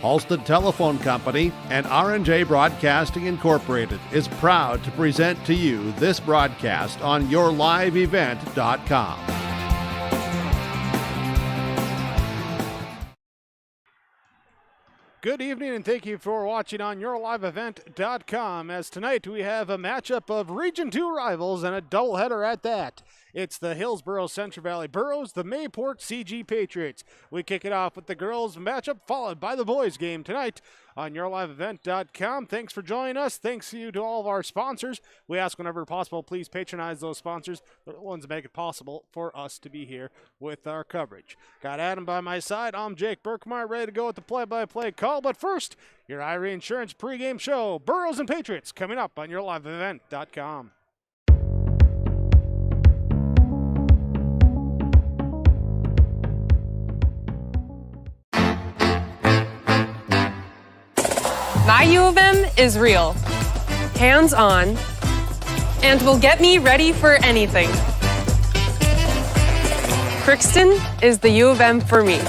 Halstead Telephone Company and R&J Broadcasting Incorporated is proud to present to you this broadcast on YourLiveEvent.com. Good evening and thank you for watching on YourLiveEvent.com, as tonight we have a matchup of Region 2 rivals and a doubleheader at that. It's the Hillsboro Central Valley Burros, the Mayport CG Patriots. We kick it off with the girls matchup, followed by the boys game tonight on YourLiveEvent.com. Thanks for joining us. Thanks to you to all of our sponsors. We ask whenever possible, please patronize those sponsors. They're the ones that make it possible for us to be here with our coverage. Got Adam by my side. I'm Jake Berkmeyer, ready to go with the play-by-play call. But first, your Irie Insurance pregame show, Burros and Patriots, coming up on YourLiveEvent.com. My U of M is real, hands-on, and will get me ready for anything. Crookston is the U of M for me.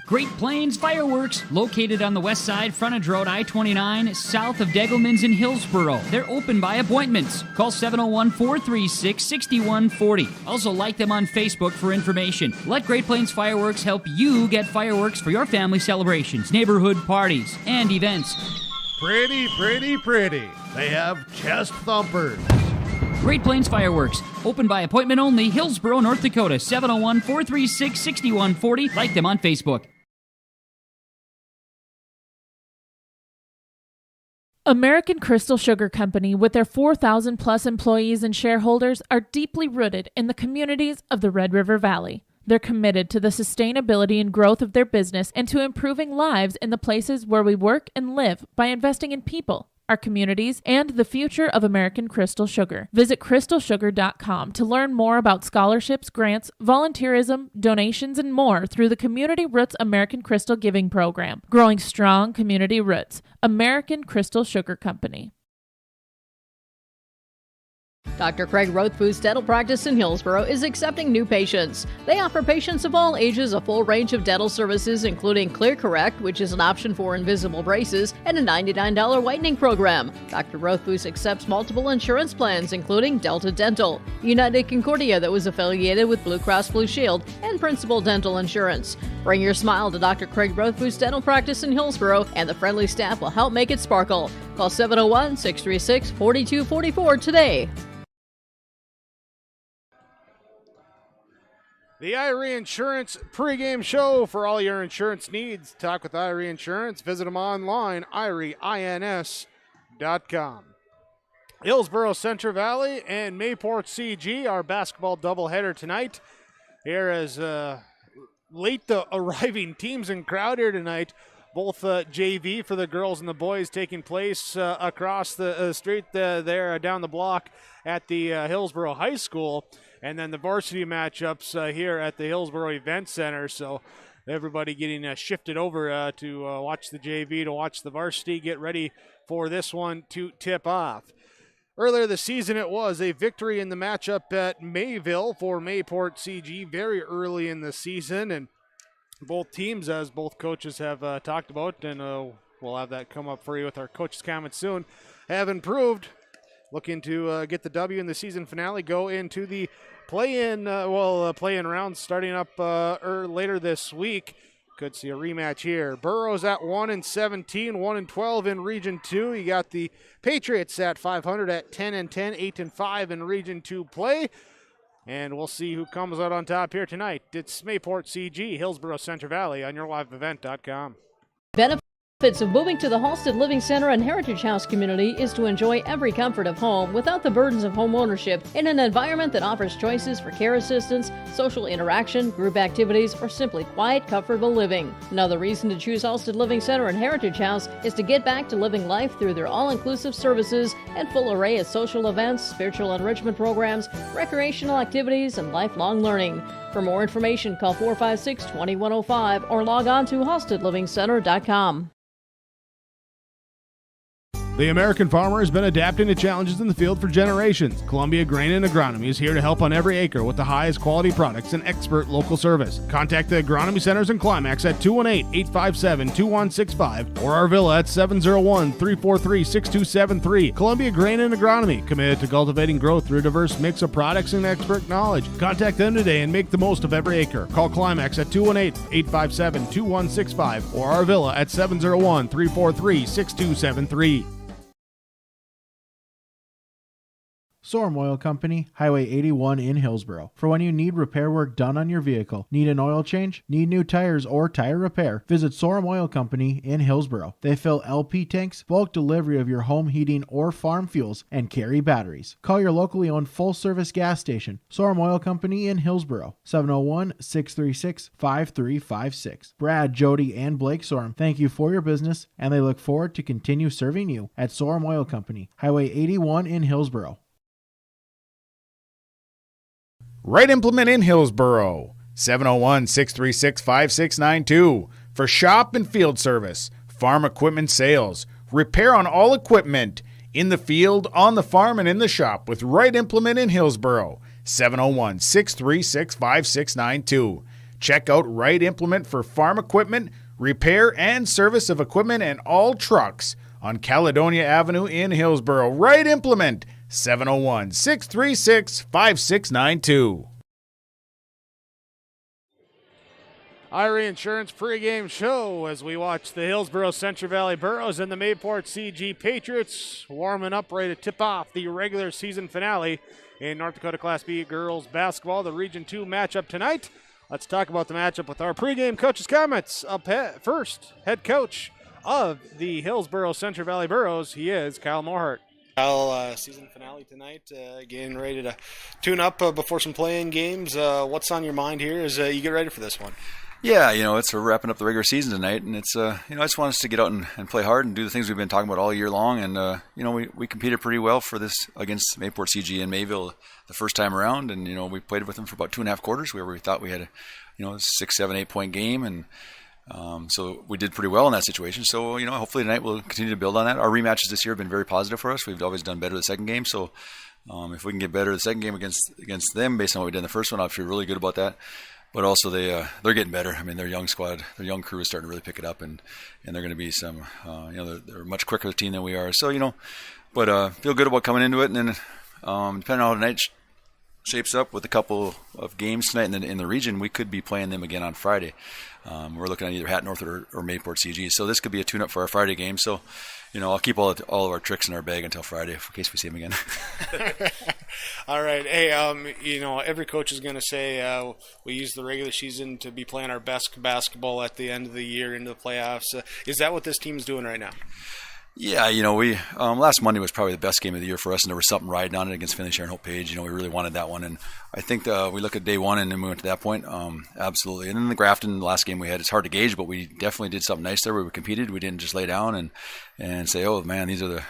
Great Plains Fireworks, located on the west side, frontage road I-29, south of Degelman's in Hillsboro. They're open by appointments. Call 701-436-6140. Also like them on Facebook for information. Let Great Plains Fireworks help you get fireworks for your family celebrations, neighborhood parties, and events. Pretty. They have chest thumpers. Great Plains Fireworks, open by appointment only, Hillsboro, North Dakota, 701-436-6140. Like them on Facebook. American Crystal Sugar Company, with their 4,000-plus employees and shareholders, are deeply rooted in the communities of the Red River Valley. They're committed to the sustainability and growth of their business and to improving lives in the places where we work and live by investing in people, our communities, and the future of American Crystal Sugar. Visit crystalsugar.com to learn more about scholarships, grants, volunteerism, donations, and more through the Community Roots American Crystal Giving Program. Growing strong community roots. American Crystal Sugar Company. Dr. Craig Rothfuss Dental Practice in Hillsboro is accepting new patients. They offer patients of all ages a full range of dental services, including Clear Correct, which is an option for invisible braces, and a $99 whitening program. Dr. Rothfuss accepts multiple insurance plans, including Delta Dental, United Concordia, that was affiliated with Blue Cross Blue Shield, and Principal Dental Insurance. Bring your smile to Dr. Craig Rothfuss Dental Practice in Hillsboro, and the friendly staff will help make it sparkle. Call 701-636-4244 today. The Irie Insurance pregame show for all your insurance needs. Talk with Irie Insurance. Visit them online, IrieINS.com. Hillsboro Central Valley and Mayport CG, our basketball doubleheader tonight. Here is late arriving teams and crowd here tonight. Both JV for the girls and the boys taking place across the street there down the block at the Hillsboro High School. And then the varsity matchups here at the Hillsboro Event Center. So everybody getting shifted over to watch the JV, to watch the varsity, get ready for this one to tip off. Earlier this season, it was a victory in the matchup at Mayville for Mayport CG very early in the season. And both teams, as both coaches have talked about, and we'll have that come up for you with our coaches' comments soon, have improved. Looking to get the W in the season finale, go into the play-in rounds starting up later this week. Could see a rematch here. Burros at 1-17, 1-12 in Region 2. You got the Patriots at 500 at 10-10, 8-5 in Region 2 play. And we'll see who comes out on top here tonight. It's Mayport CG, Hillsboro Central Valley on YourLiveEvent.com. Benefits of moving to the Halstead Living Center and Heritage House community is to enjoy every comfort of home without the burdens of home ownership in an environment that offers choices for care assistance, social interaction, group activities, or simply quiet, comfortable living. Another reason to choose Halstead Living Center and Heritage House is to get back to living life through their all-inclusive services and full array of social events, spiritual enrichment programs, recreational activities, and lifelong learning. For more information, call 456-2105 or log on to halsteadlivingcenter.com. The American farmer has been adapting to challenges in the field for generations. Columbia Grain and Agronomy is here to help on every acre with the highest quality products and expert local service. Contact the agronomy centers in Climax at 218-857-2165 or our villa at 701-343-6273. Columbia Grain and Agronomy, committed to cultivating growth through a diverse mix of products and expert knowledge. Contact them today and make the most of every acre. Call Climax at 218-857-2165 or our villa at 701-343-6273. Sorum Oil Company, Highway 81 in Hillsboro. For when you need repair work done on your vehicle, need an oil change, need new tires, or tire repair, visit Sorum Oil Company in Hillsboro. They fill LP tanks, bulk delivery of your home heating or farm fuels, and carry batteries. Call your locally owned full-service gas station, Sorum Oil Company in Hillsboro, 701-636-5356. Brad, Jody, and Blake Sorum thank you for your business, and they look forward to continue serving you at Sorum Oil Company, Highway 81 in Hillsboro. Right Implement in Hillsboro, 701-636-5692. For shop and field service, farm equipment sales, repair on all equipment, in the field, on the farm, and in the shop with Right Implement in Hillsboro, 701-636-5692. Check out Right Implement for farm equipment, repair and service of equipment and all trucks on Caledonia Avenue in Hillsboro. Right Implement, 701-636-5692. IRA Insurance pregame show as we watch the Hillsboro Central Valley Burros and the Mayport CG Patriots warming up ready to tip off the regular season finale in North Dakota Class B girls basketball, the Region 2 matchup tonight. Let's talk about the matchup with our pregame coach's comments. Up first, head coach of the Hillsboro Central Valley Burros, he is Kyle Morhart. Kyle, season finale tonight, getting ready to tune up before some playing games. What's on your mind here as you get ready for this one? Yeah, it's wrapping up the regular season tonight, and it's I just want us to get out and play hard and do the things we've been talking about all year long. And we competed pretty well for this against Mayport CG in Mayville the first time around, and we played with them for about 2.5 quarters where we thought we had a 6, 7, 8 point game, and so we did pretty well in that situation. So hopefully tonight we'll continue to build on that. Our rematches this year have been very positive for us. We've always done better the second game, so if we can get better the second game against them based on what we did in the first one, I feel really good about that. But also they're getting better. I mean, their young squad, their young crew is starting to really pick it up, and they're going to be some, they're a much quicker team than we are. So but feel good about coming into it, and then depending on how tonight shapes up with a couple of games tonight in the region, we could be playing them again on Friday. We're looking at either Hat North or Mayport CG, so this could be a tune-up for our Friday game. So I'll keep all of our tricks in our bag until Friday in case we see them again. All right. Hey, every coach is going to say we use the regular season to be playing our best basketball at the end of the year into the playoffs. Is that what this team's doing right now? Yeah, we last Monday was probably the best game of the year for us, and there was something riding on it against Finley Sharon Hope Page. We really wanted that one, and I think we look at day one and then we went to that point. Absolutely. And then the Grafton, the last game we had, it's hard to gauge, but we definitely did something nice there where we competed. We didn't just lay down and say, oh man, these are the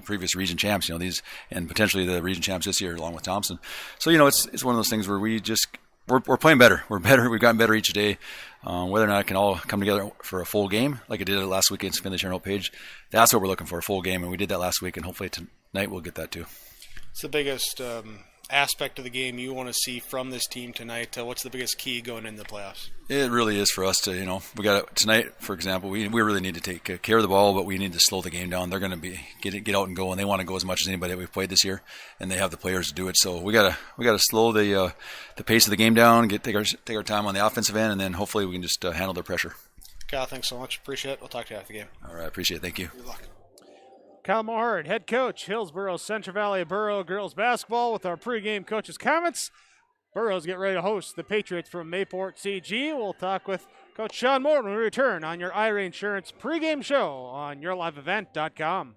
previous region champs, these, and potentially the region champs this year along with Thompson. So it's one of those things where we just we're playing better. We're better. We've gotten better each day. Whether or not it can all come together for a full game, like it did last week against Finley Sharon Hope Page, that's what we're looking for, a full game, and we did that last week, and hopefully tonight we'll get that too. It's the biggest aspect of the game you want to see from this team tonight. What's the biggest key going into the playoffs? It really is for us to, we got tonight, for example, we really need to take care of the ball, but we need to slow the game down. They're going to get out and go, and they want to go as much as anybody that we've played this year, and they have the players to do it. So we got to slow the pace of the game down, take our time on the offensive end, and then hopefully we can just handle their pressure. Kyle, thanks so much. Appreciate it. We'll talk to you after the game. All right, appreciate it. Thank you. Good luck. Kyle Mohart, head coach, Hillsboro Central Valley Burro girls basketball with our pregame coach's comments. Burros get ready to host the Patriots from Mayport CG. We'll talk with Coach Sean Moore when we return on your IRA Insurance pregame show on yourliveevent.com.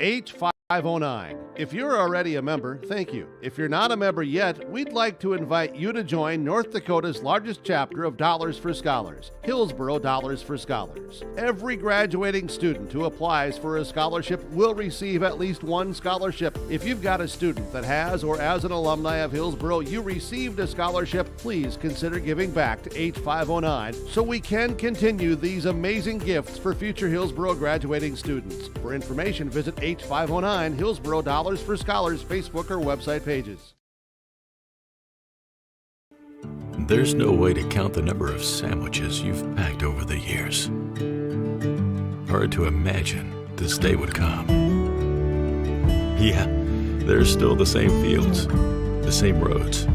8-5. 509. If you're already a member, thank you. If you're not a member yet, we'd like to invite you to join North Dakota's largest chapter of Dollars for Scholars, Hillsboro Dollars for Scholars. Every graduating student who applies for a scholarship will receive at least one scholarship. If you've got a student that has, or as an alumni of Hillsboro, you received a scholarship, please consider giving back to H509 so we can continue these amazing gifts for future Hillsboro graduating students. For information, visit H509 Hillsboro Dollars for Scholars Facebook or website pages. There's no way to count the number of sandwiches you've packed over the years. Hard to imagine this day would come. Yeah, there's still the same fields, the same roads,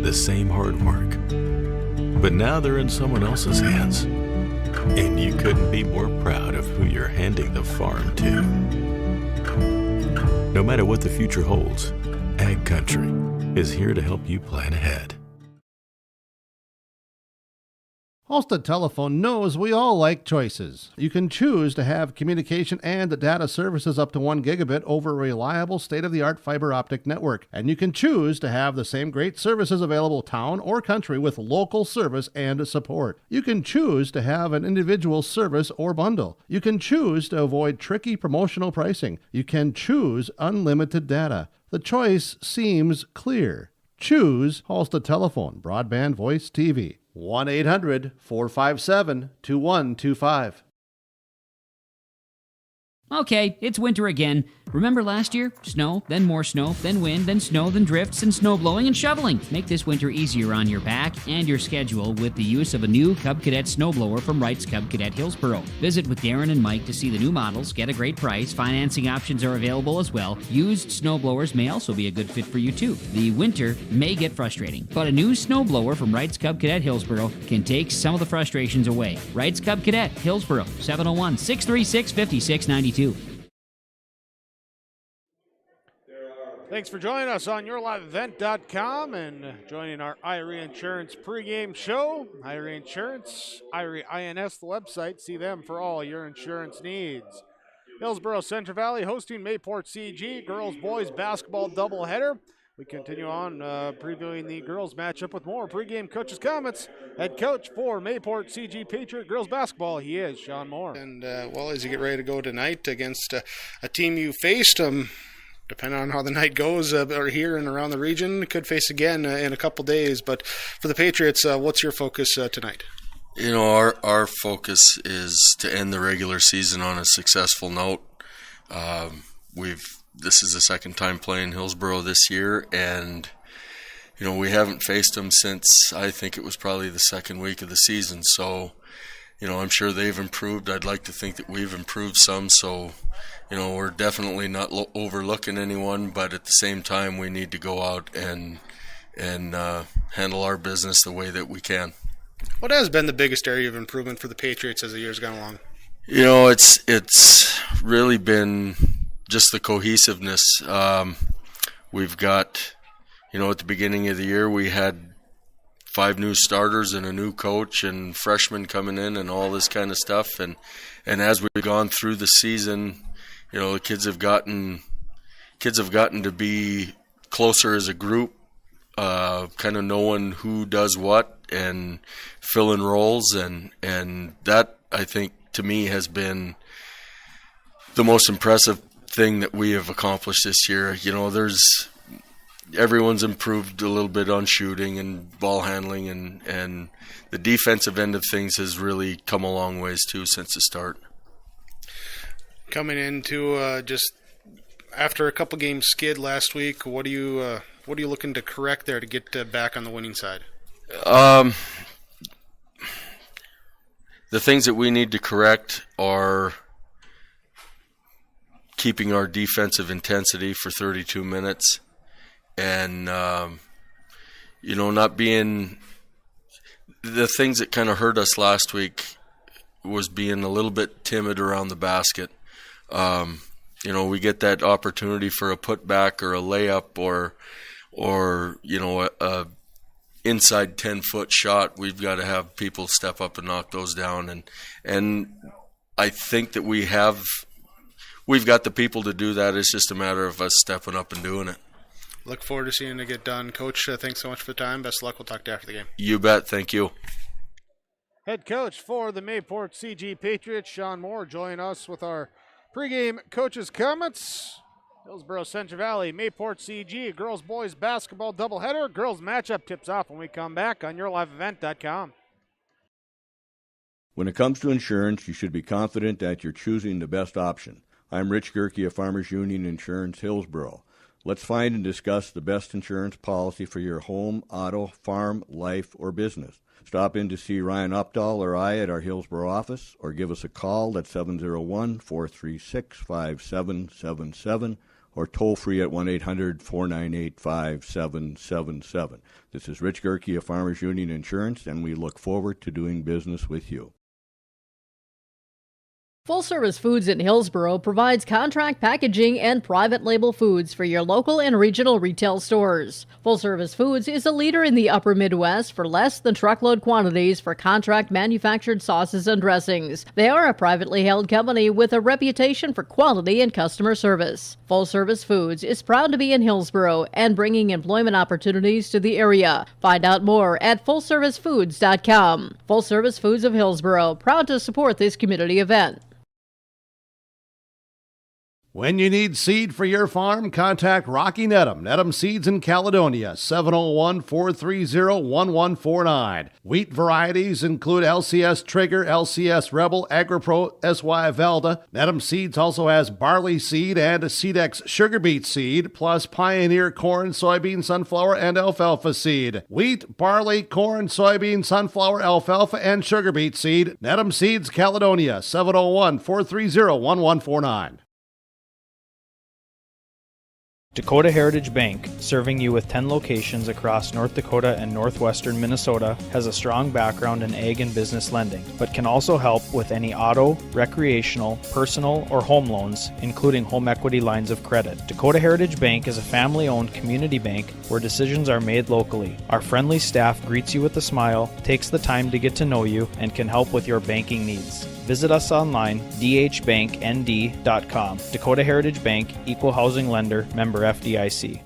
the same hard work. But now they're in someone else's hands. And you couldn't be more proud of who you're handing the farm to. No matter what the future holds, Ag Country is here to help you plan ahead. Halstead Telephone knows we all like choices. You can choose to have communication and data services up to 1 gigabit over a reliable state-of-the-art fiber optic network. And you can choose to have the same great services available town or country with local service and support. You can choose to have an individual service or bundle. You can choose to avoid tricky promotional pricing. You can choose unlimited data. The choice seems clear. Choose Halstead Telephone, broadband voice TV. 1-800-457-2125. Okay, it's winter again. Remember last year? Snow, then more snow, then wind, then snow, then drifts, and snow blowing and shoveling. Make this winter easier on your back and your schedule with the use of a new Cub Cadet snowblower from Wright's Cub Cadet Hillsboro. Visit with Darren and Mike to see the new models, get a great price. Financing options are available as well. Used snowblowers may also be a good fit for you too. The winter may get frustrating, but a new snowblower from Wright's Cub Cadet Hillsboro can take some of the frustrations away. Wright's Cub Cadet Hillsboro, 701-636-5692. Thanks for joining us on YourLiveEvent.com and joining our Irie Insurance pregame show. Irie Insurance, Irie INS, the website. See them for all your insurance needs. Hillsboro Central Valley hosting Mayport CG girls-boys basketball doubleheader. We continue on previewing the girls matchup with more pregame coaches' comments. Head coach for Mayport CG Patriot girls basketball, he is Sean Moore. And, well, as you get ready to go tonight against a team you faced, depending on how the night goes, or here and around the region, could face again in a couple days. But for the Patriots, what's your focus tonight? You know, our focus is to end the regular season on a successful note. This is the second time playing Hillsboro this year, and you know, we haven't faced them since I think it was probably the second week of the season. So, you know, I'm sure they've improved. I'd like to think that we've improved some. So, you know, we're definitely not overlooking anyone, but at the same time, we need to go out and handle our business the way that we can. What has been the biggest area of improvement for the Patriots as the year's gone along? You know, it's really been just the cohesiveness. We've got, you know, at the beginning of the year, we had 5 new starters and a new coach and freshmen coming in and all this kind of stuff. And as we've gone through the season, you know, the kids have gotten to be closer as a group, kind of knowing who does what and filling roles. And that, I think, to me, has been the most impressive thing that we have accomplished this year. You know, everyone's improved a little bit on shooting and ball handling, and the defensive end of things has really come a long ways too since the start. Coming into just after a couple games skid last week, what are you looking to correct there to get back on the winning side? The things that we need to correct are keeping our defensive intensity for 32 minutes and, you know, not being – the things that kind of hurt us last week was being a little bit timid around the basket. You know, we get that opportunity for a putback or a layup or you know, a inside 10-foot shot. We've got to have people step up and knock those down. And I think that we have we've got the people to do that. It's just a matter of us stepping up and doing it. Look forward to seeing it get done. Coach, thanks so much for the time. Best of luck. We'll talk to you after the game. You bet. Thank you. Head coach for the Mayport CG Patriots, Sean Moore, join us with our pregame coaches' comments. Hillsboro Central Valley, Mayport CG, girls-boys basketball doubleheader. Girls matchup tips off when we come back on yourliveevent.com. When it comes to insurance, you should be confident that you're choosing the best option. I'm Rich Gerke of Farmers Union Insurance, Hillsboro. Let's find and discuss the best insurance policy for your home, auto, farm, life, or business. Stop in to see Ryan Updahl or I at our Hillsboro office, or give us a call at 701-436-5777, or toll free at 1-800-498-5777. This is Rich Gerke of Farmers Union Insurance, and we look forward to doing business with you. Full Service Foods in Hillsboro provides contract packaging and private label foods for your local and regional retail stores. Full Service Foods is a leader in the upper Midwest for less than truckload quantities for contract manufactured sauces and dressings. They are a privately held company with a reputation for quality and customer service. Full Service Foods is proud to be in Hillsboro and bringing employment opportunities to the area. Find out more at fullservicefoods.com. Full Service Foods of Hillsboro, proud to support this community event. When you need seed for your farm, contact Rocky Nedham. Nedham Seeds in Caledonia, 701-430-1149. Wheat varieties include LCS Trigger, LCS Rebel, AgriPro, SY Velda. Nedham Seeds also has barley seed and Seedex sugar beet seed, plus Pioneer corn, soybean, sunflower, and alfalfa seed. Wheat, barley, corn, soybean, sunflower, alfalfa, and sugar beet seed. Nedham Seeds, Caledonia, 701-430-1149. Dakota Heritage Bank, serving you with 10 locations across North Dakota and northwestern Minnesota, has a strong background in ag and business lending, but can also help with any auto, recreational, personal, or home loans, including home equity lines of credit. Dakota Heritage Bank is a family-owned community bank where decisions are made locally. Our friendly staff greets you with a smile, takes the time to get to know you, and can help with your banking needs. Visit us online, dhbanknd.com. Dakota Heritage Bank, Equal Housing Lender, member FDIC.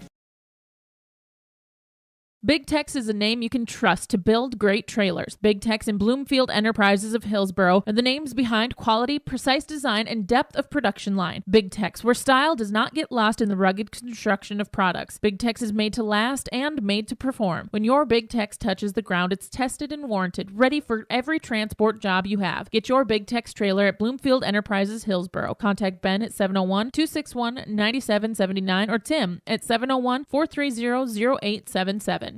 Big Tex is a name you can trust to build great trailers. Big Tex and Bloomfield Enterprises of Hillsboro are the names behind quality, precise design, and depth of production line. Big Tex, where style does not get lost in the rugged construction of products. Big Tex is made to last and made to perform. When your Big Tex touches the ground, it's tested and warranted, ready for every transport job you have. Get your Big Tex trailer at Bloomfield Enterprises Hillsboro. Contact Ben at 701-261-9779 or Tim at 701-430-0877.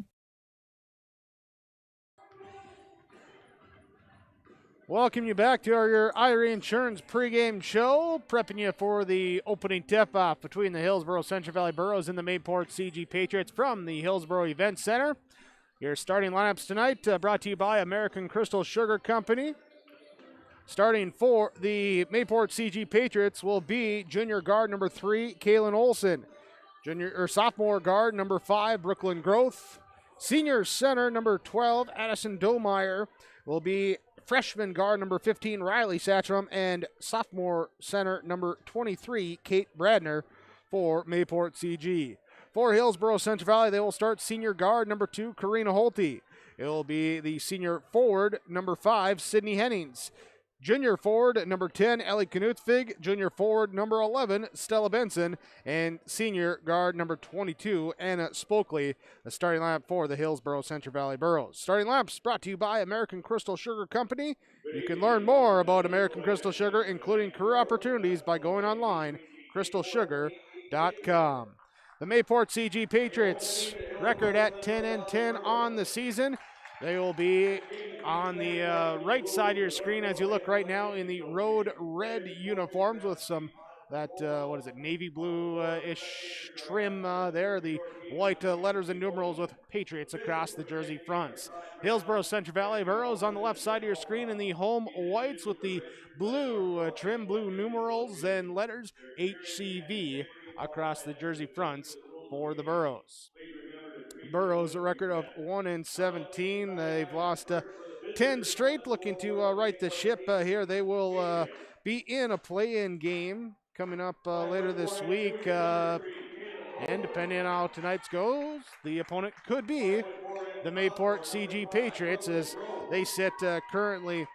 Welcome you back to your IRA Insurance pregame show, prepping you for the opening tip-off between the Hillsboro Central Valley Burros and the Mayport CG Patriots from the Hillsboro Event Center. Your starting lineups tonight brought to you by American Crystal Sugar Company. Starting for the Mayport CG Patriots will be junior guard number 3, Kaylin Olson. Sophomore guard number 5, Brooklyn Groth. Senior center number 12, Addison Domeyer, will be freshman guard number 15, Riley Satcham, and sophomore center number 23, Kate Bradner for Mayport CG. For Hillsboro Central Valley, they will start senior guard number 2, Karina Holte. It will be the senior forward number 5, Sydney Hennings. Junior forward number 10, Ellie Knuthvig. Junior forward number 11, Stella Benson. And senior guard number 22, Anna Spokley, the starting lineup for the Hillsboro Central Valley Burros. Starting lineups brought to you by American Crystal Sugar Company. You can learn more about American Crystal Sugar, including career opportunities, by going online, crystalsugar.com. The Mayport CG Patriots record at 10-10 on the season. They will be on the right side of your screen as you look right now in the road red uniforms with some navy blue-ish trim there. The white letters and numerals with Patriots across the jersey fronts. Hillsboro Central Valley Burros on the left side of your screen in the home whites with the blue trim, blue numerals and letters HCV across the jersey fronts for the Burros. Burros a record of 1-17. They've lost 10 straight, looking to right the ship here. They will be in a play-in game coming up later this week. And depending on how tonight's goes, the opponent could be the Mayport CG Patriots as they sit currently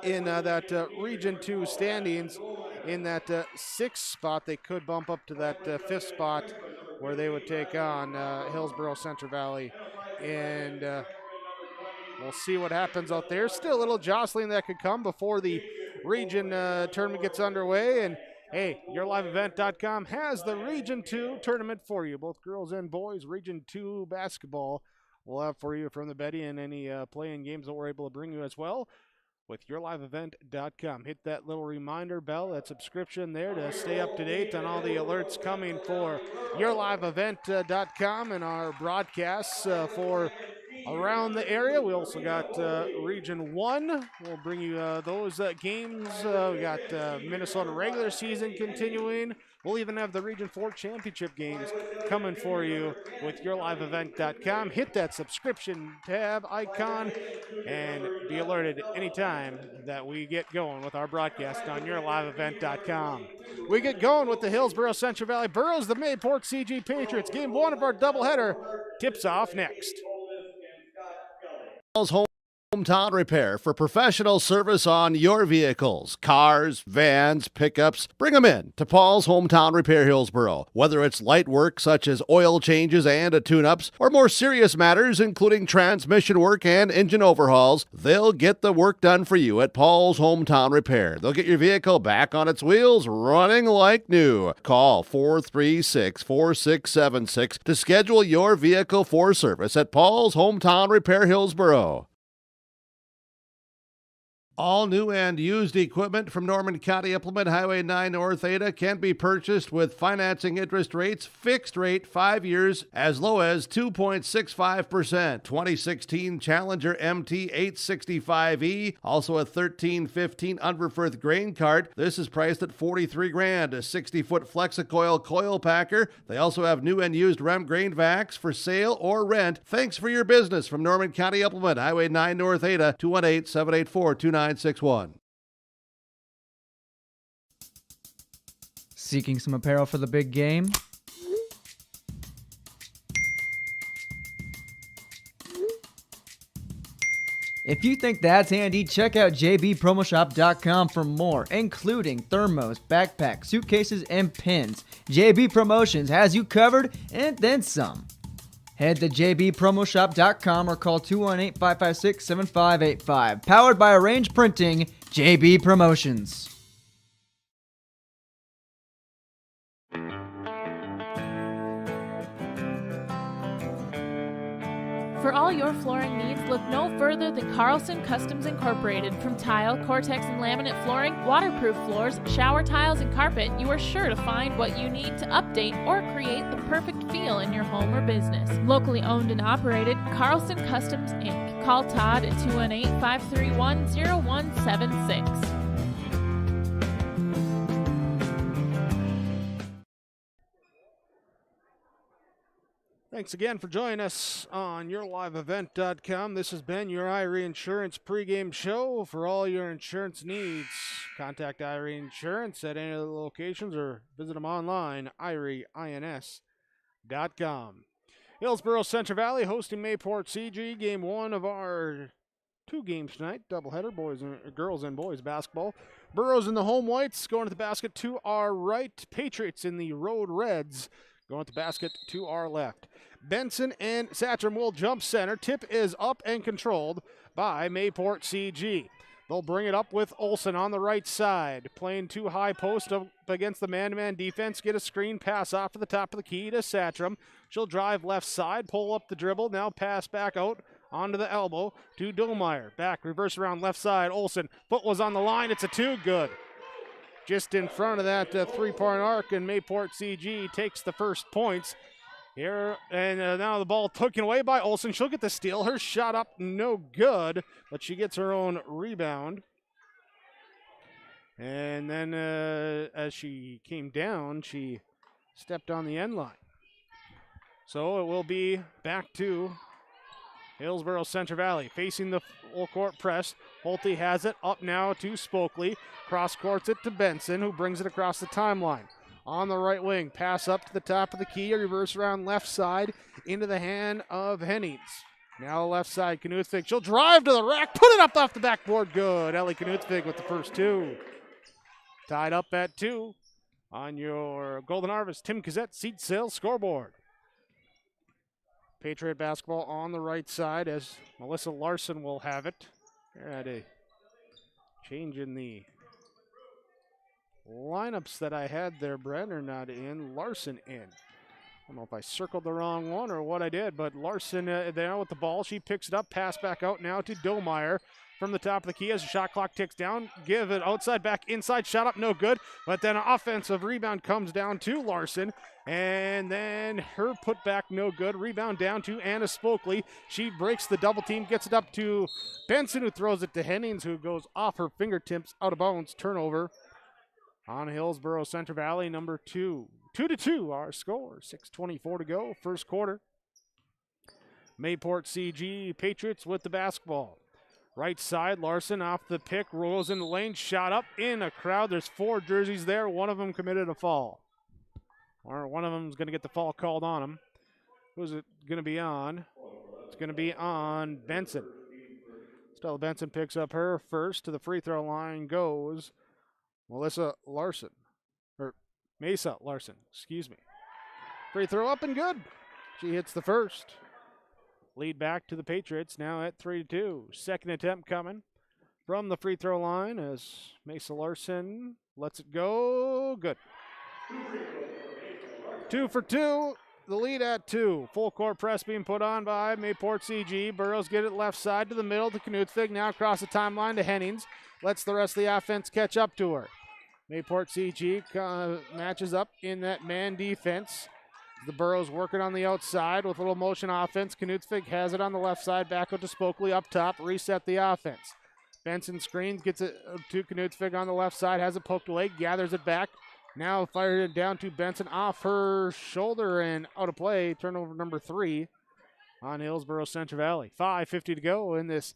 in that Region 2 standings in that 6th spot. They could bump up to that 5th spot where they would take on Hillsboro Central Valley. And we'll see what happens out there. Still a little jostling that could come before the region tournament gets underway. And hey, yourliveevent.com has the Region 2 tournament for you. Both girls and boys Region 2 basketball we'll have for you from the Betty and any playing games that we're able to bring you as well with yourliveevent.com. Hit that little reminder bell, that subscription there to stay up to date on all the alerts coming for yourliveevent.com and our broadcasts for around the area. We also got Region 1. We'll bring you those games. We got Minnesota regular season continuing. We'll even have the Region 4 championship games coming for you with yourliveevent.com. Hit that subscription tab icon and be alerted anytime that we get going with our broadcast on yourliveevent.com. We get going with the Hillsboro Central Valley Burros, the Mayport CG Patriots. Game 1 of our doubleheader tips off next. Hometown Repair for professional service on your vehicles, cars, vans, pickups. Bring them in to Paul's Hometown Repair Hillsboro. Whether it's light work such as oil changes and tune-ups or more serious matters including transmission work and engine overhauls, they'll get the work done for you at Paul's Hometown Repair. They'll get your vehicle back on its wheels running like new. Call 436-4676 to schedule your vehicle for service at Paul's Hometown Repair Hillsboro. All new and used equipment from Norman County Implement Highway 9 North Ada can be purchased with financing interest rates, fixed rate 5 years, as low as 2.65%. 2016 Challenger MT 865E, also a 1315 Unverfirth grain cart. This is priced at $43,000. A 60-foot Flexicoil coil packer. They also have new and used Rem grain vacs for sale or rent. Thanks for your business from Norman County Implement Highway 9 North Ada, 218-784-2961. Seeking some apparel for the big game? If you think that's handy, check out jbpromoshop.com for more, including thermos, backpacks, suitcases, and pins. JB Promotions has you covered and then some. Head to jbpromoshop.com or call 218-556-7585. Powered by Arrange Printing, JB Promotions. For all your flooring needs, look no further than Carlson Customs Incorporated. From tile, Cortex, and laminate flooring, waterproof floors, shower tiles, and carpet, you are sure to find what you need to update or create the perfect feel in your home or business. Locally owned and operated, Carlson Customs, Inc. Call Todd at 218-531-0176. Thanks again for joining us on yourliveevent.com. This has been your Irie Insurance pregame show. For all your insurance needs, contact Irie Insurance at any of the locations or visit them online, irieins.com. Hillsboro Central Valley hosting Mayport CG. Game 1 of our 2 games tonight. Doubleheader, girls and boys basketball. Burros in the home whites going to the basket to our right. Patriots in the road reds going to the basket to our left. Benson and Satcham will jump center. Tip is up and controlled by Mayport CG. They'll bring it up with Olsen on the right side. Playing 2 high post up against the man-to-man defense. Get a screen pass off to the top of the key to Satcham. She'll drive left side, pull up the dribble. Now pass back out onto the elbow to Domeyer. Back, reverse around left side. Olsen, foot was on the line. It's a 2, good. Just in front of that 3-point arc, and Mayport CG takes the first points here. And now the ball taken away by Olsen. She'll get the steal. Her shot up, no good, but she gets her own rebound. And then as she came down, she stepped on the end line. So it will be back to Hillsboro Central Valley facing the full court press. Holte has it up now to Spokley. Cross courts it to Benson, who brings it across the timeline. On the right wing, pass up to the top of the key, reverse around left side into the hand of Hennings. Now left side, Knuthvig. She'll drive to the rack, put it up off the backboard. Good. Ellie Knuthvig with the first two. Tied up at 2 on your Golden Harvest Tim Gazette seed sales scoreboard. Patriot basketball on the right side as Melissa Larson will have it. Had a change in the lineups that I had there. Brenner not in, Larson in. I don't know if I circled the wrong one or what I did, but Larson there with the ball. She picks it up, pass back out now to Domeyer from the top of the key as the shot clock ticks down. Give it outside, back inside, shot up, no good. But then an offensive rebound comes down to Larson, and then her put back, no good. Rebound down to Anna Spokley. She breaks the double team, gets it up to Benson, who throws it to Hennings, who goes off her fingertips, out of bounds. Turnover on Hillsboro Central Valley, number 2. 2-2 our score. 6:24 to go, first quarter. Mayport CG Patriots with the basketball. Right side, Larson off the pick, rolls in the lane, shot up in a crowd. There's 4 jerseys there. One of them committed a foul. Or one of them is going to get the foul called on him. Who's it going to be on? It's going to be on Benson. Stella Benson picks up her first. To the free throw line goes Melissa Larson. Or Mesa Larson, excuse me. Free throw up and good. She hits the first. Lead back to the Patriots now at 3-2. Second attempt coming from the free throw line as Mesa Larson lets it go. Good. 2 for 2. The lead at 2. Full court press being put on by Mayport CG. Burrows get it left side to the middle to Knuthvig. Now across the timeline to Hennings. Lets the rest of the offense catch up to her. Mayport CG matches up in that man defense. The Burrows working on the outside with a little motion offense. Knuthvig has it on the left side. Back out to Spokley up top. Reset the offense. Benson screens, gets it to Knuthvig on the left side. Has it poked away. Gathers it back. Now fired it down to Benson off her shoulder and out of play. Turnover number 3 on Hillsboro Central Valley. 5:50 to go in this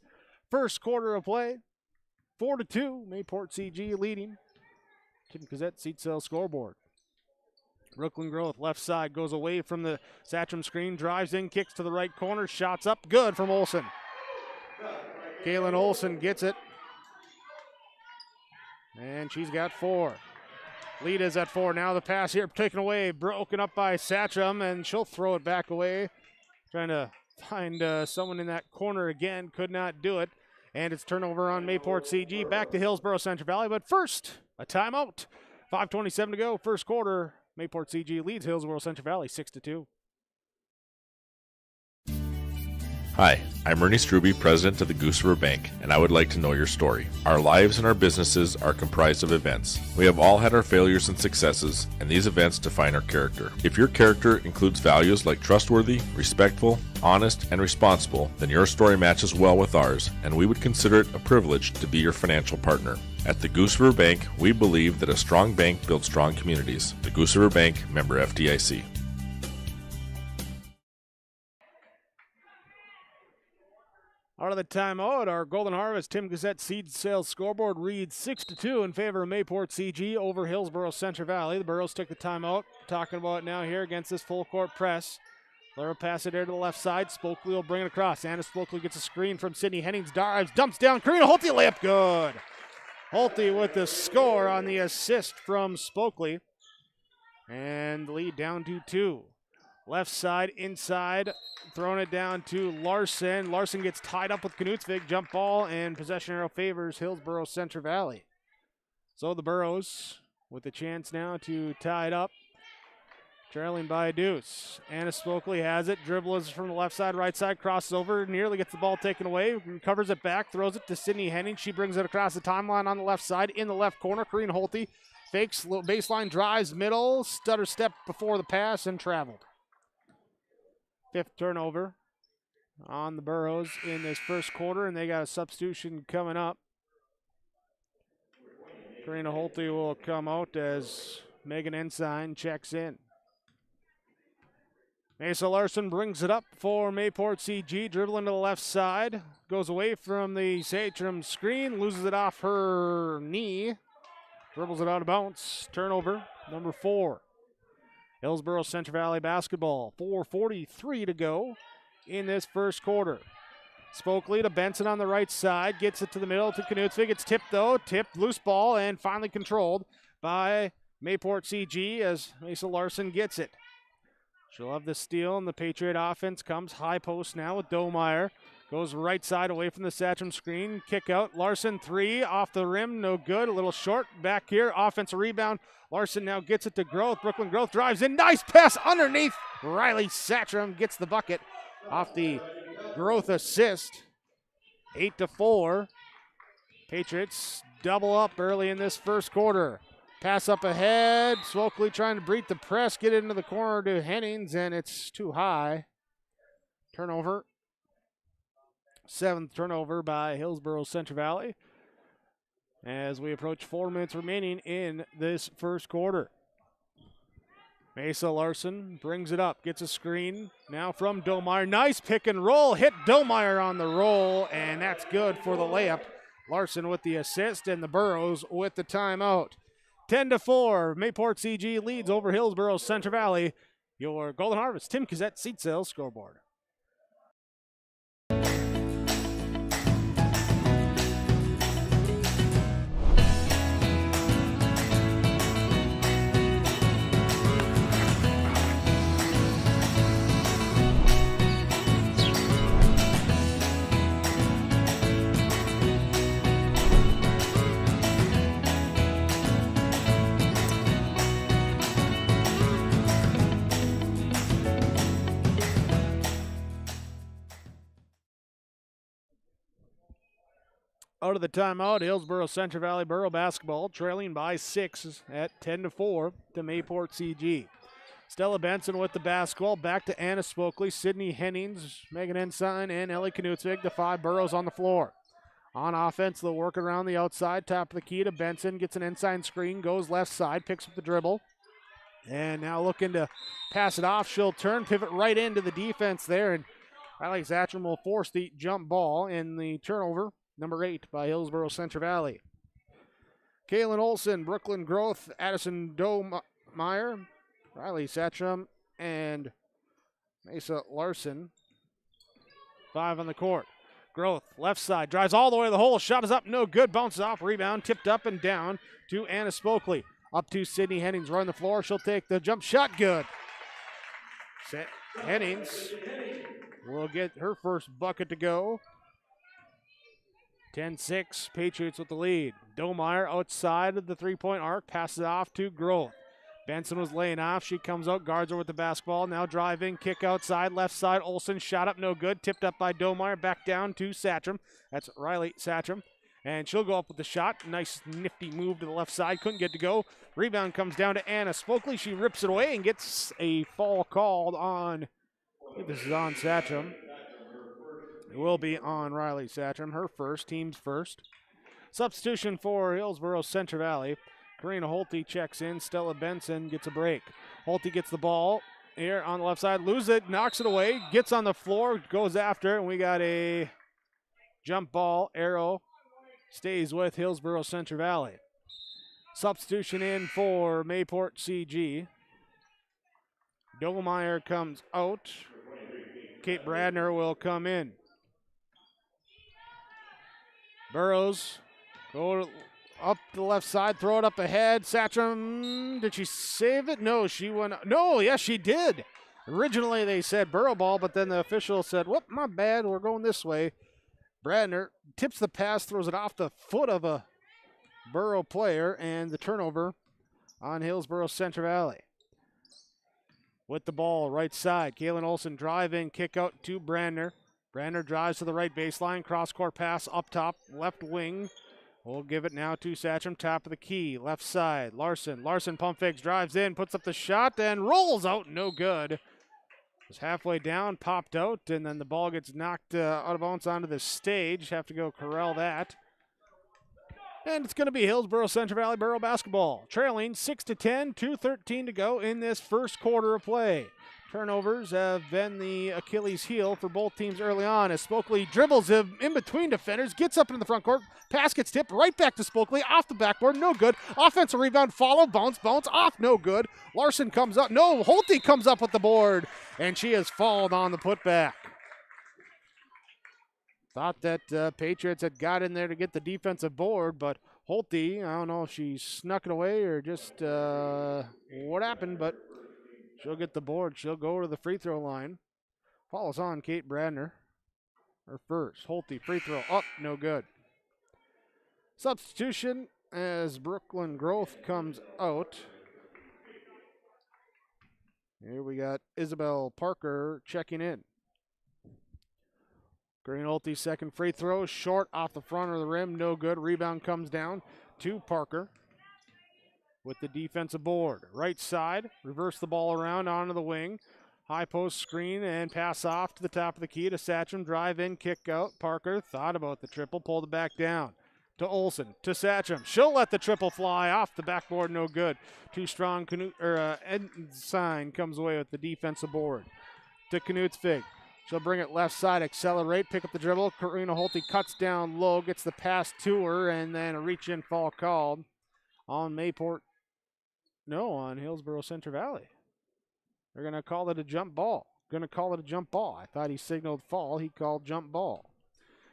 first quarter of play. 4-2. Mayport CG leading. Tim Gazette seat sales scoreboard. Brooklyn Growth left side goes away from the Satcham screen, drives in, kicks to the right corner, shots up, good from Olsen. Kaylin Olsen gets it. And she's got 4. Lead is at 4. Now the pass here taken away, broken up by Satcham, and she'll throw it back away. Trying to find someone in that corner again, could not do it. And it's turnover on Mayport CG. Back to Hillsboro Central Valley, but first, a timeout. 5:27 to go, first quarter. Mayport CG leads Hillsboro Central Valley 6-2. Hi, I'm Ernie Struby, president of the Goose River Bank, and I would like to know your story. Our lives and our businesses are comprised of events. We have all had our failures and successes, and these events define our character. If your character includes values like trustworthy, respectful, honest, and responsible, then your story matches well with ours, and we would consider it a privilege to be your financial partner. At the Goose River Bank, we believe that a strong bank builds strong communities. The Goose River Bank, member FDIC. Out of the timeout, our Golden Harvest Tim Gazette seed sales scoreboard reads 6-2 in favor of Mayport CG over Hillsboro Central Valley. The Burrows took the timeout. Talking about it now here against this full court press. Lara pass it there to the left side. Spokley will bring it across. Anna Spokley gets a screen from Sydney Hennings. Dives, dumps down. Karina Holte layup good. Holte with the score on the assist from Spokley. And the lead down to 2. Left side, inside, throwing it down to Larson. Larson gets tied up with Knuthvig. Jump ball and possession arrow favors Hillsboro Central Valley. So the Burrows with a chance now to tie it up. Trailing by a deuce. Anna Spokley has it. Dribbles from the left side, right side, crosses over, nearly gets the ball taken away, covers it back, throws it to Sydney Henning. She brings it across the timeline on the left side, in the left corner. Karina Holte fakes, little baseline drives, middle, stutter step before the pass, and traveled. 5th turnover on the Burrows in this first quarter, and they got a substitution coming up. Karina Holte will come out as Megan Ensign checks in. Mesa Larson brings it up for Mayport CG, dribbling to the left side. Goes away from the Satcham screen, loses it off her knee. Dribbles it out of bounds. Turnover, number 4. Hillsboro Central Valley basketball. 4:43 to go in this first quarter. Spokely to Benson on the right side. Gets it to the middle to Knutsvig. It's tipped though. Tipped, loose ball, and finally controlled by Mayport CG as Mesa Larson gets it. She'll have the steal, and the Patriot offense comes high post now with Domeyer. Goes right side away from the Satcham screen. Kick out. Larson 3 off the rim. No good. A little short. Back here. Offensive rebound. Larson now gets it to Growth. Brooklyn Growth drives in. Nice pass underneath. Riley Satcham gets the bucket off the Growth assist. 8-4. Patriots double up early in this first quarter. Pass up ahead. Swokely trying to break the press. Get it into the corner to Hennings, and it's too high. Turnover. 7th turnover by Hillsboro Central Valley as we approach 4 minutes remaining in this first quarter. Mesa Larson brings it up, gets a screen now from Domeyer. Nice pick and roll, hit Domeyer on the roll, and that's good for the layup. Larson with the assist and the Burros with the timeout. 10-4, Mayport CG leads over Hillsboro Central Valley. Your Golden Harvest Tim Kazette seat sales scoreboard. Out of the timeout, Hillsboro Central Valley Borough basketball trailing by 6 at 10-4 to Mayport CG. Stella Benson with the basketball. Back to Anna Spokely, Sydney Hennings, Megan Ensign, and Ellie Knutsvig. The 5 Burros on the floor. On offense, they'll work around the outside. Top of the key to Benson. Gets an Ensign screen. Goes left side. Picks up the dribble. And now looking to pass it off. She'll turn, pivot right into the defense there. And Riley Satcham will force the jump ball in the turnover. Number 8 by Hillsboro Central Valley. Kaylin Olson, Brooklyn Growth, Addison Domeyer, Riley Satcham, and Mesa Larson. 5 on the court. Growth, left side, drives all the way to the hole. Shot is up, no good. Bounces off, rebound, tipped up and down to Anna Spokely. Up to Sydney Hennings, run the floor. She'll take the jump shot, good. Hennings will get her first bucket to go. 10-6, Patriots with the lead. Domeyer outside of the three-point arc, passes it off to Growth. Benson was laying off. She comes out, guards her with the basketball. Now driving, kick outside, left side. Olsen shot up, no good. Tipped up by Domeyer, back down to Satcham. That's Riley Satcham. And she'll go up with the shot. Nice nifty move to the left side. Couldn't get to go. Rebound comes down to Anna Spokely. She rips it away and gets a foul called on, I think this is on Satcham. It will be on Riley Satcham, her first, team's first. Substitution for Hillsboro Central Valley. Karina Holte checks in. Stella Benson gets a break. Holte gets the ball here on the left side. Loses it, knocks it away, gets on the floor, goes after, and we got a jump ball. Arrow stays with Hillsboro Central Valley. Substitution in for Mayport CG. Domeyer comes out. Kate Bradner will come in. Burrows go up the left side, throw it up ahead. Satcham, did she save it? No, she went. No, yes, she did. Originally they said Burrow ball, but then the official said, whoop, my bad, we're going this way. Bradner tips the pass, throws it off the foot of a Burrow player, and the turnover on Hillsboro Central Valley. With the ball, right side, Kaylin Olson driving, kick out to Bradner. Bradner drives to the right baseline, cross-court pass up top, left wing. We'll give it now to Satcham, top of the key, left side. Larson pump fakes, drives in, puts up the shot, and rolls out, no good. Was halfway down, popped out, and then the ball gets knocked out of bounds onto the stage. Have to go corral that. And it's going to be Hillsboro Central Valley Borough basketball, trailing 6-10, 2:13 to go in this first quarter of play. Turnovers have been the Achilles heel for both teams early on as Spokley dribbles him in between defenders, gets up into the front court, pass gets tipped right back to Spokley, off the backboard, no good. Offensive rebound, follow, bounce, off, no good. Larson comes up, no, Holte comes up with the board, and she has fallen on the putback. Thought that Patriots had got in there to get the defensive board, but Holte, I don't know if she snuck it away or just what happened, but she'll get the board. She'll go to the free throw line. Follows on Kate Bradner. Her first. Holte free throw up, no good. Substitution as Brooklyn Growth comes out. Here we got Isabel Parker checking in. Green Holte's second free throw, short off the front of the rim, no good. Rebound comes down to Parker with the defensive board. Right side, reverse the ball around onto the wing. High post screen and pass off to the top of the key to Satcham. Drive in, kick out. Parker thought about the triple, pulled it back down to Olsen, to Satcham. She'll let the triple fly off the backboard, no good. Too strong, Ensign comes away with the defensive board to Knutsvig. She'll bring it left side, accelerate, pick up the dribble. Karina Holte cuts down low, gets the pass to her, and then a reach-in foul called on Mayport. No, on Hillsboro Central Valley. They're going to call it a jump ball. I thought he signaled fall. He called jump ball.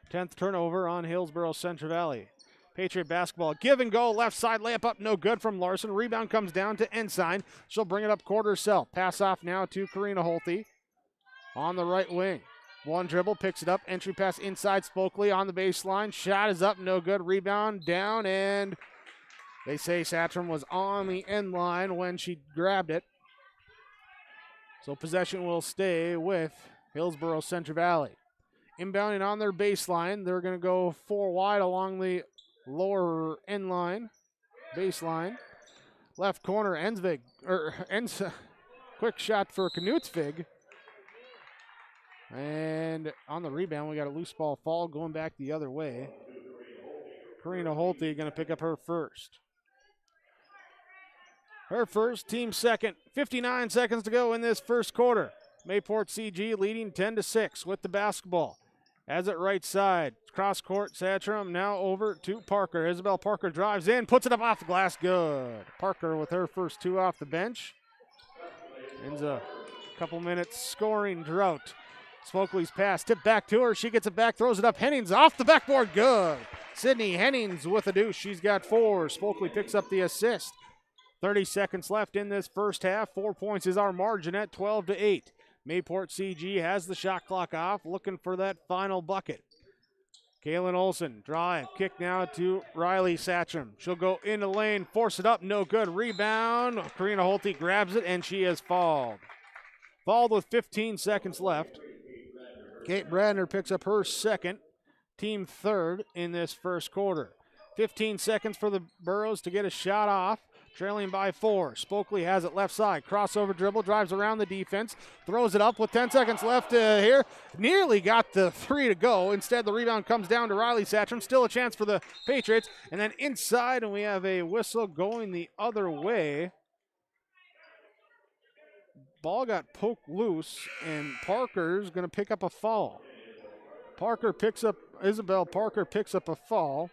10th turnover on Hillsboro Central Valley. Patriot basketball. Give and go. Left side layup up. No good from Larson. Rebound comes down to Ensign. She'll bring it up court herself. Pass off now to Karina Holte on the right wing. One dribble. Picks it up. Entry pass inside Spokley on the baseline. Shot is up. No good. Rebound down. And they say Satcham was on the end line when she grabbed it. So possession will stay with Hillsboro Central Valley. Inbounding on their baseline. They're going to go 4 wide along the lower end line. Baseline. Left corner, quick shot for Knutsvig. And on the rebound, we got a loose ball fall going back the other way. Karina Holte going to pick up her first. Her first, team second. 59 seconds to go in this first quarter. Mayport CG leading 10-6 with the basketball. As it right side, cross court, Satcham now over to Parker. Isabel Parker drives in, puts it up off the glass, good. Parker with her first 2 off the bench. Ends a couple minutes scoring drought. Spokley's pass, tipped back to her. She gets it back, throws it up. Hennings off the backboard, good. Sydney Hennings with a deuce. She's got 4. Spokley picks up the assist. 30 seconds left in this first half. 4 points is our margin at 12-8. Mayport CG has the shot clock off, looking for that final bucket. Kaylin Olsen, drive, kick now to Riley Satcham. She'll go into the lane, force it up, no good. Rebound, Karina Holte grabs it, and she has fouled. Fouled with 15 seconds left. Kate Bradner picks up her second, team third in this first quarter. 15 seconds for the Burros to get a shot off. Trailing by 4. Spokley has it left side. Crossover dribble, drives around the defense, throws it up with 10 seconds left here. Nearly got the 3 to go. Instead, the rebound comes down to Riley Satcham. Still a chance for the Patriots. And then inside, and we have a whistle going the other way. Ball got poked loose, and Parker's going to pick up a foul. Isabel Parker picks up a foul.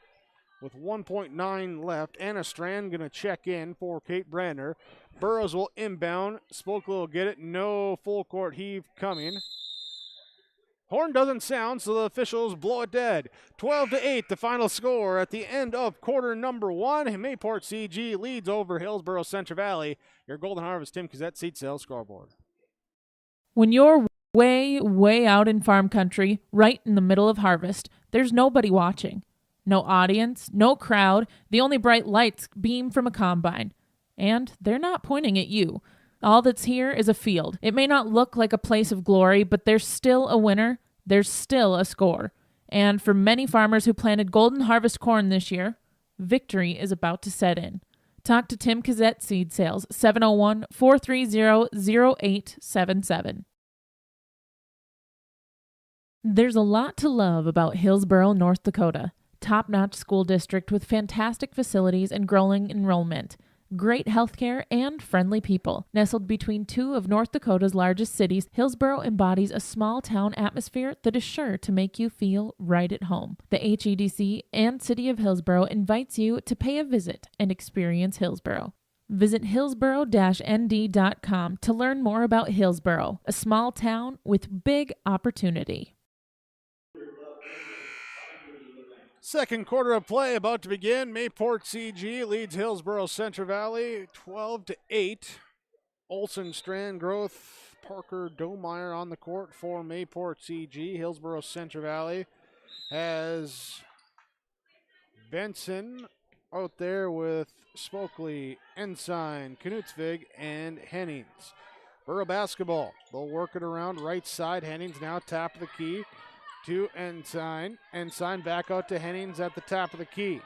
With 1.9 left, Anna Strand going to check in for Kate Bradner. Burrows will inbound. Spokley will get it. No full court heave coming. Horn doesn't sound, so the officials blow it dead. 12-8, the final score at the end of quarter number 1. Mayport CG leads over Hillsboro Central Valley. Your Golden Harvest Tim Cassette seat sales scoreboard. When you're way, way out in farm country, right in the middle of harvest, there's nobody watching. No audience, no crowd, the only bright lights beam from a combine. And they're not pointing at you. All that's here is a field. It may not look like a place of glory, but there's still a winner. There's still a score. And for many farmers who planted Golden Harvest corn this year, victory is about to set in. Talk to Tim Cassette Seed Sales, 701-430-0877. There's a lot to love about Hillsboro, North Dakota. Top-notch school district with fantastic facilities and growing enrollment. Great healthcare and friendly people. Nestled between two of North Dakota's largest cities, Hillsboro embodies a small-town atmosphere that is sure to make you feel right at home. The HEDC and City of Hillsboro invites you to pay a visit and experience Hillsboro. Visit hillsboro-nd.com to learn more about Hillsboro, a small town with big opportunity. Second quarter of play about to begin. Mayport CG leads Hillsboro Central Valley 12-8. Olson, Strand, Groth, Parker, Domeyer on the court for Mayport CG. Hillsboro Central Valley has Benson out there with Spokley, Ensign, Knutsvig, and Hennings. Borough basketball. They'll work it around right side. Hennings now top of the key to Ensign. Ensign back out to Hennings at the top of the key.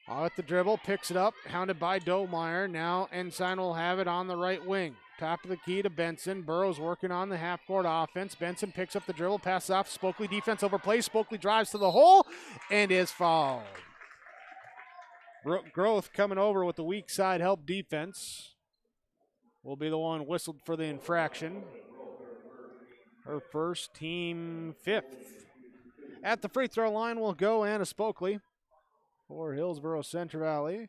At the dribble, picks it up, hounded by Domeyer. Now Ensign will have it on the right wing. Top of the key to Benson. Burrows working on the half-court offense. Benson picks up the dribble, passes off. Spokley defense overplays. Spokley drives to the hole and is fouled. Groth coming over with the weak side help defense. Will be the one whistled for the infraction. Her first, team fifth. At the free throw line will go Anna Spokley for Hillsboro Central Valley.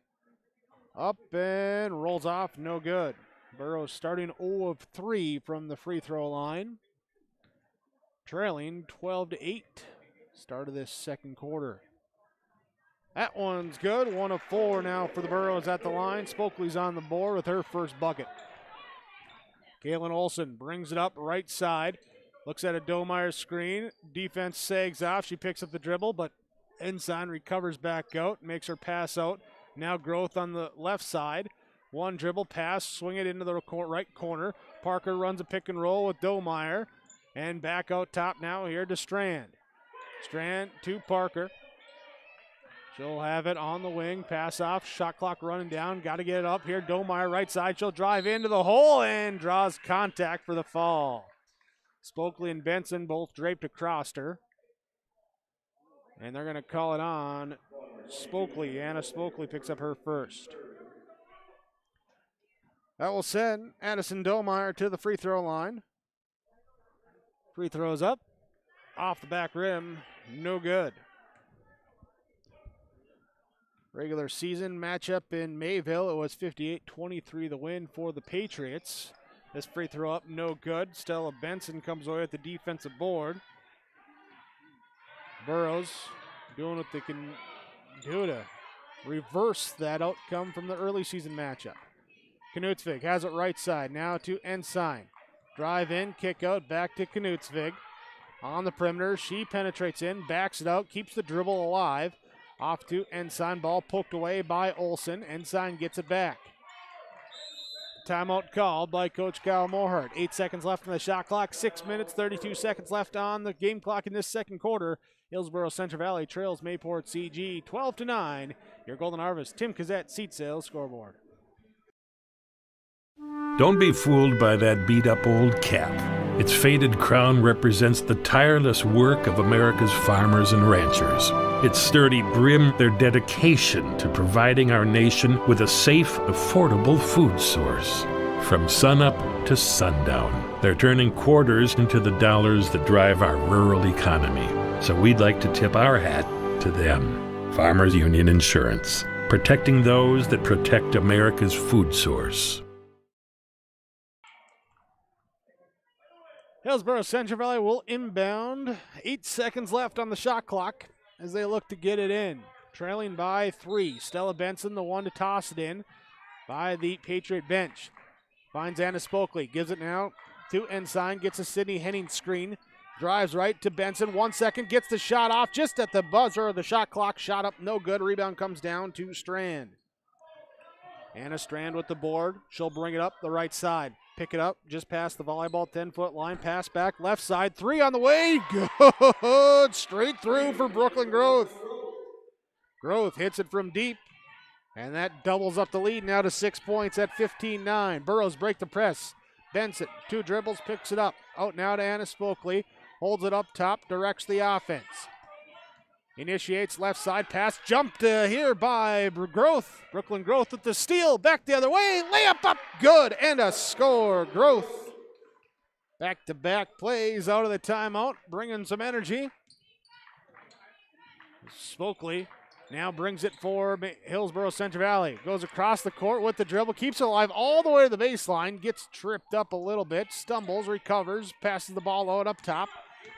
Up and rolls off, no good. Burrows starting 0 of 3 from the free throw line. Trailing 12-8. Start of this second quarter. That one's good. 1 of 4 now for the Burrows at the line. Spokley's on the board with her first bucket. Kaylin Olson brings it up right side. Looks at a Domeyer screen. Defense sags off. She picks up the dribble, but Ensign recovers back out, makes her pass out. Now Groth on the left side. One dribble pass, swing it into the right corner. Parker runs a pick and roll with Domeyer. And back out top now here to Strand. Strand to Parker. She'll have it on the wing. Pass off. Shot clock running down. Got to get it up here. Domeyer right side. She'll drive into the hole and draws contact for the fall. Spokley and Benson both draped across her. And they're going to call it on Spokley. Anna Spokley picks up her first. That will send Addison Domeyer to the free throw line. Free throws up. Off the back rim. No good. Regular season matchup in Mayville. It was 58-23 the win for the Patriots. This free throw up, no good. Stella Benson comes away with the defensive board. Burrows doing what they can do to reverse that outcome from the early season matchup. Knutsvig has it right side, now to Ensign. Drive in, kick out, back to Knutsvig. On the perimeter, she penetrates in, backs it out, keeps the dribble alive. Off to Ensign, ball poked away by Olson. Ensign gets it back. Timeout called by Coach Kyle Mohart. 8 seconds left on the shot clock. 6 minutes, 32 seconds left on the game clock in this second quarter. Hillsboro Central Valley trails Mayport CG 12-9. Your Golden Harvest, Tim Cassette, Seat Sales Scoreboard. Don't be fooled by that beat-up old cap. Its faded crown represents the tireless work of America's farmers and ranchers. Its sturdy brim, their dedication to providing our nation with a safe, affordable food source. From sunup to sundown, they're turning quarters into the dollars that drive our rural economy. So we'd like to tip our hat to them. Farmers Union Insurance, protecting those that protect America's food source. Hillsboro Central Valley will inbound. 8 seconds left on the shot clock as they look to get it in. Trailing by 3. Stella Benson, the one to toss it in by the Patriot bench. Finds Anna Spokley. Gives it now to Ensign. Gets a Sydney Henning screen. Drives right to Benson. 1 second. Gets the shot off just at the buzzer of the shot clock. Shot up. No good. Rebound comes down to Strand. Anna Strand with the board. She'll bring it up the right side. Pick it up just past the volleyball 10-foot line. Pass back left side. 3 on the way. Good. Straight through for Brooklyn Groth. Groth hits it from deep. And that doubles up the lead now to 6 points at 15-9. Burrows break the press. Benson, 2 dribbles, picks it up. Out now to Anna Spokley. Holds it up top, directs the offense. Initiates left side pass. Jumped here by Growth. Brooklyn Growth with the steal. Back the other way. Layup up. Good. And a score. Growth. Back-to-back plays out of the timeout. Bringing some energy. Spokely now brings it for Hillsboro Central Valley. Goes across the court with the dribble. Keeps it alive all the way to the baseline. Gets tripped up a little bit. Stumbles. Recovers. Passes the ball out up top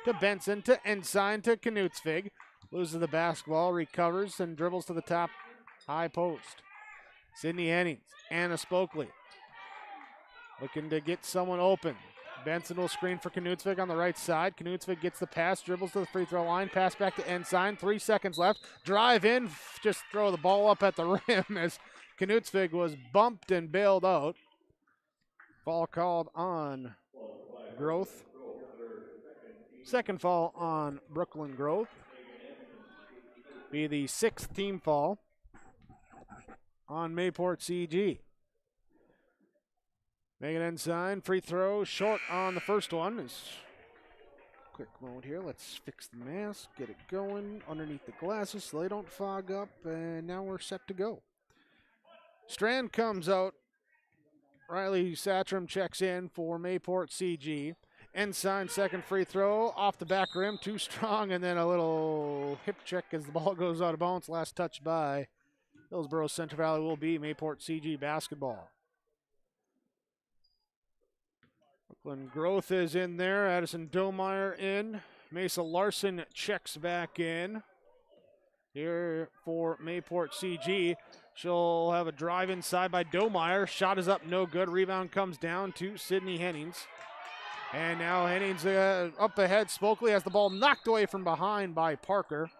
to Benson. To Ensign. To Knutsvig. Loses the basketball, recovers, and dribbles to the top high post. Sydney Hennings, Anna Spokely. Looking to get someone open. Benson will screen for Knutsvig on the right side. Knutsvig gets the pass, dribbles to the free throw line, pass back to Ensign. 3 seconds left. Drive in, just throw the ball up at the rim as Knutsvig was bumped and bailed out. Foul called on Growth. Second foul on Brooklyn Growth. Be the 6th team foul on Mayport CG. Megan Ensign, free throw, short on the first one. Quick moment here, let's fix the mask, get it going underneath the glasses so they don't fog up, and now we're set to go. Strand comes out. Riley Satram checks in for Mayport CG. Ensign, second free throw, off the back rim, too strong, and then a little hip check as the ball goes out of bounds. Last touch by Hillsboro Central Valley will be Mayport CG basketball. Brooklyn Growth is in there. Addison Domeyer in. Mesa Larson checks back in. Here for Mayport CG. She'll have a drive inside by Domeyer. Shot is up, no good. Rebound comes down to Sydney Hennings. And now Hennings up ahead. Spokely has the ball knocked away from behind by Parker.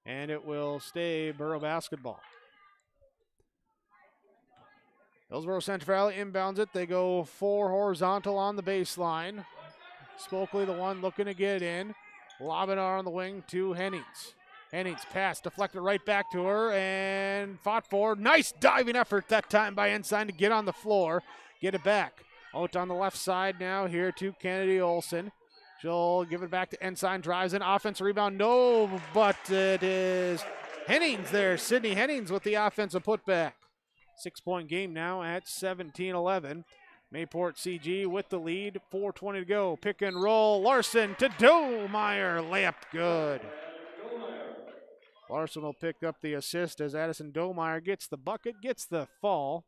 And it will stay Borough basketball. Hillsboro Central Valley inbounds it. They go 4 horizontal on the baseline. Spokely the one looking to get in. Lobinar on the wing to Hennings. Hennings pass deflected right back to her and fought for. Nice diving effort that time by Ensign to get on the floor. Get it back. Out on the left side now here to Kennedy Olson. She'll give it back to Ensign. Drives in. Offensive rebound. No, but it is Hennings there. Sydney Hennings with the offensive putback. 6-point game now at 17-11. Mayport CG with the lead. 4:20 to go. Pick and roll. Larson to Domeyer. Layup good. Larson will pick up the assist as Addison Domeyer gets the bucket, gets the fall.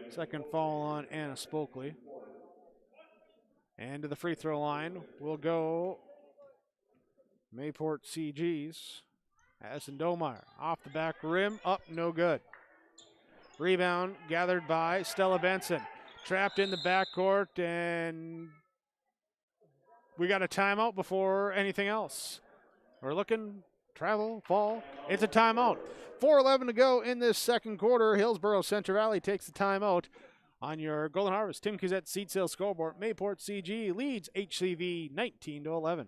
Second foul on Anna Spokely. And to the free throw line will go Mayport CG's Addison Domeyer. Off the back rim, up, no good. Rebound gathered by Stella Benson. Trapped in the backcourt, and we got a timeout before anything else. We're looking, travel, fall. It's a timeout. 4:11 to go in this second quarter. Hillsboro Central Valley takes the timeout. On your Golden Harvest Tim Kuzette seed sales scoreboard, Mayport CG leads HCV 19-11.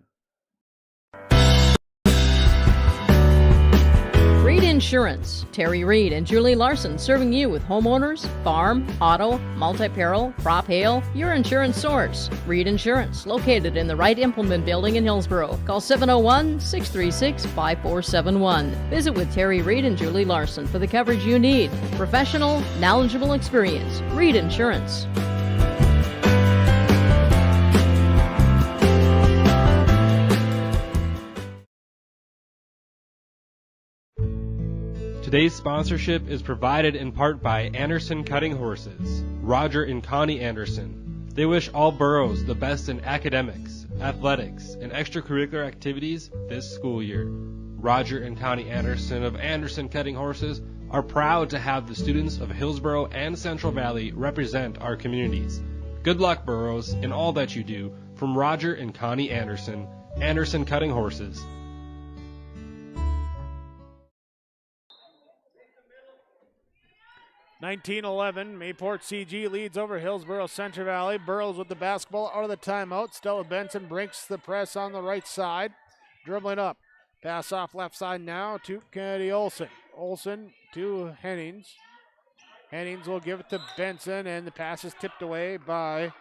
Reed Insurance. Terry Reed and Julie Larson serving you with homeowners, farm, auto, multi-peril, crop hail, your insurance source. Reed Insurance, located in the Wright Implement Building in Hillsboro. Call 701-636-5471. Visit with Terry Reed and Julie Larson for the coverage you need. Professional, knowledgeable experience. Reed Insurance. Today's sponsorship is provided in part by Anderson Cutting Horses, Roger and Connie Anderson. They wish all boroughs the best in academics, athletics, and extracurricular activities this school year. Roger and Connie Anderson of Anderson Cutting Horses are proud to have the students of Hillsboro and Central Valley represent our communities. Good luck, boroughs, in all that you do. From Roger and Connie Anderson, Anderson Cutting Horses. 19-11, Mayport CG leads over Hillsboro Central Valley. Burrows with the basketball out of the timeout. Stella Benson breaks the press on the right side. Dribbling up. Pass off left side now to Kennedy Olson. Olson to Hennings. Hennings will give it to Benson, and the pass is tipped away by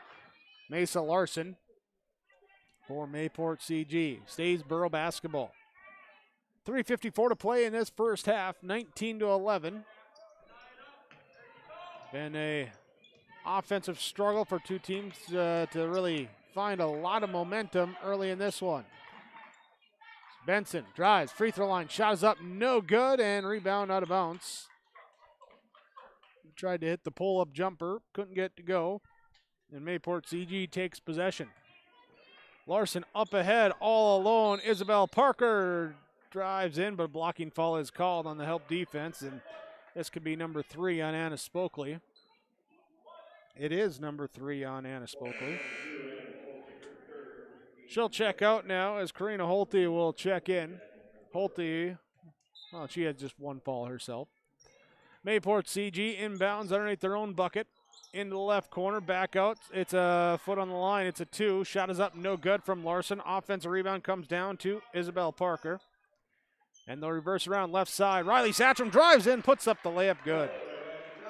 Mesa Larson for Mayport CG. Stays Borough basketball. 3:54 to play in this first half, 19-11. Been a offensive struggle for two teams to really find a lot of momentum early in this one. Benson drives, free throw line, shot is up, no good, and rebound out of bounds. Tried to hit the pull-up jumper, couldn't get to go, and Mayport CG takes possession. Larson up ahead, all alone. Isabel Parker drives in, but a blocking foul is called on the help defense, and this could be number 3 on Anna Spokley. It is number 3 on Anna Spokley. She'll check out now as Karina Holte will check in. Holte, well, she had just one fall herself. Mayport CG inbounds underneath their own bucket. Into the left corner, back out. It's a foot on the line. It's a 2. Shot is up, no good from Larson. Offensive rebound comes down to Isabel Parker. And they'll reverse around left side. Riley Satcham drives in, puts up the layup good.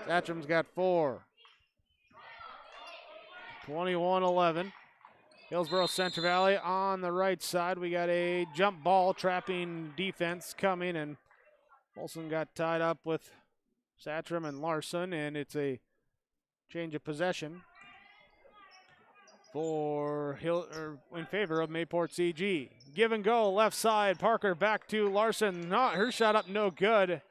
Satcham's got 4. 21-11. Hillsboro Central Valley on the right side. We got a jump ball trapping defense coming, and Olsen got tied up with Satcham and Larson, and it's a change of possession in favor of Mayport CG. Give and go, left side. Parker back to Larson. Not her shot up, no good.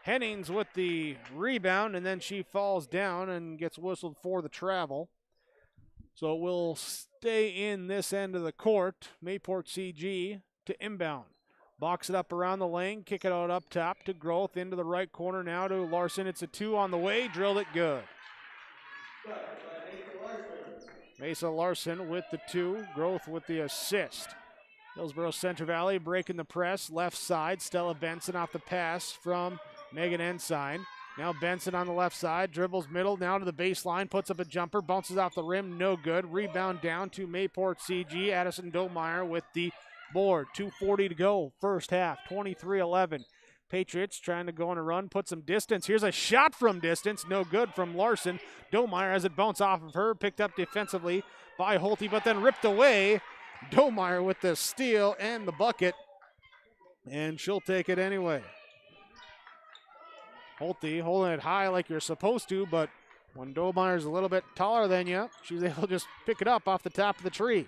Hennings with the rebound, and then she falls down and gets whistled for the travel. So it will stay in this end of the court. Mayport CG to inbound. Box it up around the lane, kick it out up top to Groth into the right corner now to Larson. It's a 2 on the way, drilled it good. Mesa Larson with the 2, Groth with the assist. Hillsboro Central Valley breaking the press, left side. Stella Benson off the pass from Megan Ensign. Now Benson on the left side, dribbles middle, now to the baseline, puts up a jumper, bounces off the rim, no good. Rebound down to Mayport CG. Addison Domeyer with the board. 2:40 to go, first half, 23-11. Patriots trying to go on a run, put some distance. Here's a shot from distance, no good from Larson. Domeyer has it bounce off of her, picked up defensively by Holte, but then ripped away. Domeyer with the steal and the bucket, and she'll take it anyway. Holte holding it high like you're supposed to, but when Domeyer's a little bit taller than you, she's able to just pick it up off the top of the tree.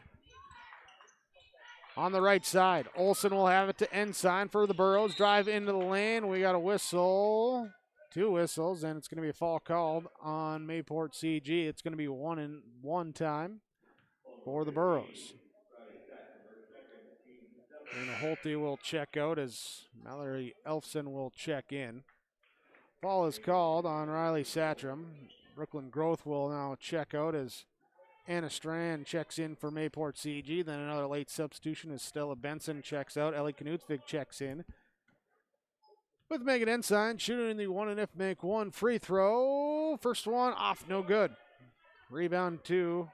On the right side, Olsen will have it to Ensign for the Burros. Drive into the lane. We got a whistle, 2 whistles, and it's going to be a foul called on Mayport CG. It's going to be 1-1 time for the Burros. And Holte will check out as Mallory Elfson will check in. Foul is called on Riley Satcham. Brooklyn Groth will now check out as Anna Strand checks in for Mayport CG. Then another late substitution as Stella Benson checks out. Ellie Knutsvig checks in. With Megan Ensign shooting the 1-and-if-make-1 free throw. First one off, no good. Rebound to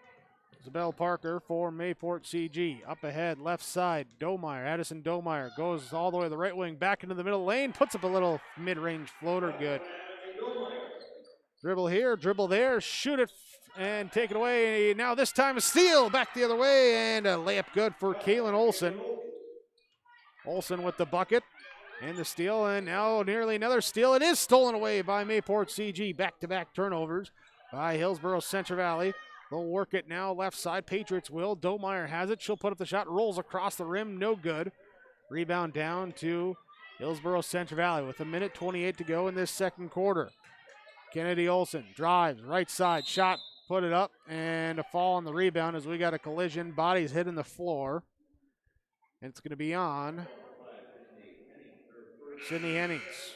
Isabel Parker for Mayport CG. Up ahead, left side, Domeyer. Addison Domeyer goes all the way to the right wing, back into the middle lane, puts up a little mid-range floater, good. Dribble here, dribble there, shoot it and take it away. Now this time a steal, back the other way, and a layup good for Kaylin Olsen. Olsen with the bucket and the steal, and now nearly another steal. It is stolen away by Mayport CG. Back-to-back turnovers by Hillsboro Central Valley. They'll work it now, left side. Patriots will. Domeyer has it. She'll put up the shot. Rolls across the rim. No good. Rebound down to Hillsboro Central Valley with 1:28 to go in this second quarter. Kennedy Olsen drives. Right side. Shot. Put it up. And a fall on the rebound as we got a collision. Bodies hitting the floor. And it's going to be on Sydney Hennings.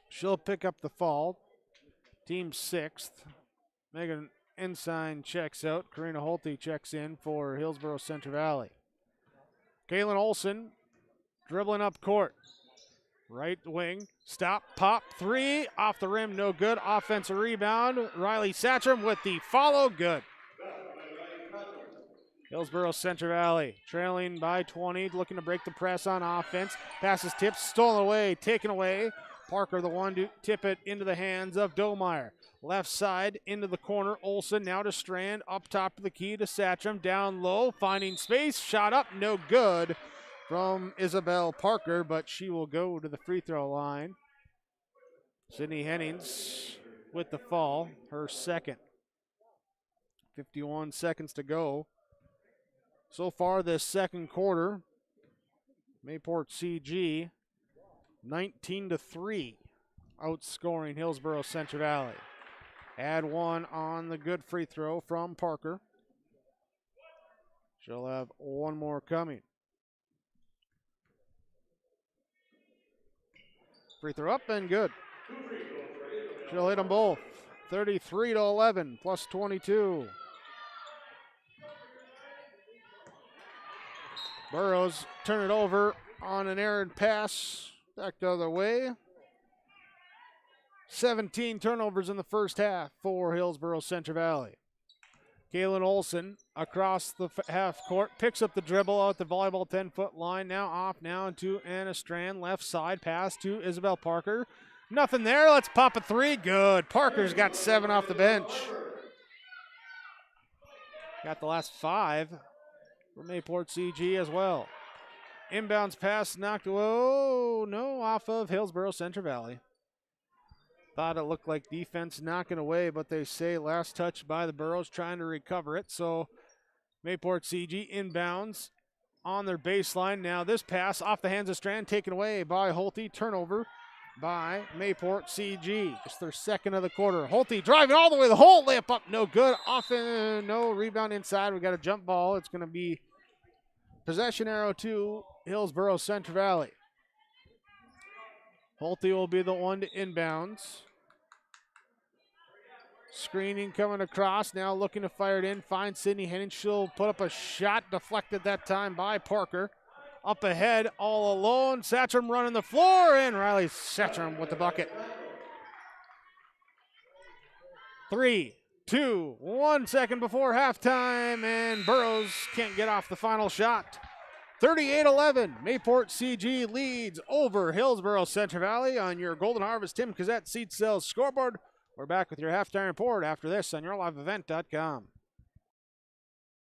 She'll pick up the fall. Team 6th. Megan Ensign checks out. Karina Holte checks in for Hillsboro Central Valley. Kaylin Olsen dribbling up court. Right wing. Stop. Pop. 3. Off the rim. No good. Offensive rebound. Riley Satcham with the follow. Good. Hillsboro Central Valley trailing by 20. Looking to break the press on offense. Passes tipped. Stolen away. Taken away. Parker the one to tip it into the hands of Domeyer. Left side into the corner. Olsen now to Strand. Up top of the key to Satcham. Down low. Finding space. Shot up. No good from Isabel Parker, but she will go to the free throw line. Sydney Hennings with the fall, her second. 51 seconds to go. So far this second quarter, Mayport CG 19-3, outscoring Hillsboro Central Valley. Add one on the good free throw from Parker. She'll have one more coming. Free throw up and good. She'll hit them both. 33-11 plus 22. Burrows turn it over on an errant pass. Back the other way. 17 turnovers in the first half for Hillsboro Central Valley. Kaylin Olson across the half court, picks up the dribble out the volleyball 10-foot line. Now off now to Anna Strand, left side, pass to Isabel Parker. Nothing there, let's pop a three, good. Parker's got 7 off the bench. Got the last 5 for Mayport CG as well. Inbounds pass knocked, off of Hillsboro Central Valley. Thought it looked like defense knocking away, but they say last touch by the Burros trying to recover it. So Mayport CG inbounds on their baseline. Now this pass off the hands of Strand, taken away by Holte. Turnover by Mayport CG. It's their second of the quarter. Holte driving all the way to the hole, layup up, no good. No rebound inside. We got a jump ball. It's going to be possession arrow to Hillsboro Central Valley. Holte will be the one to inbounds. Screening coming across, now looking to fire it in. Finds Sydney Henning. She'll put up a shot, deflected that time by Parker. Up ahead, all alone. Satcham running the floor, and Riley Satcham with the bucket. 3, 2, 1 second before halftime, and Burrows can't get off the final shot. 38-11, Mayport CG leads over Hillsboro Central Valley on your Golden Harvest Tim Cassette Seed Sales scoreboard. We're back with your halftime report after this on yourliveevent.com.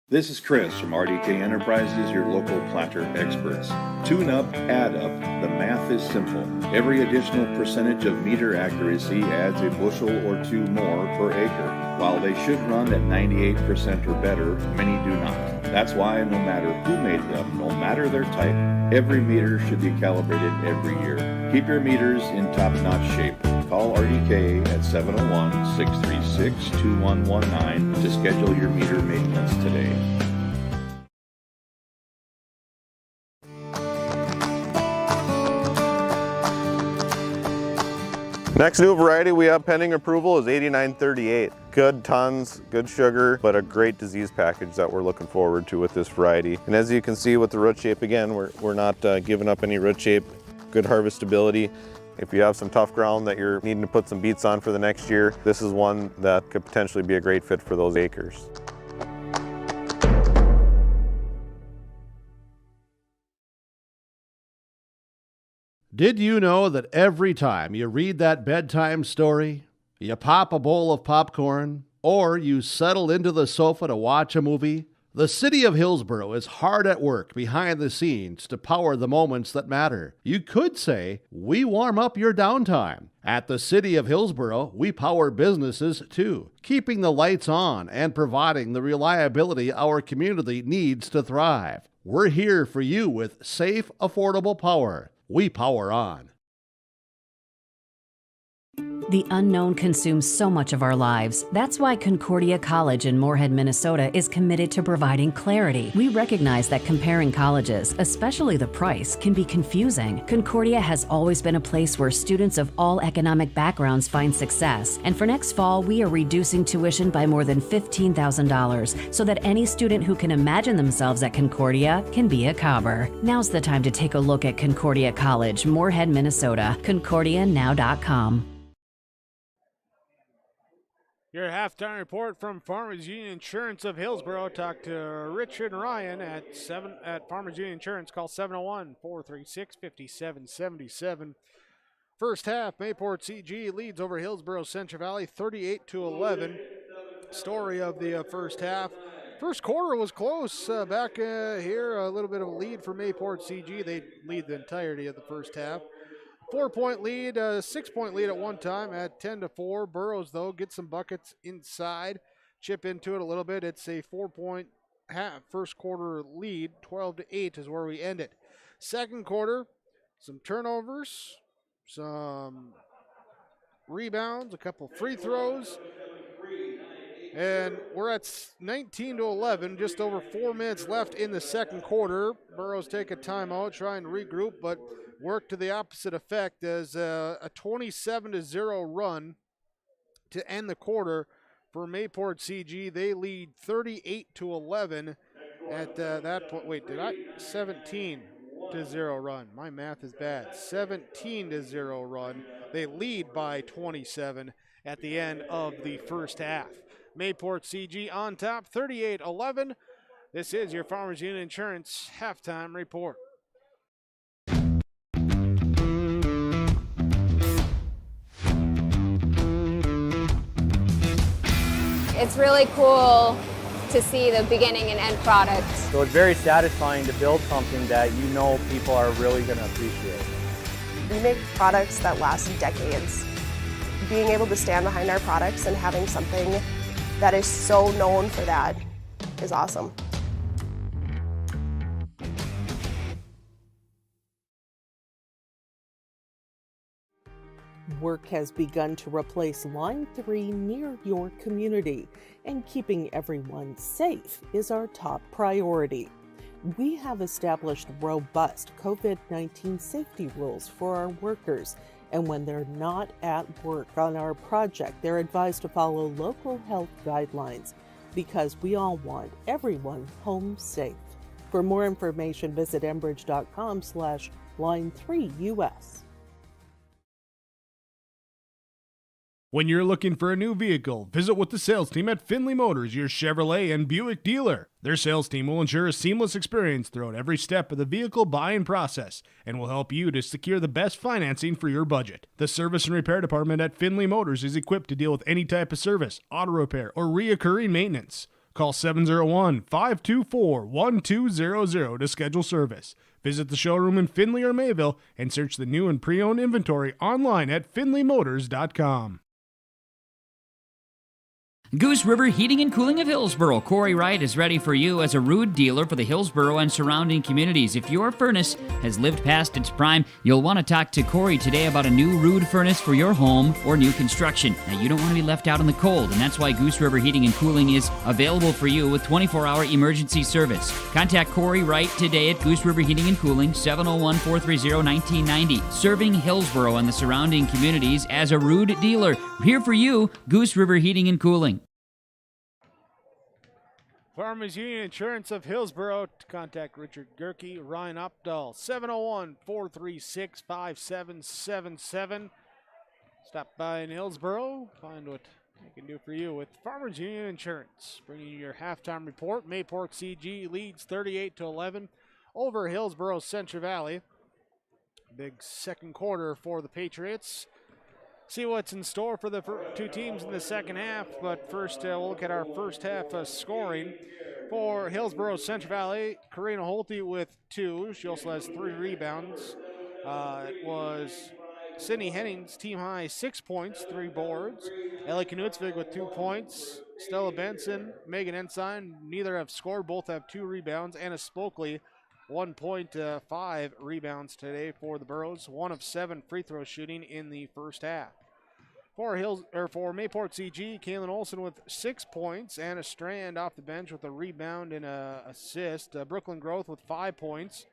This is Chris from RDK Enterprises, your local planter experts. Tune up, add up. The math is simple. Every additional percentage of meter accuracy adds a bushel or 2 more per acre. While they should run at 98% or better, many do not. That's why no matter who made them, no matter their type, every meter should be calibrated every year. Keep your meters in top-notch shape. Call RDK at 701-636-2119 to schedule your meter maintenance today. Next new variety we have pending approval is 8938. Good tons, good sugar, but a great disease package that we're looking forward to with this variety. And as you can see with the root shape, again, we're not giving up any root shape, good harvestability. If you have some tough ground that you're needing to put some beets on for the next year, this is one that could potentially be a great fit for those acres. Did you know that every time you read that bedtime story, you pop a bowl of popcorn, or you settle into the sofa to watch a movie? The city of Hillsboro is hard at work behind the scenes to power the moments that matter. You could say, we warm up your downtime. At the city of Hillsboro, we power businesses too, keeping the lights on and providing the reliability our community needs to thrive. We're here for you with safe, affordable power. We power on. The unknown consumes so much of our lives. That's why Concordia College in Moorhead, Minnesota is committed to providing clarity. We recognize that comparing colleges, especially the price, can be confusing. Concordia has always been a place where students of all economic backgrounds find success. And for next fall, we are reducing tuition by more than $15,000 so that any student who can imagine themselves at Concordia can be a Cobber. Now's the time to take a look at Concordia College, Moorhead, Minnesota. ConcordiaNow.com. Your halftime report from Farmers Union Insurance of Hillsboro. Talk to Richard and Ryan at Farmers Union Insurance. Call 701-436-5777. First half, Mayport CG leads over Hillsboro Central Valley 38-11. Story of the first half, First quarter was close. Back here, a little bit of a lead for Mayport CG. They lead the entirety of the first half. 4-point lead, 6-point lead at one time at 10-4. Burrows, though, get some buckets inside, chip into it a little bit. It's a 4-point first quarter lead. 12-8 is where we end it. Second quarter, some turnovers, some rebounds, a couple free throws. And we're at 19-11, just over 4 minutes left in the second quarter. Burrows take a timeout, try and regroup, but work to the opposite effect as a 27-0 run to end the quarter for Mayport CG. They lead 38-11 at that point. Wait, 17-0 run? My math is bad. 17-0 run. They lead by 27 at the end of the first half. Mayport CG on top, 38-11. This is your Farmers Union Insurance halftime report. It's really cool to see the beginning and end product. So it's very satisfying to build something that you know people are really going to appreciate. We make products that last decades. Being able to stand behind our products and having something that is so known for that is awesome. Work has begun to replace Line 3 near your community, and keeping everyone safe is our top priority. We have established robust COVID-19 safety rules for our workers, and when they're not at work on our project, they're advised to follow local health guidelines because we all want everyone home safe. For more information, visit enbridge.com/line3us. When you're looking for a new vehicle, visit with the sales team at Findlay Motors, your Chevrolet and Buick dealer. Their sales team will ensure a seamless experience throughout every step of the vehicle buying process and will help you to secure the best financing for your budget. The service and repair department at Findlay Motors is equipped to deal with any type of service, auto repair, or reoccurring maintenance. Call 701-524-1200 to schedule service. Visit the showroom in Findlay or Mayville and search the new and pre-owned inventory online at findlaymotors.com. Goose River Heating and Cooling of Hillsboro. Corey Wright is ready for you as a Ruud dealer for the Hillsboro and surrounding communities. If your furnace has lived past its prime, you'll want to talk to Corey today about a new Ruud furnace for your home or new construction. Now, you don't want to be left out in the cold, and that's why Goose River Heating and Cooling is available for you with 24-hour emergency service. Contact Corey Wright today at Goose River Heating and Cooling, 701-430-1990. Serving Hillsboro and the surrounding communities as a Ruud dealer. Here for you, Goose River Heating and Cooling. Farmers Union Insurance of Hillsboro. To contact Richard Gerke, Ryan Updahl, 701-436-5777. Stop by in Hillsboro, find what they can do for you with Farmers Union Insurance. Bringing you your halftime report. Mayport CG leads 38-11 over Hillsboro Central Valley. Big second quarter for the Patriots. See what's in store for the two teams in the second half, but first we'll look at our first half scoring. For Hillsboro Central Valley, Karina Holte with 2. She also has 3 rebounds. It was Sydney Hennings, team high, 6 points, 3 boards. Ellie Knutsvig with 2 points. Stella Benson, Megan Ensign, neither have scored, both have 2 rebounds. Anna Spokely, 1 point, 5 rebounds today for the Burros. 1 of 7 free throw shooting in the first half. For Mayport CG, Kaylin Olson with 6 points. Anna Strand off the bench with a rebound and an assist. Brooklyn Growth with 5 points.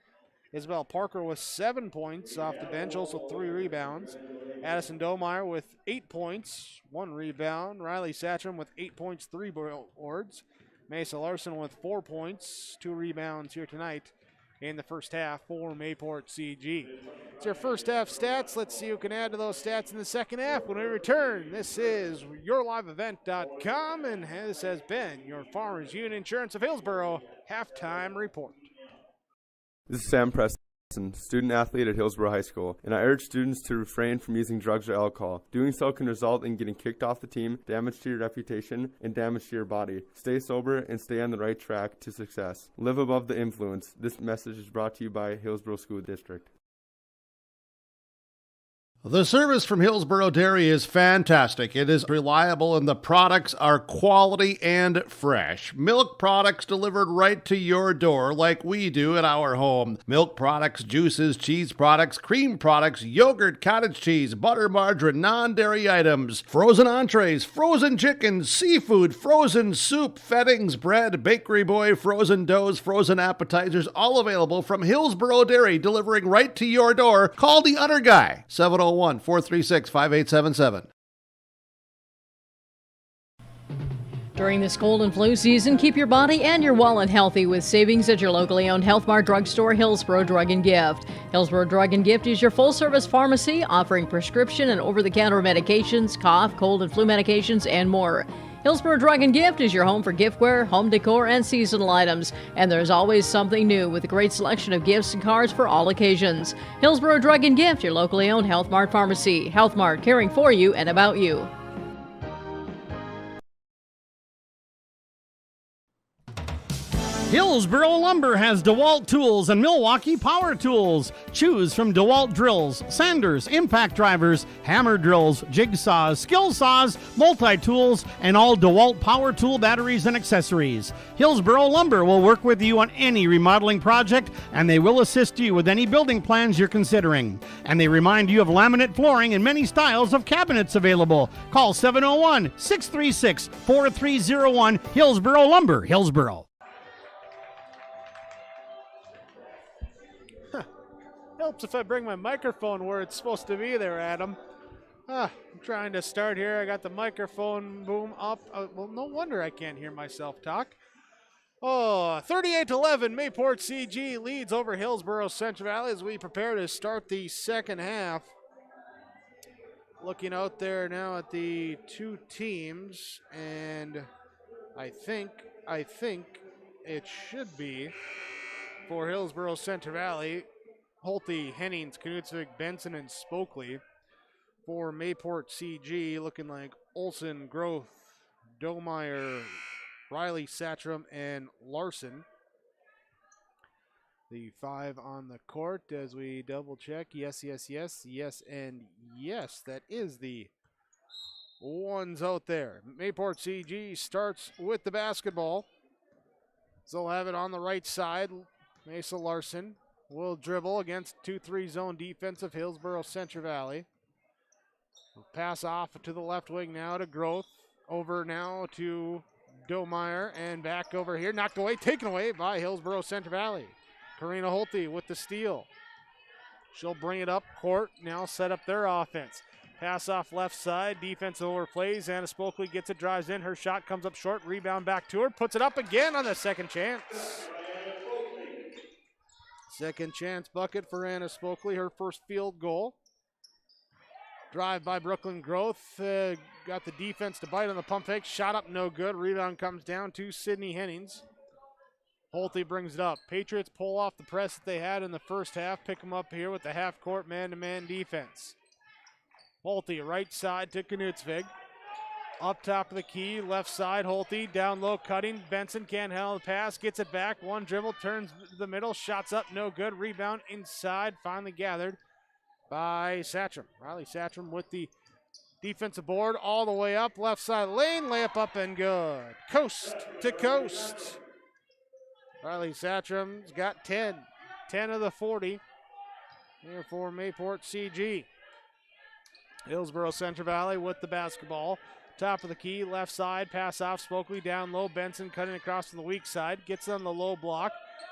Isabel Parker with 7 points off the bench, also 3 rebounds. Addison Domeyer with 8 points, 1 rebound. Riley Satcham with 8 points, 3 boards. Mesa Larson with 4 points, 2 rebounds here tonight in the first half for Mayport CG. It's your first half stats. Let's see who can add to those stats in the second half when we return. This is YourLiveEvent.com, and this has been your Farmers Union Insurance of Hillsboro halftime report. This is Sam Preston. Student athlete at Hillsboro High School, and I urge students to refrain from using drugs or alcohol. Doing so can result in getting kicked off the team, damage to your reputation, and damage to your body. Stay sober and stay on the right track to success. Live above the influence. This message is brought to you by Hillsboro School District. The service from Hillsboro Dairy is fantastic. It is reliable and the products are quality and fresh. Milk products delivered right to your door like we do at our home. Milk products, juices, cheese products, cream products, yogurt, cottage cheese, butter, margarine, non-dairy items, frozen entrees, frozen chicken, seafood, frozen soup, fettings, bread, bakery boy, frozen doughs, frozen appetizers, all available from Hillsboro Dairy, delivering right to your door. Call the Udder Guy, 701-436-5877. During this cold and flu season, keep your body and your wallet healthy with savings at your locally owned Health Mart drugstore, Hillsboro Drug and Gift. Hillsboro Drug and Gift is your full-service pharmacy offering prescription and over-the-counter medications, cough, cold, and flu medications, and more. Hillsboro Drug and Gift is your home for giftware, home decor, and seasonal items. And there's always something new with a great selection of gifts and cards for all occasions. Hillsboro Drug and Gift, your locally owned Health Mart pharmacy. Health Mart, caring for you and about you. Hillsboro Lumber has DeWalt tools and Milwaukee Power Tools. Choose from DeWalt drills, sanders, impact drivers, hammer drills, jigsaws, skill saws, multi-tools, and all DeWalt power tool batteries and accessories. Hillsboro Lumber will work with you on any remodeling project, and they will assist you with any building plans you're considering. And they remind you of laminate flooring and many styles of cabinets available. Call 701-636-4301, Hillsboro Lumber, Hillsboro. Helps if I bring my microphone where it's supposed to be there, Adam. I'm trying to start here. I got the microphone boom up. Well, no wonder I can't hear myself talk. 38-11, Mayport CG leads over Hillsboro Central Valley as we prepare to start the second half. Looking out there now at the two teams, and I think it should be for Hillsboro Central Valley, Holte, Hennings, Knutsvik, Benson, and Spokley. For Mayport CG, looking like Olson, Groth, Domeyer, Riley, Satcham, and Larson. The five on the court as we double check. Yes, and yes. That is the ones out there. Mayport CG starts with the basketball. So they'll have it on the right side. Mesa Larson will dribble against 2-3 zone defense of Hillsboro Central Valley. Pass off to the left wing now to Groth. Over now to Domeyer and back over here. Knocked away, taken away by Hillsboro Central Valley. Karina Holte with the steal. She'll bring it up court, now set up their offense. Pass off left side, defensive overplays. Anna Spokley gets it, drives in. Her shot comes up short, rebound back to her. Puts it up again on the second chance. Second chance bucket for Anna Spokley, her first field goal. Drive by Brooklyn Groth. Got the defense to bite on the pump fake. Shot up, no good. Rebound comes down to Sydney Hennings. Holte brings it up. Patriots pull off the press that they had in the first half. Pick them up here with the half-court man-to-man defense. Holte right side to Knutsvig. Up top of the key, left side, Holte, down low, cutting. Benson can't handle the pass, gets it back. One dribble, turns the middle, shots up, no good. Rebound inside, finally gathered by Satcham. Riley Satcham with the defensive board all the way up. Left side lane, layup up and good. Coast to coast. Riley Satcham's got 10. 10 of the 40 here for Mayport CG. Hillsboro Central Valley with the basketball. Top of the key, left side, pass off, Spokley down low. Benson cutting across to the weak side, gets on the low block,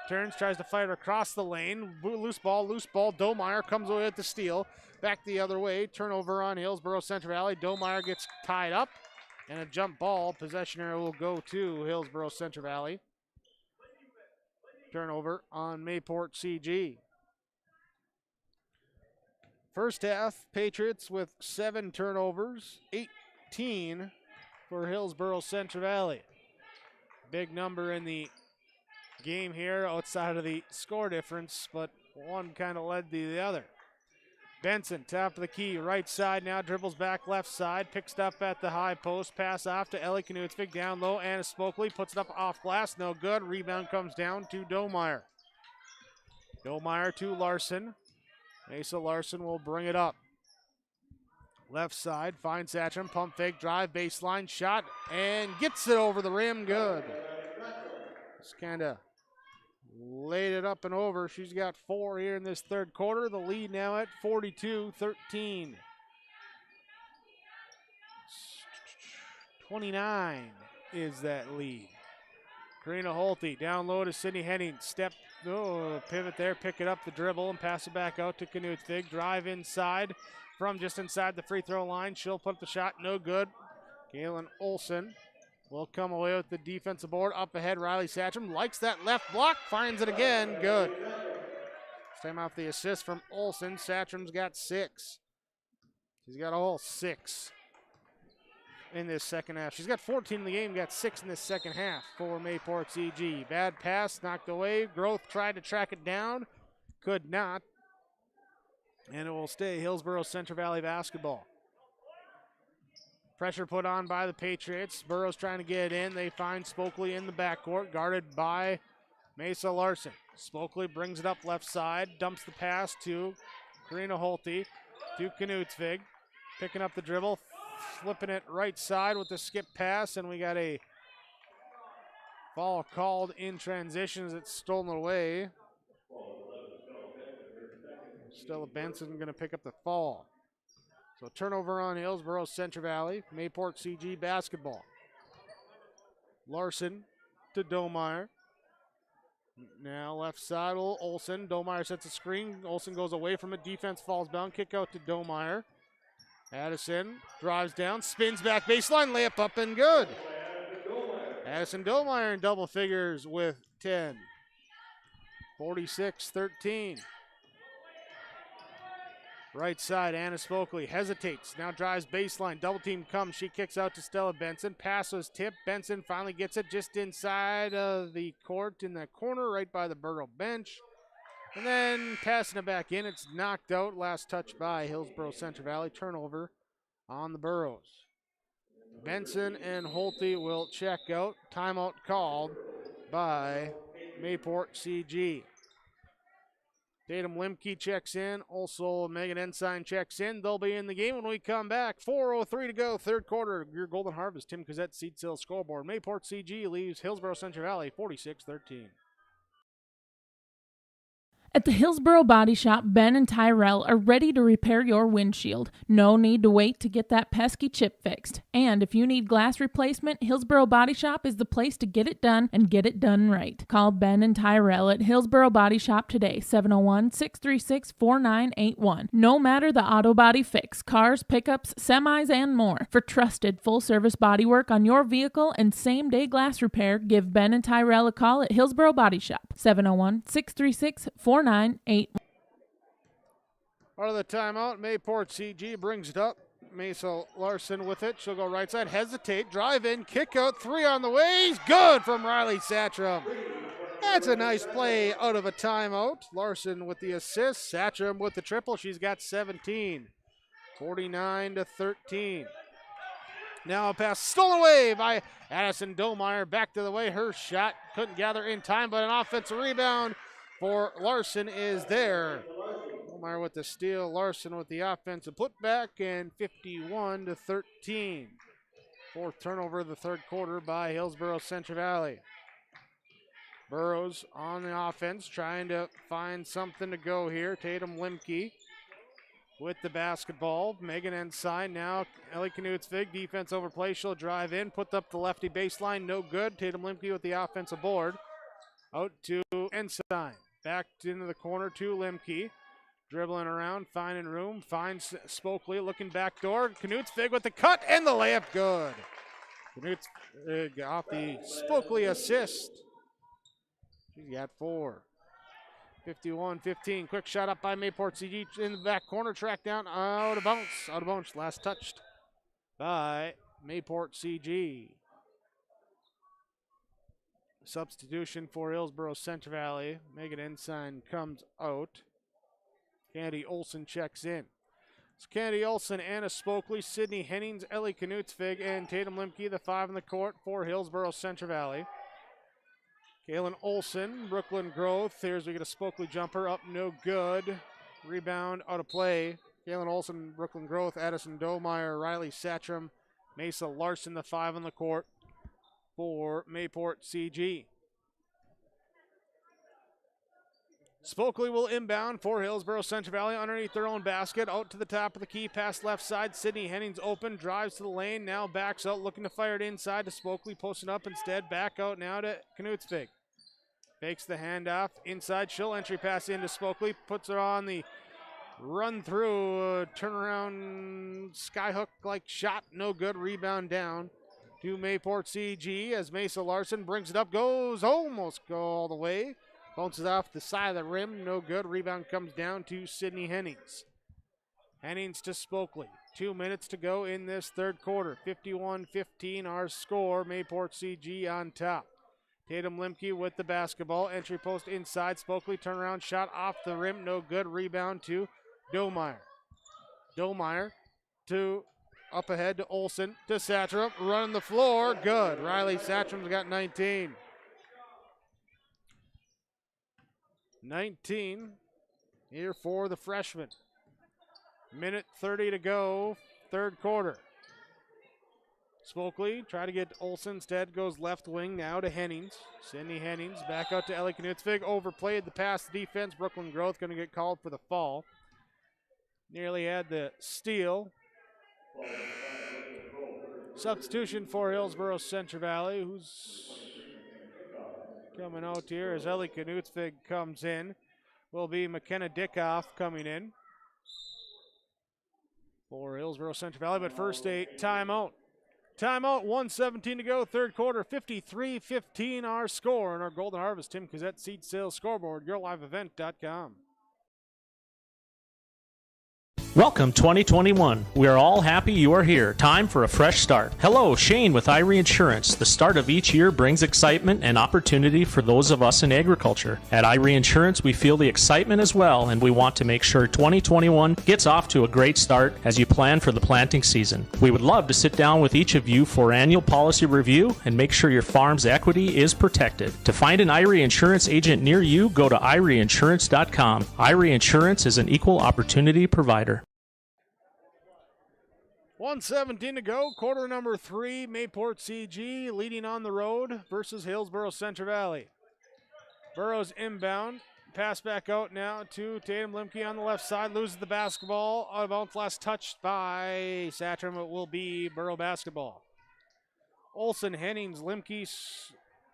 turns, tries to fight across the lane. Loose ball. Domeyer comes away with the steal. Back the other way, turnover on Hillsboro Central Valley. Domeyer gets tied up, and a jump ball. Possession area will go to Hillsboro Central Valley. Turnover on Mayport CG. First half, Patriots with 7 turnovers, 18 for Hillsboro Central Valley. Big number in the game here outside of the score difference, but one kind of led to the other. Benson, top of the key, right side now, dribbles back left side, picks it up at the high post, pass off to Ellie Knutsvig, down low, Anna Spokley puts it up off glass, no good. Rebound comes down to Domeyer. Domeyer to Larson. Mesa Larson will bring it up. Left side, finds Satcham, pump fake, drive, baseline, shot, and gets it over the rim, good. Just kind of laid it up and over. She's got 4 here in this third quarter. The lead now at 42-13. 29 is that lead. Karina Holte down low to Sydney Henning. Pivot there, pick it up the dribble and pass it back out to Knutsvig. Drive inside from just inside the free throw line. She'll put up the shot, no good. Galen Olson will come away with the defensive board. Up ahead, Riley Satcham likes that left block, finds it again, good. This time off the assist from Olson. Satcham's got 6. She's got a whole 6 in this second half. She's got 14 in the game, got 6 in this second half for Mayport CG. Bad pass, knocked away. Groth tried to track it down, could not. And it will stay Hillsboro Central Valley basketball. Pressure put on by the Patriots. Burrows trying to get it in. They find Spokley in the backcourt, guarded by Mesa Larson. Spokley brings it up left side, dumps the pass to Karina Holte, to Knutsvig. Picking up the dribble, flipping it right side with the skip pass, and we got a foul called in transition as it's stolen away. Stella Benson going to pick up the fall. So turnover on Hillsboro Central Valley. Mayport CG basketball. Larson to Domeyer. Now left side, Olson. Domeyer sets a screen. Olson goes away from it. Defense falls down. Kick out to Domeyer. Addison drives down, spins back baseline, layup up and good. Addison Domeyer in double figures with 10. 46-13. Right side, Anna Spokley hesitates, now drives baseline, double team comes, she kicks out to Stella Benson, pass was tipped, Benson finally gets it just inside of the court in the corner right by the Burrow bench, and then passing it back in, it's knocked out, last touch by Hillsboro Central Valley, turnover on the Burrows. Benson and Holte will check out, timeout called by Mayport CG. Tatum Limke checks in. Also, Megan Ensign checks in. They'll be in the game when we come back. 4:03 to go, third quarter. Your Golden Harvest, Tim Cazette, Seed Sales scoreboard. Mayport CG leaves Hillsboro Central Valley 46-13. At the Hillsboro Body Shop, Ben and Tyrell are ready to repair your windshield. No need to wait to get that pesky chip fixed. And if you need glass replacement, Hillsboro Body Shop is the place to get it done and get it done right. Call Ben and Tyrell at Hillsboro Body Shop today, 701-636-4981. No matter the auto body fix, cars, pickups, semis, and more. For trusted full-service bodywork on your vehicle and same-day glass repair, give Ben and Tyrell a call at Hillsboro Body Shop, 701-636-4981. Out of the timeout, Mayport CG brings it up. Mesa Larson with it. She'll go right side, hesitate, drive in, kick out, 3 on the way. Good from Riley Satcham. That's a nice play out of a timeout. Larson with the assist, Satcham with the triple. She's got 17. 49-13. Now a pass stolen away by Addison Domeyer. Back to the way. Her shot couldn't gather in time, but an offensive rebound for Larson is there. Domeyer with the steal, Larson with the offensive putback, and 51-13. Fourth turnover of the third quarter by Hillsboro Central Valley. Burrows on the offense, trying to find something to go here. Tatum Limke with the basketball. Megan Ensign now. Ellie Knutsvig, defense overplay. She'll drive in, put up the lefty baseline, no good. Tatum Limke with the offensive board. Out to Ensign. Back into the corner to Limke. Dribbling around, finding room, finds Spokley looking back door. Knutsvig with the cut and the layup, good. Knutsvig off the Spokley assist. She's got 4. 51-15. Quick shot up by Mayport CG in the back corner. Track down, out of bounds. Out of bounds. Last touched by Mayport CG. Substitution for Hillsboro Central Valley. Megan Ensign comes out. Kennedy Olson checks in. It's Kennedy Olson, Anna Spokley, Sydney Hennings, Ellie Knutsvig, and Tatum Limke, the 5 in the court for Hillsboro Central Valley. Kaylin Olson, Brooklyn Growth. Here's we get a Spokley jumper up, no good. Rebound out of play. Kaylin Olson, Brooklyn Growth, Addison Domeyer, Riley Satcham, Mesa Larson, the 5 on the court for Mayport CG. Spokley will inbound for Hillsboro Central Valley underneath their own basket. Out to the top of the key, pass left side. Sydney Hennings open, drives to the lane, now backs out, looking to fire it inside to Spokley, posting up instead. Back out now to Knutsvig. Fakes the handoff inside. She'll entry pass into Spokley, puts her on the run through, turnaround, skyhook like shot, no good. Rebound down to Mayport CG as Mesa Larson brings it up, goes almost go all the way. Bounces off the side of the rim, no good. Rebound comes down to Sydney Hennings. Hennings to Spokley. 2 minutes to go in this third quarter. 51-15 our score. Mayport CG on top. Tatum Limke with the basketball. Entry post inside. Spokley turnaround shot off the rim, no good. Rebound to Domeyer. Domeyer to up ahead to Olson to Satcham. Running the floor, good. Riley Satcham's got 19. 19 here for the freshman. Minute 30 to go, third quarter. Spokley try to get Olson instead, goes left wing now to Hennings. Sydney Hennings back out to Ellie Knutsvig. Overplayed the pass defense. Brooklyn Growth going to get called for the fall. Nearly had the steal. Substitution for Hillsboro Central Valley, who's coming out here as Ellie Knutsvig comes in. Will be McKenna Dickoff coming in for Hillsboro Central Valley. But first a timeout. Timeout, 1:17 to go, third quarter, 53-15 our score. And our Golden Harvest Tim Cazette Seed Sales Scoreboard, YourLiveEvent.com. Welcome 2021. We are all happy you are here. Time for a fresh start. Hello, Shane with Irie Insurance. The start of each year brings excitement and opportunity for those of us in agriculture. At Irie Insurance, we feel the excitement as well, and we want to make sure 2021 gets off to a great start as you plan for the planting season. We would love to sit down with each of you for annual policy review and make sure your farm's equity is protected. To find an Irie Insurance agent near you, go to IrieInsurance.com. Irie Insurance is an equal opportunity provider. 1:17 to go, quarter number 3, Mayport CG leading on the road versus Hillsboro Central Valley. Burrows inbound, pass back out now to Tatum Limke on the left side, loses the basketball, out of bounds, last touched by Satcham. It will be Burrow basketball. Olson, Hennings, Limke,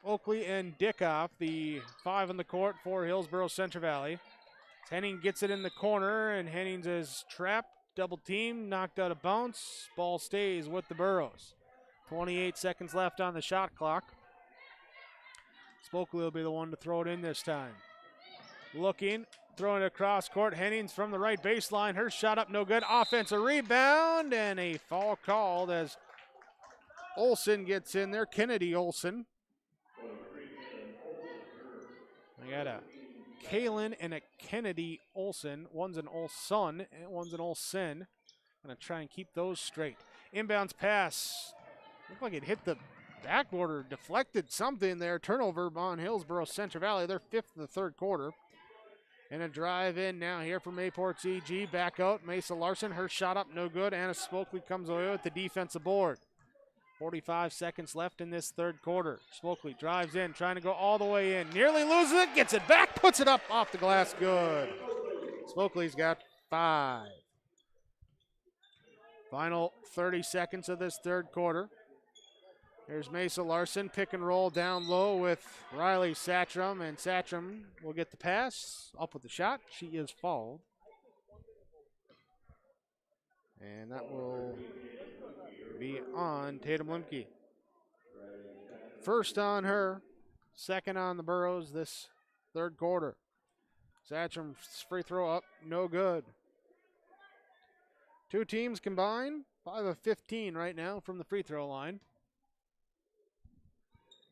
Oakley, and Dickoff, the 5 in the court for Hillsboro Central Valley. Henning gets it in the corner, and Hennings is trapped. Double team, knocked out of bounds. Ball stays with the Burrows. 28 seconds left on the shot clock. Spokley will be the one to throw it in this time. Looking, throwing it across court. Hennings from the right baseline. Her shot up, no good. Offensive rebound, and a foul called as Olson gets in there. Kennedy Olson. I got a Kaylin and a Kennedy Olson. One's an Olson and one's an Olsen. I'm going to try and keep those straight. Inbounds pass. Looked like it hit the backboard or deflected something there. Turnover on Hillsboro Central Valley. They're 5th in the third quarter. And a drive in now here from Mayport CG. Back out. Mesa Larson. Her shot up, no good. Anna Spokley comes away with the defensive board. 45 seconds left in this third quarter. Spokley drives in, trying to go all the way in. Nearly loses it, gets it back, puts it up off the glass, good. Spokley's got 5. Final 30 seconds of this third quarter. Here's Mesa Larson, pick and roll down low with Riley Satcham, and Satcham will get the pass, up with the shot. She is fouled. And that will be on Tatum Limke. First on her, second on the Burrows this third quarter. Satcham's free throw up, no good. Two teams combined, 5 of 15 right now from the free throw line.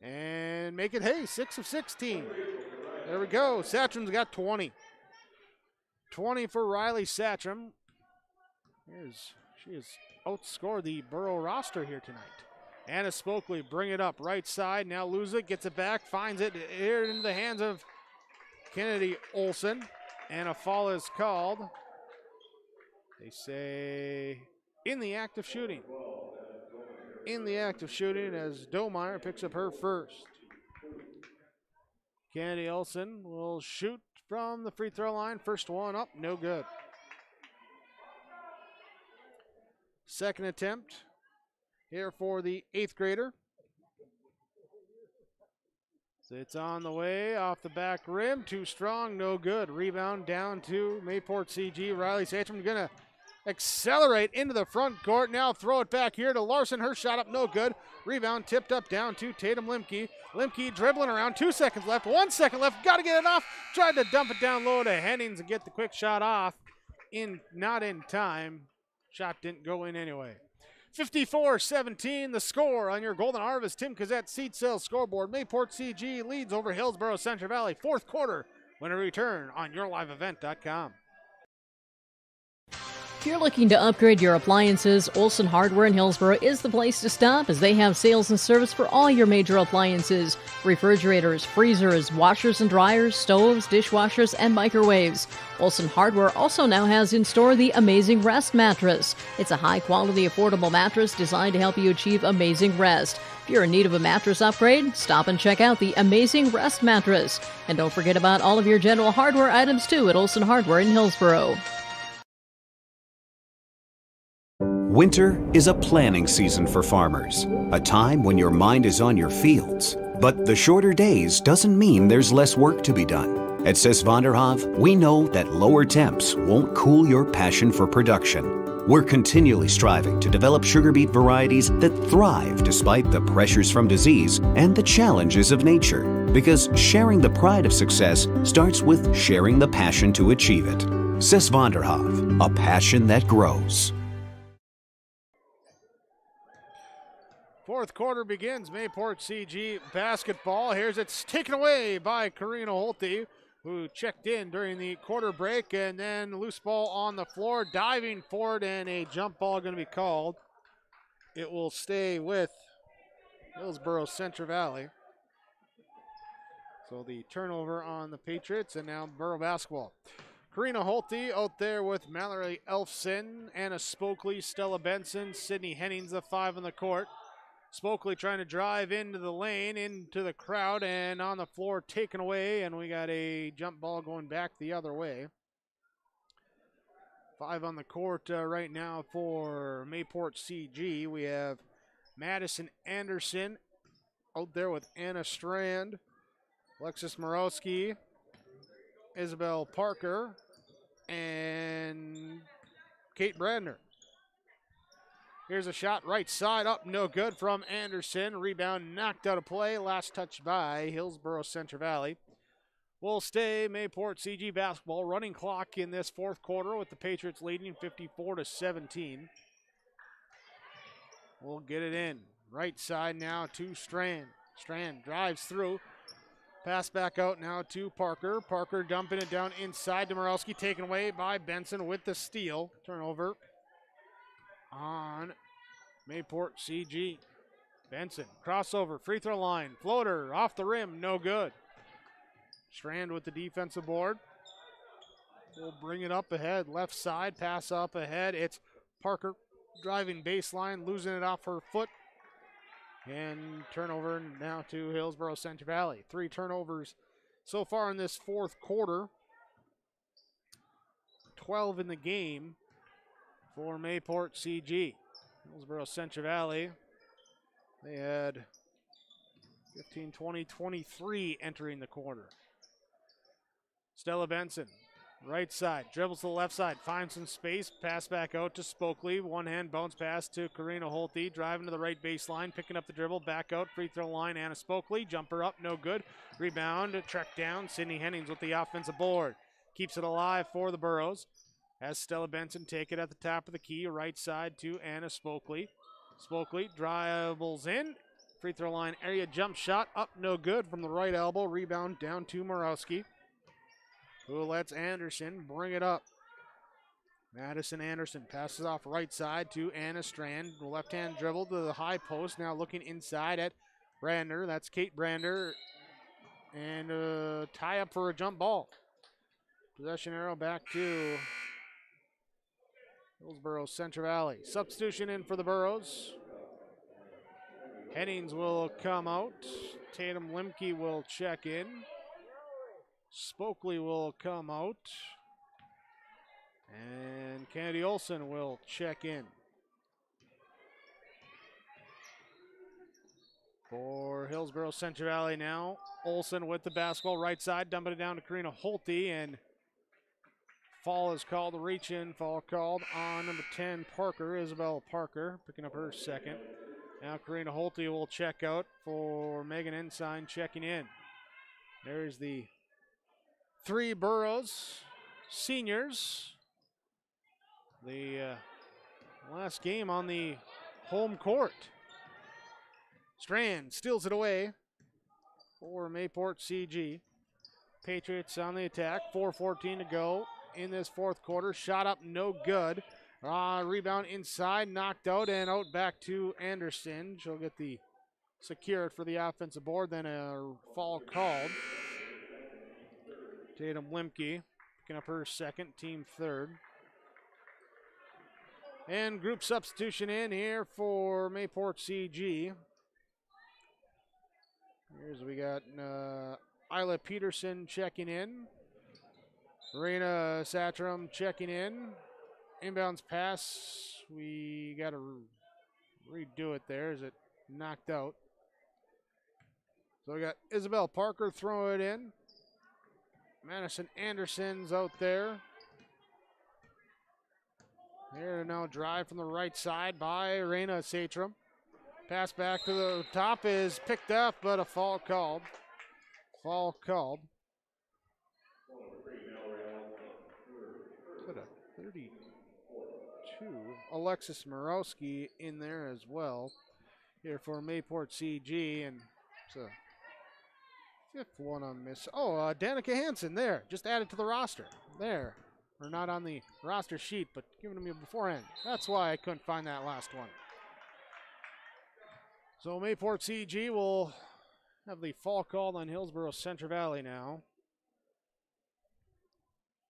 And make it, 6 of 16. There we go. Satcham's got 20. 20 for Riley Satcham. She has outscored the Borough roster here tonight. Anna Spokley bring it up right side. Now lose it, gets it back, finds it here into the hands of Kennedy Olson. And a foul is called. They say in the act of shooting. In the act of shooting as Domeyer picks up her first. Kennedy Olson will shoot from the free throw line. First one up, no good. Second attempt here for the 8th grader. So it's on the way, off the back rim, too strong, no good. Rebound down to Mayport CG. Riley Satcham gonna accelerate into the front court. Now throw it back here to Larson. Her shot up, no good. Rebound tipped up down to Tatum Limke. Limke dribbling around, 2 seconds left, 1 second left, gotta get it off. Tried to dump it down low to Hennings and get the quick shot off. Not in time. Shot didn't go in anyway. 54-17 the score on your Golden Harvest Tim Cassette seed sales scoreboard. Mayport CG leads over Hillsboro Central Valley. Fourth quarter when we return on yourliveevent.com. If you're looking to upgrade your appliances, Olson Hardware in Hillsboro is the place to stop as they have sales and service for all your major appliances. Refrigerators, freezers, washers and dryers, stoves, dishwashers, and microwaves. Olson Hardware also now has in store the Amazing Rest mattress. It's a high-quality, affordable mattress designed to help you achieve amazing rest. If you're in need of a mattress upgrade, stop and check out the Amazing Rest mattress. And don't forget about all of your general hardware items too at Olson Hardware in Hillsboro. Winter is a planning season for farmers, a time when your mind is on your fields. But the shorter days doesn't mean there's less work to be done. At Sis van der Haaf, we know that lower temps won't cool your passion for production. We're continually striving to develop sugar beet varieties that thrive despite the pressures from disease and the challenges of nature. Because sharing the pride of success starts with sharing the passion to achieve it. Sis van der Haaf, a passion that grows. Fourth quarter begins. Mayport CG basketball. Here's it's taken away by Karina Holte, who checked in during the quarter break, and then loose ball on the floor, diving forward, and a jump ball going to be called. It will stay with Hillsboro Central Valley. So the turnover on the Patriots, and now Borough basketball. Karina Holte out there with Mallory Elfson, Anna Spokley, Stella Benson, Sydney Hennings, the 5 on the court. Spokley trying to drive into the lane, into the crowd, and on the floor taken away, and we got a jump ball going back the other way. 5 on the court right now for Mayport CG. We have Madison Anderson out there with Anna Strand, Alexis Morowski, Isabel Parker, and Kate Brandner. Here's a shot right side up, no good from Anderson. Rebound knocked out of play. Last touch by Hillsboro Central Valley. Will stay Mayport CG basketball. Running clock in this fourth quarter with the Patriots leading 54-17. We'll get it in. Right side now to Strand. Strand drives through. Pass back out now to Parker. Parker dumping it down inside to Morowski. Taken away by Benson with the steal. Turnover on Mayport CG. Benson, crossover, free throw line, floater, off the rim, no good. Strand with the defensive board. We'll bring it up ahead, left side, pass up ahead. It's Parker driving baseline, losing it off her foot. And turnover now to Hillsboro Central Valley. 3 turnovers so far in this fourth quarter. 12 in the game for Mayport CG. Hillsboro Central Valley, they had 15, 20, 23 entering the quarter. Stella Benson, right side, dribbles to the left side, finds some space, pass back out to Spokley. One hand bounce pass to Karina Holte, driving to the right baseline, picking up the dribble, back out, free throw line, Anna Spokley, jumper up, no good. Rebound, track down, Sydney Hennings with the offensive board. Keeps it alive for the Burros. Has Stella Benson take it at the top of the key, right side to Anna Spokley. Spokley dribbles in, free throw line area jump shot, up no good from the right elbow, rebound down to Morowski. who lets Anderson bring it up. Madison Anderson passes off right side to Anna Strand. Left-hand dribble to the high post. Now looking inside at Brander. That's Kate Brander. And tie up for a jump ball. Possession arrow back to Hillsboro Central Valley. Substitution in for the Burros. Hennings will come out. Tatum Limke will check in. Spokley will come out. And Kennedy Olson will check in. For Hillsboro Central Valley now, Olson with the basketball right side, dumping it down to Karina Holte, and foul is called, reach in, foul called on number 10, Parker, Isabel Parker, picking up her second. Now Karina Holte will check out for Megan Ensign checking in. There's the three Burros seniors. The last game on the home court. Strand steals it away for Mayport CG. Patriots on the attack. 4:14 to go in this fourth quarter. Shot up, no good. Rebound inside, knocked out, and out back to Anderson. She'll get the secured for the offensive board. Then a foul called. Tatum Limke picking up her second, team third. And group substitution in here for Mayport CG. Here's we got Isla Peterson checking in. Marina Satram checking in. Inbounds pass. We got to redo it there as it knocked out. So we got Isabel Parker throwing it in. Madison Anderson's out there. Here now drive from the right side by Reina Satram. Pass back to the top is picked up, but a foul called. Foul called. Put a 32. Alexis Morowski in there as well. Here for Mayport CG, and it's a fifth one on miss. Oh, Danica Hansen there, just added to the roster. There. Or not on the roster sheet, but given to me beforehand. That's why I couldn't find that last one. So Mayport CG will have the fall called on Hillsboro Central Valley now.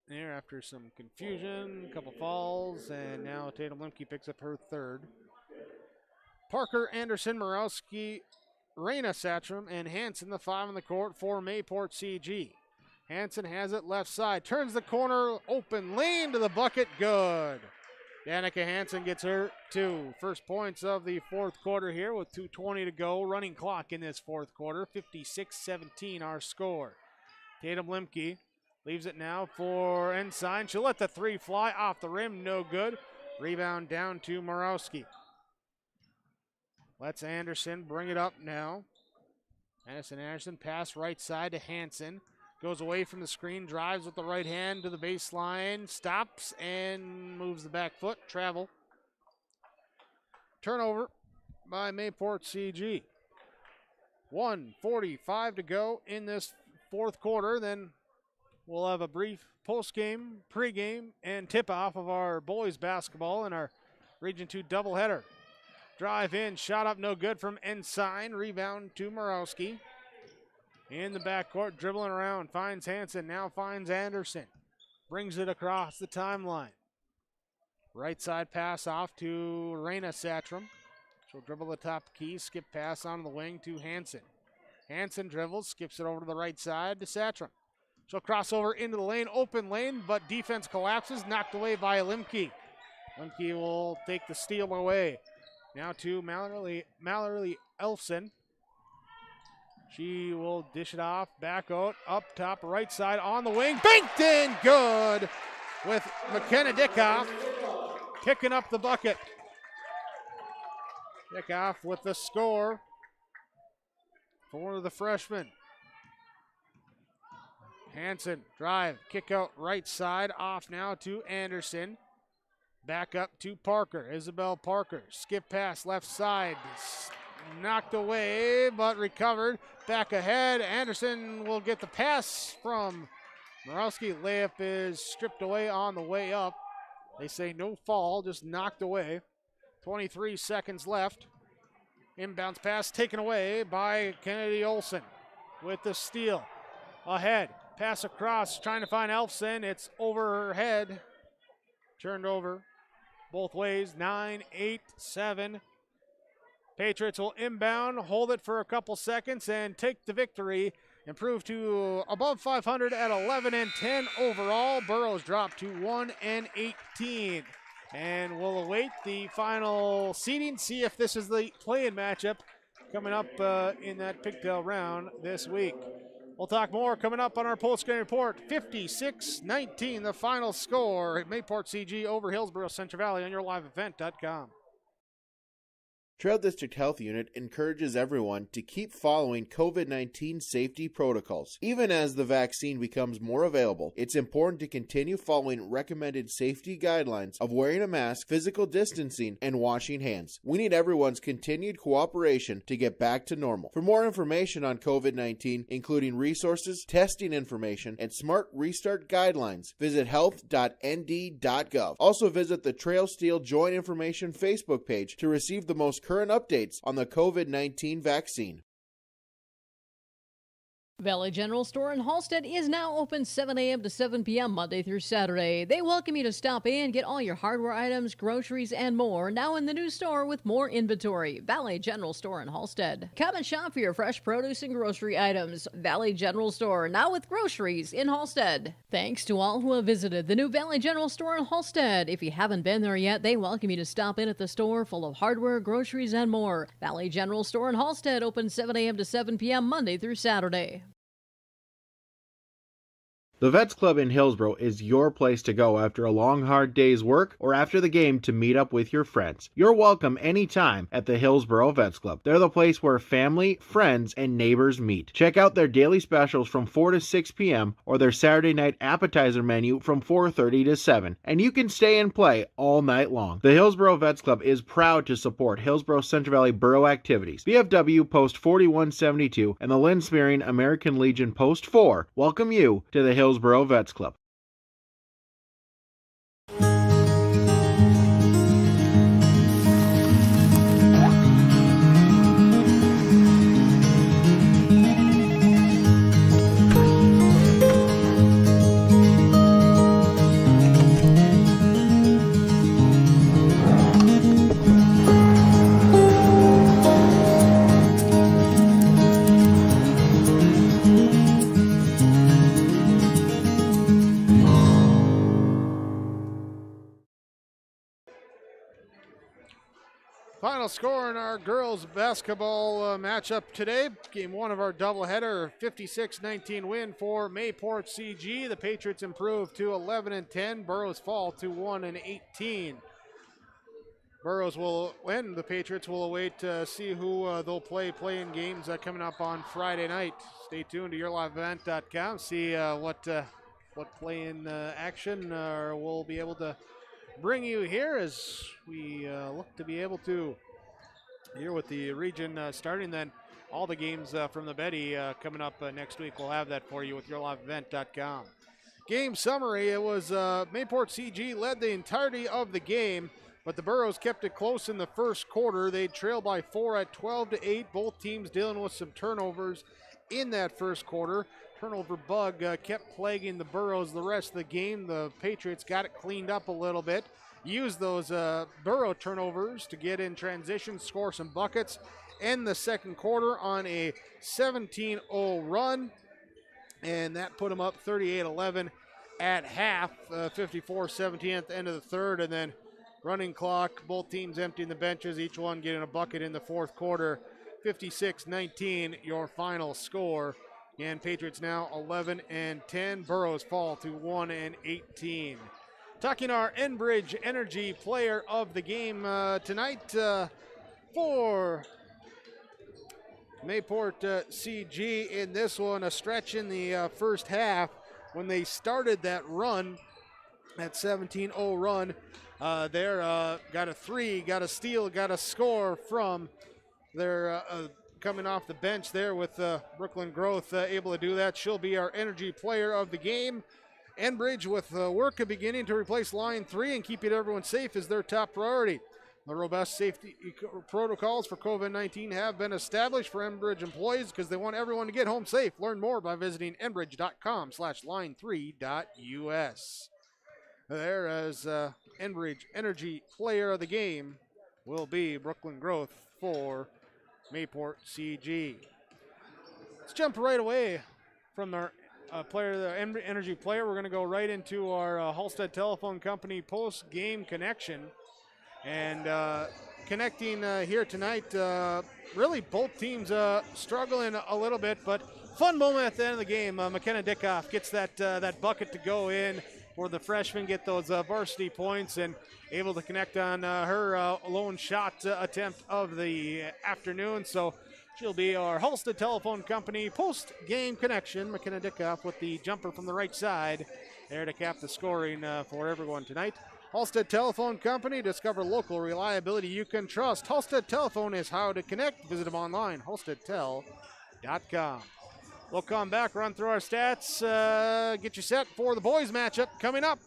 There after some confusion, a couple falls, and now Tatum Limke picks up her third. Parker, Anderson, Morowski, Reina Satram, and Hansen, the five on the court for Mayport CG. Hansen has it left side, turns the corner, open lane to the bucket, good. Danica Hansen gets her two. First points of the fourth quarter here with 2:20 to go. Running clock in this fourth quarter, 56-17 our score. Tatum Limke leaves it now for Ensign. She'll let the three fly off the rim, no good. Rebound down to Morowski. Lets Anderson bring it up now. Madison Anderson pass right side to Hansen. Goes away from the screen, drives with the right hand to the baseline, stops and moves the back foot, travel. Turnover by Mayport CG. 1:45 to go in this fourth quarter. Then we'll have a brief post-game, pre-game, and tip-off of our boys basketball in our Region 2 doubleheader. Drive in, shot up, no good from Ensign. Rebound to Morowski. In the backcourt, dribbling around, finds Hansen, now finds Anderson. Brings it across the timeline. Right side pass off to Reina Satram. She'll dribble the top key, skip pass onto the wing to Hansen. Hansen dribbles, skips it over to the right side to Satram. She'll cross over into the lane, open lane, but defense collapses, knocked away by Limke. Limke will take the steal away. Now to Mallory Elfson. She will dish it off, back out, up top, right side, on the wing. Banked in, good, with McKenna Dickoff picking up the bucket. Dickoff with the score for the freshman. Hansen, drive, kick out right side, off now to Anderson. Back up to Parker, Isabel Parker, skip pass left side. Knocked away, but recovered. Back ahead. Anderson will get the pass from Morowski layup is stripped away on the way up. They say no fall, just knocked away. 23 seconds left. Inbounds pass taken away by Kennedy Olson with the steal. Ahead, pass across, trying to find Elfson. It's overhead. Turned over both ways, 9-8-7. Patriots will inbound, hold it for a couple seconds, and take the victory. Improve to above 500 at 11-10 overall. Burrows drop to 1-18. And we'll await the final seeding, see if this is the play-in matchup coming up in that pigtail round this week. We'll talk more coming up on our post-game report. 56-19, the final score. Mayport CG over Hillsboro Central Valley on yourliveevent.com. Trail District Health Unit encourages everyone to keep following COVID-19 safety protocols. Even as the vaccine becomes more available, it's important to continue following recommended safety guidelines of wearing a mask, physical distancing, and washing hands. We need everyone's continued cooperation to get back to normal. For more information on COVID-19, including resources, testing information, and smart restart guidelines, visit health.nd.gov. Also visit the Trail Steel Joint Information Facebook page to receive the most current updates on the COVID-19 vaccine. Valley General Store in Halstead is now open 7 a.m. to 7 p.m. Monday through Saturday. They welcome you to stop in, get all your hardware items, groceries, and more now in the new store with more inventory. Valley General Store in Halstead. Come and shop for your fresh produce and grocery items. Valley General Store, now with groceries in Halstead. Thanks to all who have visited the new Valley General Store in Halstead. If you haven't been there yet, they welcome you to stop in at the store full of hardware, groceries, and more. Valley General Store in Halstead, open 7 a.m. to 7 p.m. Monday through Saturday. The Vets Club in Hillsboro is your place to go after a long, hard day's work or after the game to meet up with your friends. You're welcome anytime at the Hillsboro Vets Club. They're the place where family, friends, and neighbors meet. Check out their daily specials from 4 to 6 p.m. or their Saturday night appetizer menu from 4:30 to 7. And you can stay and play all night long. The Hillsboro Vets Club is proud to support Hillsboro Central Valley Borough activities. VFW Post 4172 and the Lynn Spearing American Legion Post 4 welcome you to the Hillsboro Vets Club. Final score in our girls basketball matchup today. Game one of our doubleheader, 56-19 win for Mayport CG. The Patriots improve to 11-10. Burrows fall to 1-18. Burrows will win. The Patriots will await to see who they'll play-in games coming up on Friday night. Stay tuned to yourliveevent.com. See what play-in action we'll be able to bring you here as we look to be able to, here with the region starting, then all the games from the Betty coming up next week. We'll have that for you with yourliveevent.com. Game summary, it was Mayport CG led the entirety of the game, but the Burros kept it close in the first quarter. They trailed by 4 at 12-8. Both teams dealing with some turnovers in that first quarter. Turnover bug kept plaguing the Burros the rest of the game. The Patriots got it cleaned up a little bit, used those Burro turnovers to get in transition, score some buckets, end the second quarter on a 17-0 run, and that put them up 38-11 at half, 54-17 at the end of the third, and then running clock, both teams emptying the benches, each one getting a bucket in the fourth quarter. 56-19, your final score. And Patriots now 11-10. Burros fall to 1-18. Talking our Enbridge Energy Player of the Game tonight for Mayport CG in this one. A stretch in the first half when they started that run, that 17-0 run. Got a three, got a steal, got a score from their coming off the bench there with Brooklyn Growth able to do that. She'll be our energy player of the game. Enbridge with work beginning to replace line 3 and keeping everyone safe is their top priority. The robust safety protocols for COVID-19 have been established for Enbridge employees because they want everyone to get home safe. Learn more by visiting enbridge.com/line3.us. There as Enbridge Energy Player of the Game will be Brooklyn Growth for Mayport CG. Let's jump right away from our energy player. We're going to go right into our Halstead Telephone Company post-game connection. And connecting here tonight, really both teams struggling a little bit, but fun moment at the end of the game. McKenna Dickoff gets that bucket to go in for the freshmen, get those varsity points, and able to connect on her lone shot attempt of the afternoon. So she'll be our Halstead Telephone Company post-game connection. McKenna Dickoff with the jumper from the right side there to cap the scoring for everyone tonight. Halstead Telephone Company, discover local reliability you can trust. Halstead Telephone is how to connect. Visit them online, halsteadtel.com. We'll come back, run through our stats, get you set for the boys matchup coming up.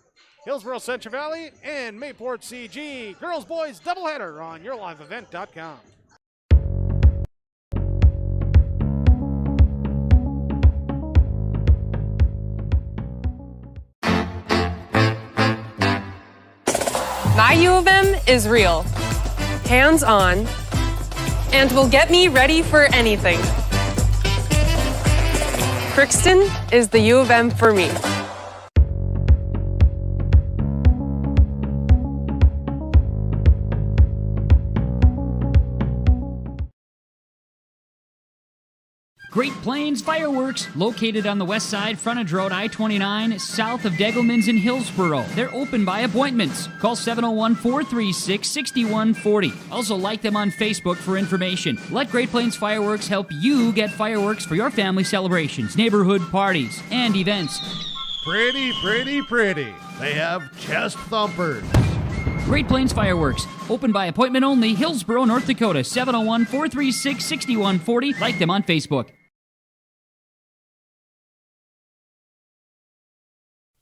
Hillsboro Central Valley and Mayport CG. Girls, boys, doubleheader on yourliveevent.com. My U of M is real, hands-on, and will get me ready for anything. Crookston is the U of M for me. Great Plains Fireworks, located on the west side, frontage road I-29, south of Degelman's in Hillsboro. They're open by appointments. Call 701-436-6140. Also like them on Facebook for information. Let Great Plains Fireworks help you get fireworks for your family celebrations, neighborhood parties, and events. Pretty, pretty, pretty. They have chest thumpers. Great Plains Fireworks, open by appointment only, Hillsboro, North Dakota, 701-436-6140. Like them on Facebook.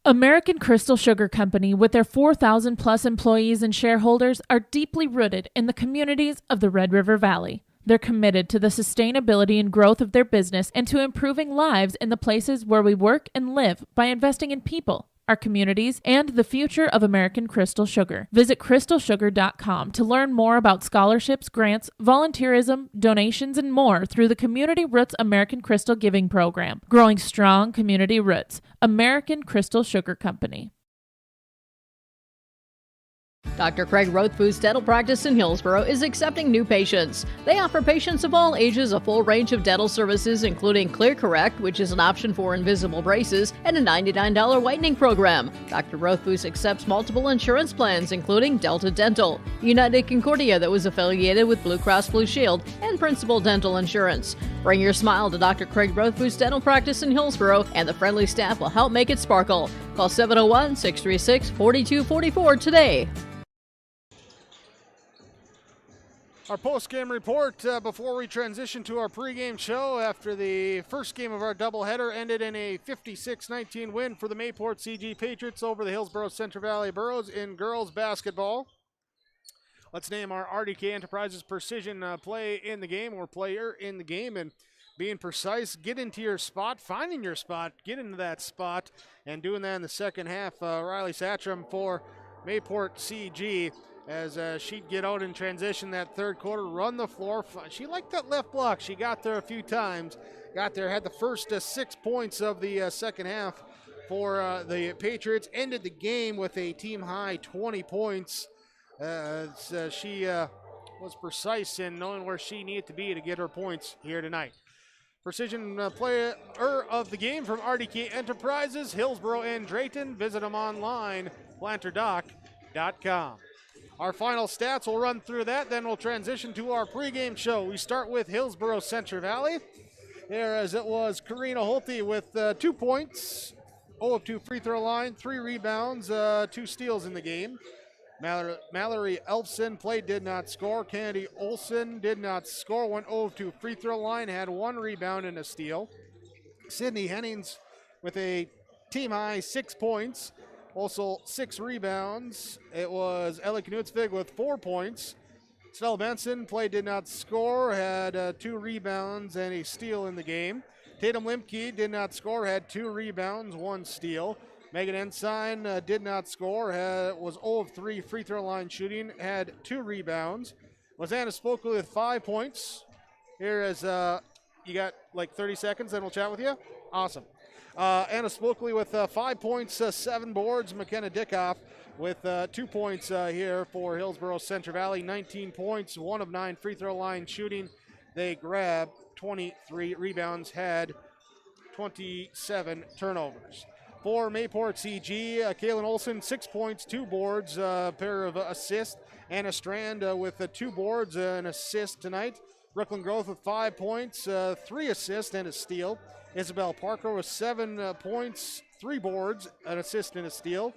American Crystal Sugar Company, with their 4,000 plus employees and shareholders, are deeply rooted in the communities of the Red River Valley. They're committed to the sustainability and growth of their business and to improving lives in the places where we work and live by investing in people, our communities, and the future of American Crystal Sugar. Visit crystalsugar.com to learn more about scholarships, grants, volunteerism, donations, and more through the Community Roots American Crystal Giving Program. Growing strong community roots. American Crystal Sugar Company. Dr. Craig Rothfuss Dental Practice in Hillsboro is accepting new patients. They offer patients of all ages a full range of dental services, including Clear Correct, which is an option for invisible braces, and a $99 whitening program. Dr. Rothfuss accepts multiple insurance plans, including Delta Dental, United Concordia that was affiliated with Blue Cross Blue Shield, and Principal Dental Insurance. Bring your smile to Dr. Craig Rothfuss Dental Practice in Hillsboro, and the friendly staff will help make it sparkle. Call 701-636-4244 today. Our post-game report before we transition to our pregame show after the first game of our doubleheader ended in a 56-19 win for the Mayport CG Patriots over the Hillsboro Central Valley Burros in girls basketball. Let's name our RDK Enterprises Precision play in the game, or player in the game, and being precise, get into your spot, finding your spot, get into that spot, and doing that in the second half. Riley Satcham for Mayport CG. As she'd get out in transition that third quarter, run the floor. She liked that left block. She got there a few times. Got there, had the first 6 points of the second half for the Patriots. Ended the game with a team-high 20 points. She was precise in knowing where she needed to be to get her points here tonight. Precision player of the game from RDK Enterprises, Hillsboro and Drayton. Visit them online, planterdoc.com. Our final stats, we'll run through that, then we'll transition to our pregame show. We start with Hillsboro Central Valley. There, as it was, Karina Holte with 2 points, 0 of 2 free throw line, 3 rebounds, 2 steals in the game. Mallory Elfson played, did not score. Kennedy Olson did not score, went 0 to free throw line, had 1 rebound and a steal. Sydney Hennings with a team high 6 points, also 6 rebounds. It was Ellie Knutsvig with 4 points. Stella Benson played, did not score, had 2 rebounds and a steal in the game. Tatum Limke did not score, had 2 rebounds, 1 steal. Megan Ensign did not score, was 0 of 3 free throw line shooting, had 2 rebounds. Rosanna Spokely with 5 points. Here is, you got like 30 seconds, then we'll chat with you. Awesome. Anna Spokely with 5 points, 7 boards. McKenna Dickoff with 2 points here for Hillsboro Central Valley. 19 points, 1 of 9 free throw line shooting. They grabbed 23 rebounds, had 27 turnovers. For Mayport CG, Kaylin Olson, 6 points, 2 boards, a pair of assists. Anna Strand with 2 boards, an assist tonight. Brooklyn Growth with 5 points, 3 assists and a steal. Isabel Parker with 7 points, 3 boards, an assist and a steal.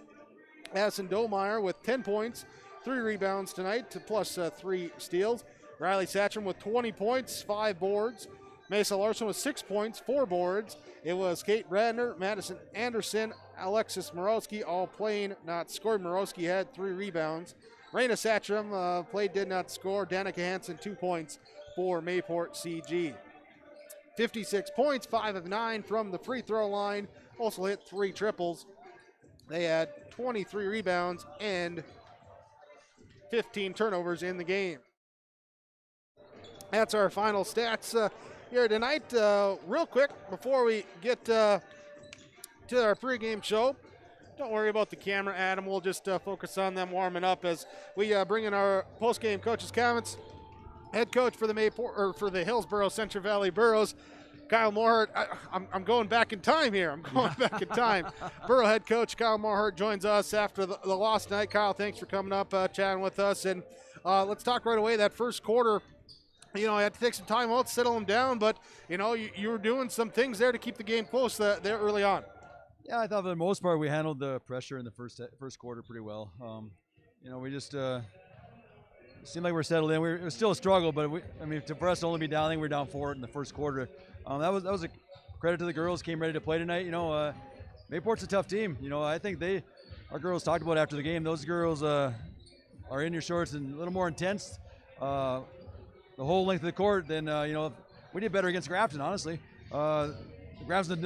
Addison Domeyer with 10 points, 3 rebounds tonight, plus 3 steals. Riley Satcham with 20 points, 5 boards. Mesa Larson with 6 points, 4 boards. It was Kate Radner, Madison Anderson, Alexis Morowski, all playing, not scored. Morowski had 3 rebounds. Raina Satcham played, did not score. Danica Hansen, 2 points for Mayport CG. 56 points, 5 of 9 from the free throw line. Also hit 3 triples. They had 23 rebounds and 15 turnovers in the game. That's our final stats here tonight. Real quick, before we get to our pregame show, don't worry about the camera, Adam. We'll just focus on them warming up as we bring in our postgame coaches' comments. Head coach for the Hillsboro Central Valley Burros, Kyle Morhart. I'm going back in time here. Borough head coach Kyle Morhart joins us after the loss tonight. Kyle, thanks for coming up, chatting with us. And let's talk right away. That first quarter, you had to take some time out, settle them down, but, you were doing some things there to keep the game close there early on. Yeah, I thought for the most part we handled the pressure in the first quarter pretty well. We just seemed like we're settled in. It was still a struggle, but for us to only be down, I think we were down 4 in the first quarter. That was a credit to the girls. Came ready to play tonight. Mayport's a tough team. I think our girls talked about after the game. Those girls are in your shorts and a little more intense. The whole length of the court. Then we did better against Grafton. Honestly, Grafton's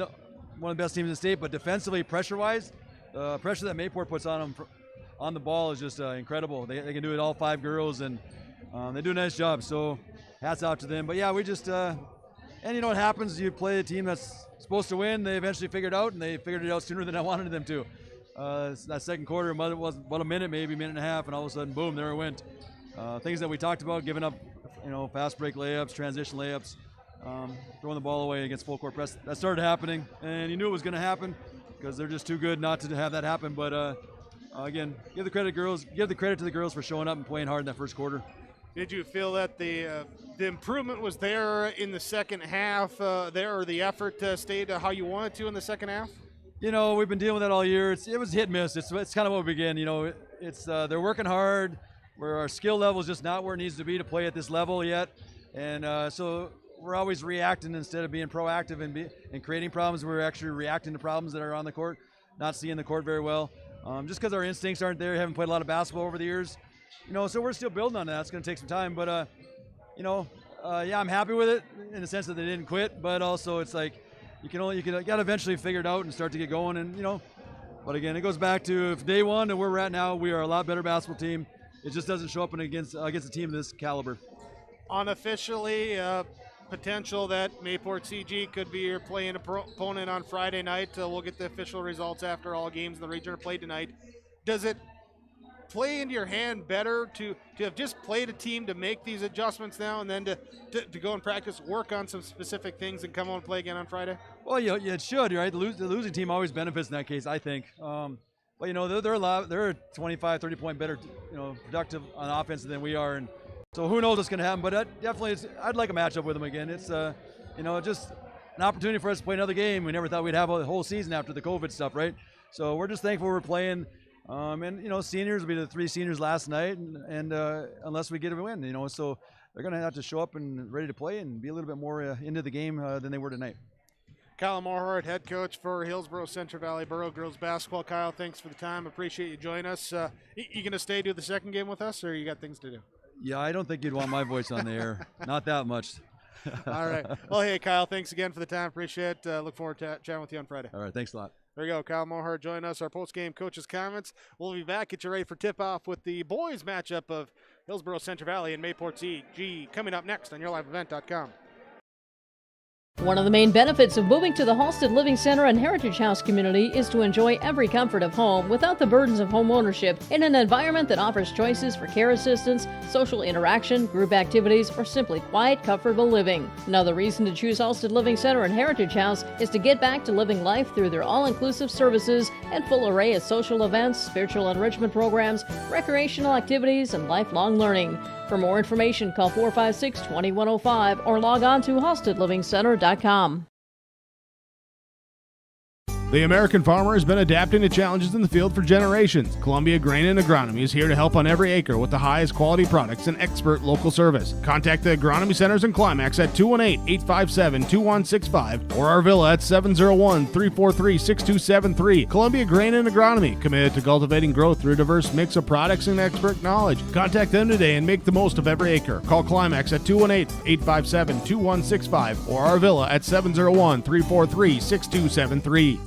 one of the best teams in the state, but defensively, pressure-wise, the pressure that Mayport puts on them on the ball is just incredible. They can do it, all 5 girls, and they do a nice job. So hats out to them. But yeah, we just and you know what happens? You play a team that's supposed to win. They eventually figured it out, and they figured it out sooner than I wanted them to. That second quarter was about a minute, maybe a minute and a half, and all of a sudden, boom, there it went. Things that we talked about, giving up, fast break layups, transition layups, throwing the ball away against full court press. That started happening, and you knew it was going to happen because they're just too good not to have that happen. But again, give the credit to the girls for showing up and playing hard in that first quarter. Did you feel that the improvement was there in the second half? Or the effort stayed how you wanted to in the second half? We've been dealing with that all year. It was hit and miss. It's kind of what we begin. It's they're working hard. Where our skill level is just not where it needs to be to play at this level yet, and so we're always reacting instead of being proactive and creating problems. We're actually reacting to problems that are on the court, not seeing the court very well. Just because our instincts aren't there, haven't played a lot of basketball over the years. So we're still building on that. It's going to take some time, but yeah, I'm happy with it in the sense that they didn't quit. But also, it's like you got to eventually figure it out and start to get going. And but again, it goes back to if day one and where we're at now, we are a lot better basketball team. It just doesn't show up against a team of this caliber. Unofficially, potential that Mayport CG could be your playing opponent on Friday night. We'll get the official results after all games in the region are played tonight. Does it play into your hand better to have just played a team to make these adjustments now and then to go and practice, work on some specific things and come on and play again on Friday? Well, yeah, it should, right? The losing team always benefits in that case, I think. But they're 25, 30 point better, productive on offense than we are, and so who knows what's going to happen. But I'd like a matchup with them again. It's just an opportunity for us to play another game. We never thought we'd have a whole season after the COVID stuff, right? So we're just thankful we're playing And seniors will be the 3 seniors last night, and unless we get a win, so they're going to have to show up and ready to play and be a little bit more into the game than they were tonight. Kyle Morhart, head coach for Hillsboro Central Valley Borough girls basketball. Kyle, thanks for the time. Appreciate you joining us. You going to stay do the second game with us, or you got things to do? Yeah, I don't think you'd want my voice on the air. Not that much. All right. Well, hey, Kyle, thanks again for the time. Appreciate it. Look forward to chatting with you on Friday. All right, thanks a lot. There you go. Kyle Morhart join us, our post-game coaches' comments. We'll be back. Get you ready for tip-off with the boys' matchup of Hillsboro Central Valley and Mayport CG coming up next on YourLiveEvent.com. One of the main benefits of moving to the Halstead Living Center and Heritage House community is to enjoy every comfort of home without the burdens of home ownership in an environment that offers choices for care assistance, social interaction, group activities, or simply quiet, comfortable living. Another reason to choose Halstead Living Center and Heritage House is to get back to living life through their all-inclusive services and full array of social events, spiritual enrichment programs, recreational activities, and lifelong learning. For more information, call 456-2105 or log on to halsteadlivingcenter.com. The American farmer has been adapting to challenges in the field for generations. Columbia Grain and Agronomy is here to help on every acre with the highest quality products and expert local service. Contact the Agronomy Centers in Climax at 218-857-2165 or Arvilla at 701-343-6273. Columbia Grain and Agronomy, committed to cultivating growth through a diverse mix of products and expert knowledge. Contact them today and make the most of every acre. Call Climax at 218-857-2165 or Arvilla at 701-343-6273.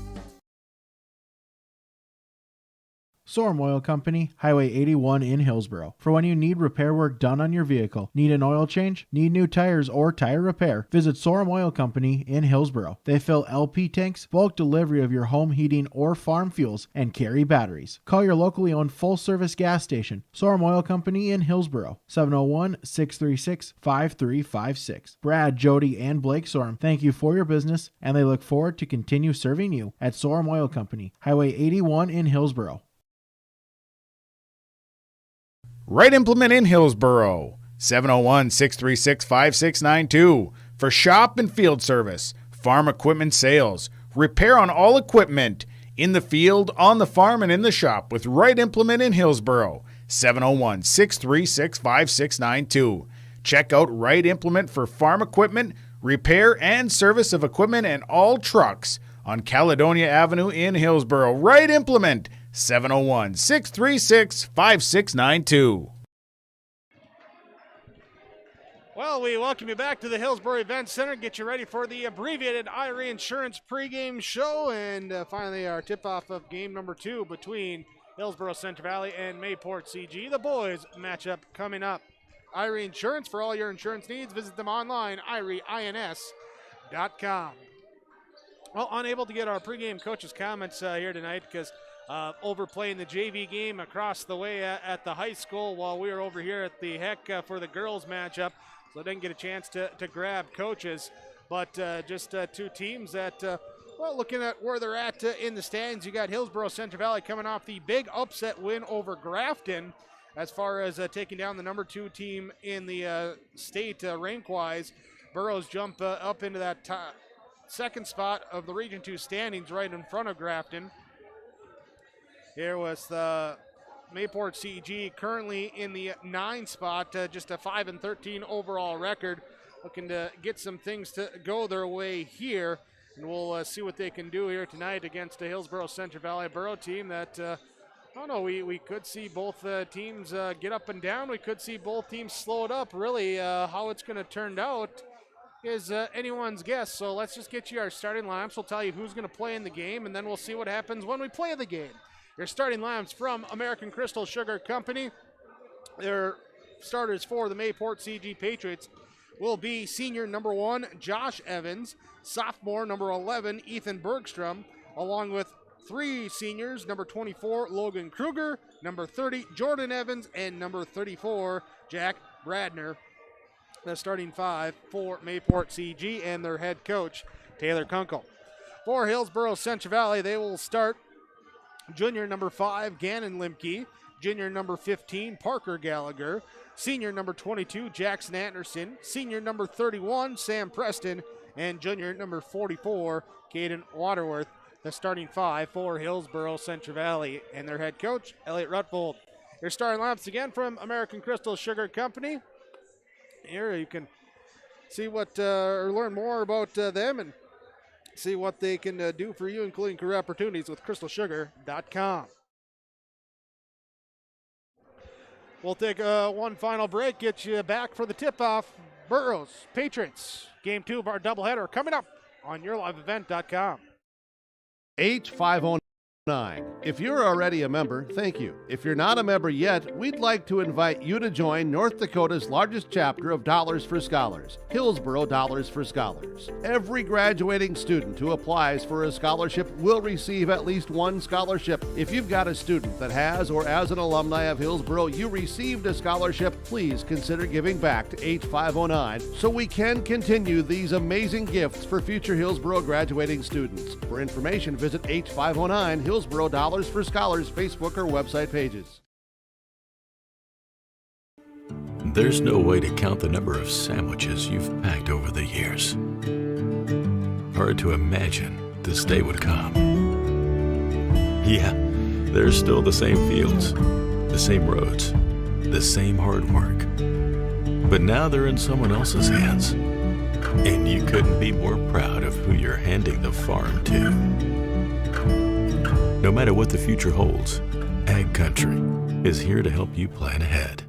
Sorum Oil Company, Highway 81 in Hillsboro. For when you need repair work done on your vehicle, need an oil change, need new tires, or tire repair, visit Sorum Oil Company in Hillsboro. They fill LP tanks, bulk delivery of your home heating or farm fuels, and carry batteries. Call your locally owned full-service gas station, Sorum Oil Company in Hillsboro, 701-636-5356. Brad, Jody, and Blake Sorum thank you for your business, and they look forward to continue serving you at Sorum Oil Company, Highway 81 in Hillsboro. Right Implement in Hillsboro, 701-636-5692. For shop and field service, farm equipment sales, repair on all equipment, in the field, on the farm, and in the shop with Right Implement in Hillsboro, 701-636-5692. Check out Right Implement for farm equipment, repair and service of equipment and all trucks on Caledonia Avenue in Hillsboro. Right Implement, 701-636-5692. Well, we welcome you back to the Hillsboro Event Center. Get you ready for the abbreviated IRA Insurance pregame show. And finally, our tip-off of game number 2 between Hillsboro Central Valley and Mayport CG. The boys matchup coming up. IRA Insurance, for all your insurance needs, visit them online, ireins.com. Well, unable to get our pregame coaches' comments here tonight because overplaying the JV game across the way at the high school while we were over here at the HEC for the girls matchup. So I didn't get a chance to grab coaches. But just 2 teams that, well, looking at where they're at in the stands, you got Hillsboro Central Valley coming off the big upset win over Grafton as far as taking down the number 2 team in the state rank-wise. Burrows jump up into that second spot of the Region 2 standings right in front of Grafton. Here was the Mayport CG currently in the 9 spot, just a 5-13 overall record, looking to get some things to go their way here. And we'll see what they can do here tonight against the Hillsboro Central Valley Borough team that, I don't know, we could see both teams get up and down. We could see both teams slow it up. Really, how it's going to turn out is anyone's guess. So let's just get you our starting lineups. We'll tell you who's going to play in the game, and then we'll see what happens when we play the game. Your starting lineups from American Crystal Sugar Company. Their starters for the Mayport CG Patriots will be senior number 1, Josh Evans, sophomore number 11, Ethan Bergstrom, along with 3 seniors, number 24, Logan Kruger, number 30, Jordan Evans, and number 34, Jack Bradner. The starting 5 for Mayport CG and their head coach, Taylor Kunkel. For Hillsboro Central Valley, they will start junior number 5, Gannon Limke, junior number 15, Parker Gallagher, senior number 22, Jackson Anderson, senior number 31, Sam Preston, and junior number 44, Caden Waterworth. the starting five for Hillsboro Central Valley and their head coach, Elliot Rutvold. Your starting lineups again from American Crystal Sugar Company. Here you can see what or learn more about them and see what they can do for you, including career opportunities with crystalsugar.com. We'll take one final break, get you back for the tip-off. Burroughs, Patriots, Game 2 of our doubleheader coming up on yourliveevent.com. H509. If you're already a member, thank you. If you're not a member yet, we'd like to invite you to join North Dakota's largest chapter of Dollars for Scholars, Hillsboro Dollars for Scholars. Every graduating student who applies for a scholarship will receive at least one scholarship. If you've got a student that has, or as an alumni of Hillsboro, you received a scholarship, please consider giving back to H509 so we can continue these amazing gifts for future Hillsboro graduating students. For information, visit H509 Hillsboro Dollars for Scholars Facebook or website pages. There's no way to count the number of sandwiches you've packed over the years. Hard to imagine this day would come. Yeah, there's still the same fields, the same roads, the same hard work. But now they're in someone else's hands. And you couldn't be more proud of who you're handing the farm to. No matter what the future holds, Ag Country is here to help you plan ahead.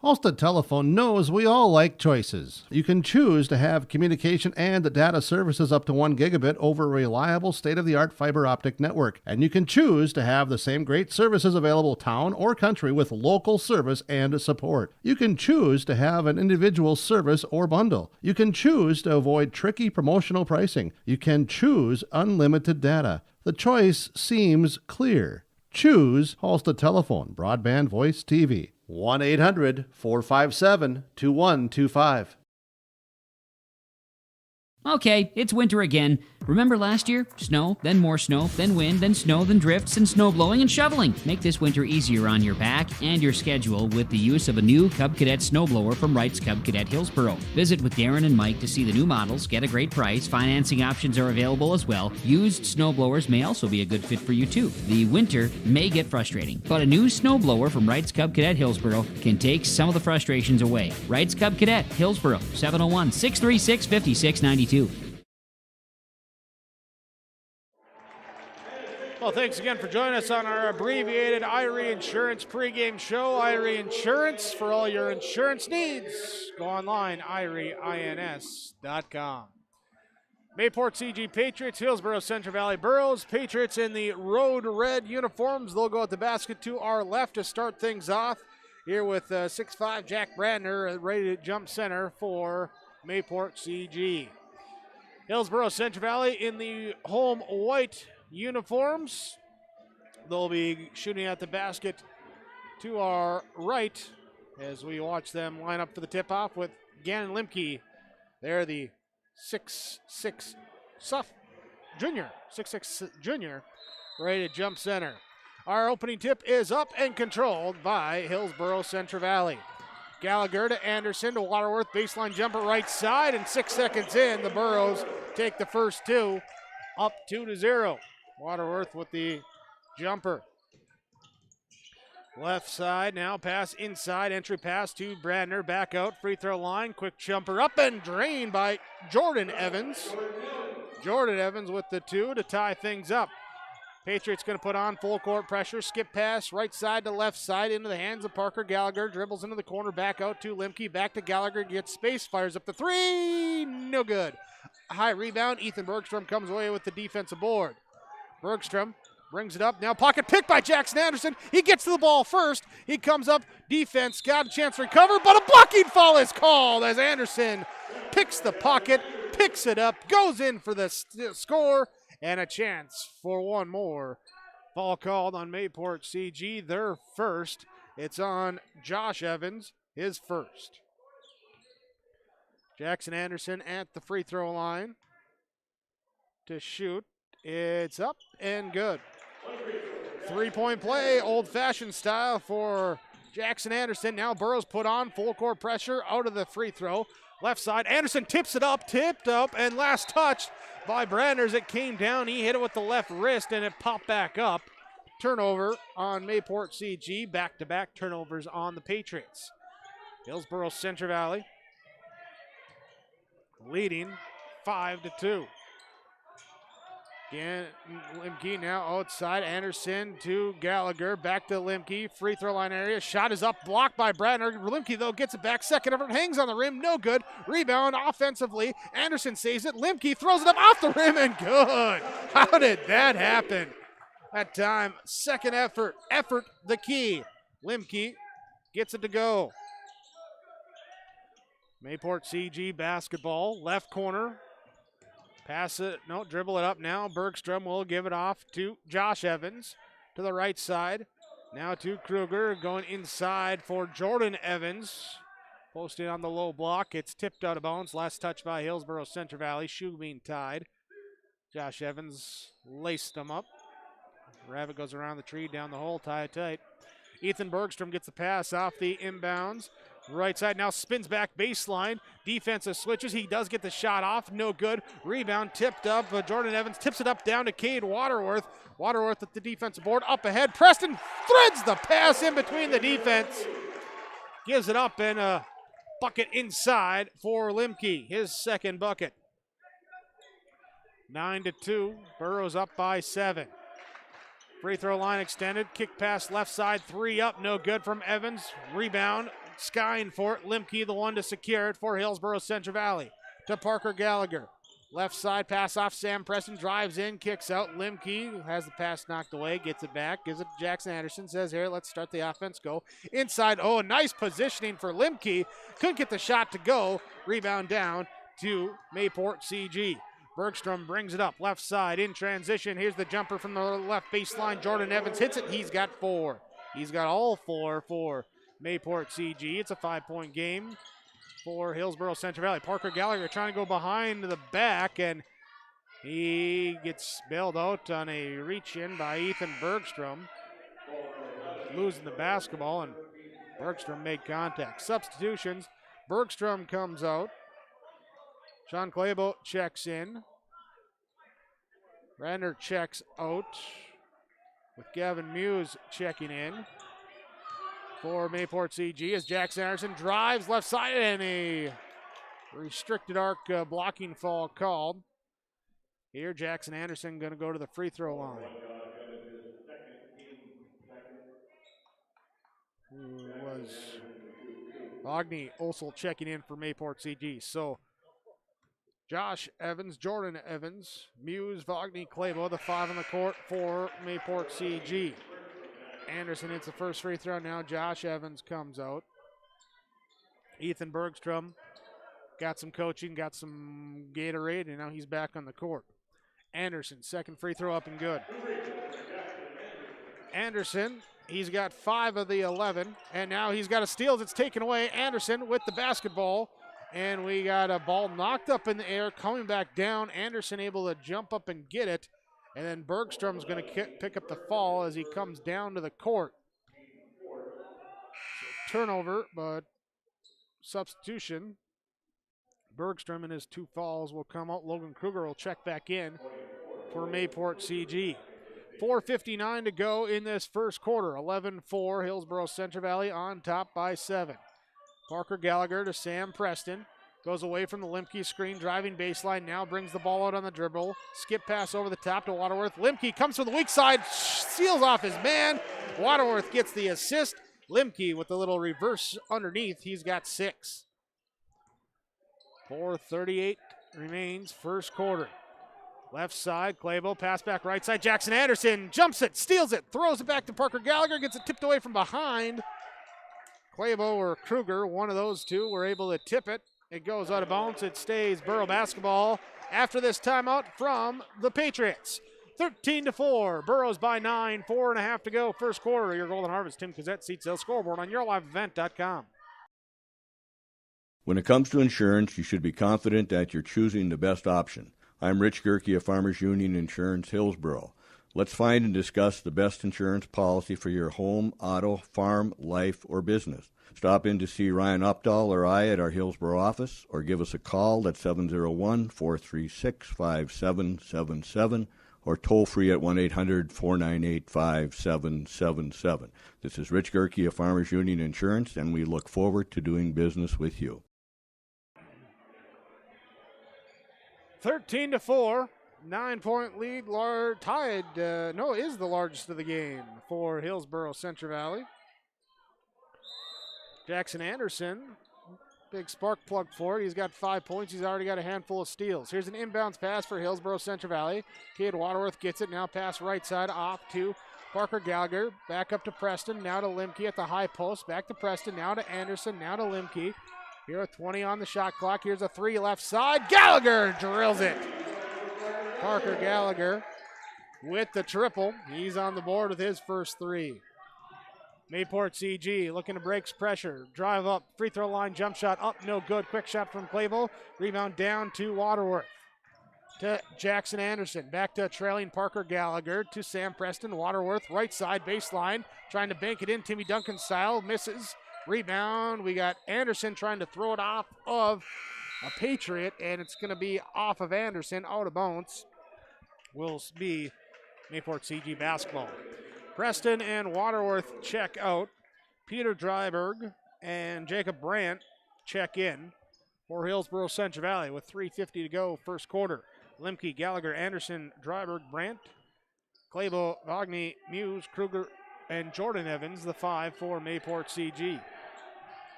Halstead Telephone knows we all like choices. You can choose to have communication and data services up to 1 gigabit over a reliable state-of-the-art fiber optic network. And you can choose to have the same great services available town or country with local service and support. You can choose to have an individual service or bundle. You can choose to avoid tricky promotional pricing. You can choose unlimited data. The choice seems clear. Choose Halstead Telephone, broadband voice TV. 1-800-457-2125. Okay, it's winter again. Remember last year? Snow, then more snow, then wind, then snow, then drifts, and snow blowing and shoveling. Make this winter easier on your back and your schedule with the use of a new Cub Cadet snowblower from Wright's Cub Cadet Hillsboro. Visit with Darren and Mike to see the new models, get a great price. Financing options are available as well. Used snowblowers may also be a good fit for you too. The winter may get frustrating, but a new snowblower from Wright's Cub Cadet Hillsboro can take some of the frustrations away. Wright's Cub Cadet Hillsboro, 701-636-5692. Well, thanks again for joining us on our abbreviated Irie Insurance pregame show. Irie Insurance, for all your insurance needs. Go online, irieins.com. Mayport CG Patriots, Hillsboro Central Valley Burroughs. Patriots in the road red uniforms. They'll go at the basket to our left to start things off. Here with 6'5" Jack Brandner ready to jump center for Mayport CG. Hillsboro Central Valley in the home white uniforms. They'll be shooting at the basket to our right as we watch them line up for the tip-off with Gannon Limke. They're the 6'6" junior, ready to jump center. Our opening tip is up and controlled by Hillsboro Central Valley. Gallagher to Anderson to Waterworth, baseline jumper right side, and 6 seconds in, the Burros take the first two, up 2-0. Waterworth with the jumper. Left side now, pass inside, entry pass to Brandner, back out, free throw line, quick jumper up and drained by Jordan Evans. Jordan Evans with the two to tie things up. Patriots going to put on full court pressure, skip pass, right side to left side into the hands of Parker Gallagher, dribbles into the corner, back out to Limke, back to Gallagher, gets space, fires up the three, no good. High rebound, Ethan Bergstrom comes away with the defensive board. Bergstrom brings it up, now pocket pick by Jackson Anderson, he gets to the ball first, he comes up, defense, got a chance to recover, but a blocking foul is called as Anderson picks the pocket, picks it up, goes in for the score, and a chance for one more. Ball called on Mayport CG, their first. It's on Josh Evans, his first. Jackson Anderson at the free throw line to shoot. It's up and good. 3-point play, old-fashioned style for Jackson Anderson. Now Burroughs put on full court pressure out of the free throw. Left side, Anderson tipped up, and last touch by Branders. It came down. He hit it with the left wrist, and it popped back up. Turnover on Mayport CG. Back-to-back turnovers on the Patriots. Hillsboro Central Valley leading 5-2. Again, Lemke now outside. Anderson to Gallagher. Back to Lemke. Free throw line area. Shot is up. Blocked by Bradner. Lemke, though, gets it back. Second effort. Hangs on the rim. No good. Rebound offensively. Anderson saves it. Lemke throws it up off the rim and good. How did that happen? That time, second effort. Effort the key. Lemke gets it to go. Mayport CG basketball. Left corner. Pass it, no, dribble it up now. Bergstrom will give it off to Josh Evans to the right side. Now to Kruger, going inside for Jordan Evans. Posted on the low block. It's tipped out of bounds. Last touch by Hillsboro Central Valley. Shoe being tied. Josh Evans laced him up. Rabbit goes around the tree, down the hole, tie it tight. Ethan Bergstrom gets the pass off the inbounds. Right side now spins back baseline. Defensive switches. He does get the shot off. No good. Rebound tipped up. Jordan Evans tips it up down to Cade Waterworth. Waterworth at the defensive board. Up ahead. Preston threads the pass in between the defense. Gives it up and a bucket inside for Lemke. His second bucket. 9-2. Burrows up by 7. Free throw line extended. Kick pass left side. 3 up. No good from Evans. Rebound. Skying for it. Lemke the one to secure it for Hillsboro Central Valley. To Parker Gallagher. Left side pass off. Sam Preston drives in, kicks out. Lemke has the pass knocked away, gets it back, gives it to Jackson Anderson. Says, here, let's start the offense. Go inside. Oh, nice positioning for Lemke. Couldn't get the shot to go. Rebound down to Mayport CG. Bergstrom brings it up. Left side in transition. Here's the jumper from the left baseline. Jordan Evans hits it. He's got 4. He's got all 4 for Mayport CG. It's a 5-point game for Hillsboro Central Valley. Parker Gallagher trying to go behind the back, and he gets bailed out on a reach-in by Ethan Bergstrom. Losing the basketball, and Bergstrom made contact. Substitutions. Bergstrom comes out. Sean Clabo checks in. Brander checks out, with Gavin Muse checking in. For Mayport CG as Jackson Anderson drives left side, and a restricted arc blocking foul called. Here, Jackson Anderson going to go to the free throw line. Who was Agni Osel checking in for Mayport CG. So Josh Evans, Jordan Evans, Muse, Vogny, Clabo, the 5 on the court for Mayport CG. Anderson hits the first free throw. Now Josh Evans comes out. Ethan Bergstrom got some coaching, got some Gatorade, and now he's back on the court. Anderson, second free throw up and good. Anderson, he's got 5 of the 11, and now he's got a steal that's taken away. Anderson with the basketball, and we got a ball knocked up in the air, coming back down. Anderson able to jump up and get it. And then Bergstrom's going to pick up the fall as he comes down to the court. So turnover, but substitution. Bergstrom and his 2 fouls will come out. Logan Kruger will check back in for Mayport CG. 4:59 to go in this first quarter. 11-4, Hillsboro Central Valley on top by 7. Parker Gallagher to Sam Preston. Goes away from the Lemke screen, driving baseline, now brings the ball out on the dribble. Skip pass over the top to Waterworth. Lemke comes from the weak side, seals off his man. Waterworth gets the assist. Lemke with the little reverse underneath, he's got 6. 4:38 remains, first quarter. Left side, Clabo, pass back right side. Jackson Anderson jumps it, steals it, throws it back to Parker Gallagher, gets it tipped away from behind. Clabo or Kruger, one of those two, were able to tip it. It goes out of bounds. It stays Borough basketball after this timeout from the Patriots. 13-4. Burrows by 9. 4.5 to go. First quarter. Your Golden Harvest. Tim Cazette, Seat Sales Scoreboard on YourLiveEvent.com. When it comes to insurance, you should be confident that you're choosing the best option. I'm Rich Gerke of Farmers Union Insurance, Hillsboro. Let's find and discuss the best insurance policy for your home, auto, farm, life, or business. Stop in to see Ryan Updahl or I at our Hillsboro office, or give us a call at 701-436-5777, or toll free at 1-800-498-5777. This is Rich Gerke of Farmers Union Insurance, and we look forward to doing business with you. 13-4, 9-point lead, tied. Is the largest of the game for Hillsboro Central Valley. Jackson Anderson, big spark plug for it. He's got 5 points. He's already got a handful of steals. Here's an inbounds pass for Hillsboro Central Valley. Cade Waterworth gets it. Now pass right side off to Parker Gallagher. Back up to Preston. Now to Limke at the high post. Back to Preston. Now to Anderson. Now to Limke. Here with 20 on the shot clock. Here's a 3 left side. Gallagher drills it. Parker Gallagher with the triple. He's on the board with his first 3. Mayport CG looking to break pressure. Drive up, free throw line, jump shot up, no good. Quick shot from Clavel. Rebound down to Waterworth. To Jackson Anderson. Back to trailing Parker Gallagher. To Sam Preston. Waterworth, right side baseline. Trying to bank it in, Timmy Duncan style. Misses. Rebound. We got Anderson trying to throw it off of a Patriot, and it's going to be off of Anderson, out of bounds. Will be Mayport CG basketball. Preston and Waterworth check out. Peter Dryberg and Jacob Brandt check in for Hillsboro Central Valley with 3:50 to go first quarter. Limke, Gallagher, Anderson, Dryberg, Brandt, Clabo, Vogny, Muse, Kruger, and Jordan Evans, the 5 for Mayport CG.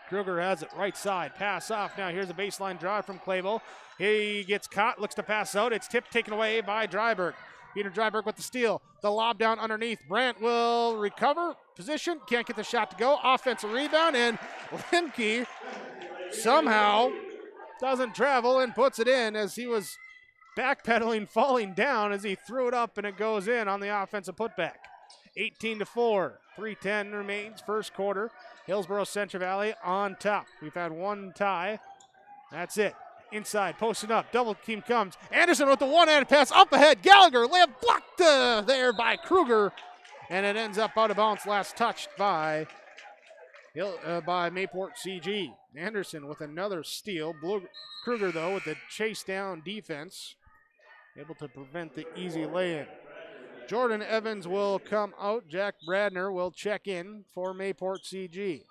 Kruger has it right side. Pass off. Now here's a baseline drive from Clavel. He gets caught, looks to pass out. It's tipped, taken away by Dryberg. Peter Dryberg with the steal. The lob down underneath. Brandt will recover. Position. Can't get the shot to go. Offensive rebound. And Limke somehow doesn't travel and puts it in as he was backpedaling, falling down as he threw it up, and it goes in on the offensive putback. 18-4. 3:10 remains first quarter. Hillsboro Central Valley on top. We've had one tie. That's it. Inside, posting up, double team comes. Anderson with the one-handed pass up ahead. Gallagher, layup blocked there by Kruger, and it ends up out of bounds. Last touched by Mayport CG. Anderson with another steal. Kruger, though, with the chase down defense, able to prevent the easy lay-in. Jordan Evans will come out. Jack Bradner will check in for Mayport CG.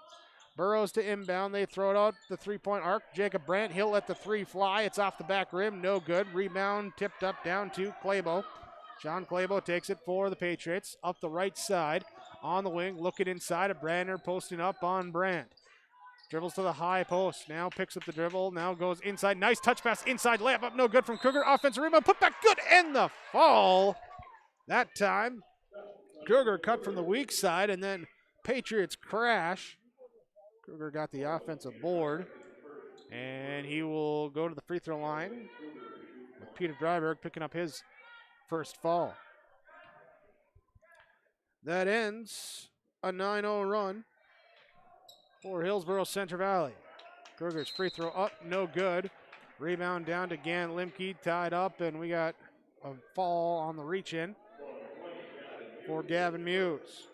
Burrows to inbound. They throw it out the three-point arc. Jacob Brandt, he'll let the 3 fly. It's off the back rim. No good. Rebound tipped up down to Clabo. John Clabo takes it for the Patriots. Up the right side on the wing. Looking inside of Bradner, posting up on Brandt. Dribbles to the high post. Now picks up the dribble. Now goes inside. Nice touch pass inside. Layup up. No good from Kruger. Offensive rebound. Put back good. And the fall. That time, Kruger cut from the weak side, and then Patriots crash. Kruger got the offensive board, and he will go to the free throw line with Peter Dryberg picking up his first fall. That ends a 9-0 run for Hillsboro Central Valley. Kruger's free throw up, no good. Rebound down to Gan Limke, tied up, and we got a fall on the reach-in for Gavin Muse.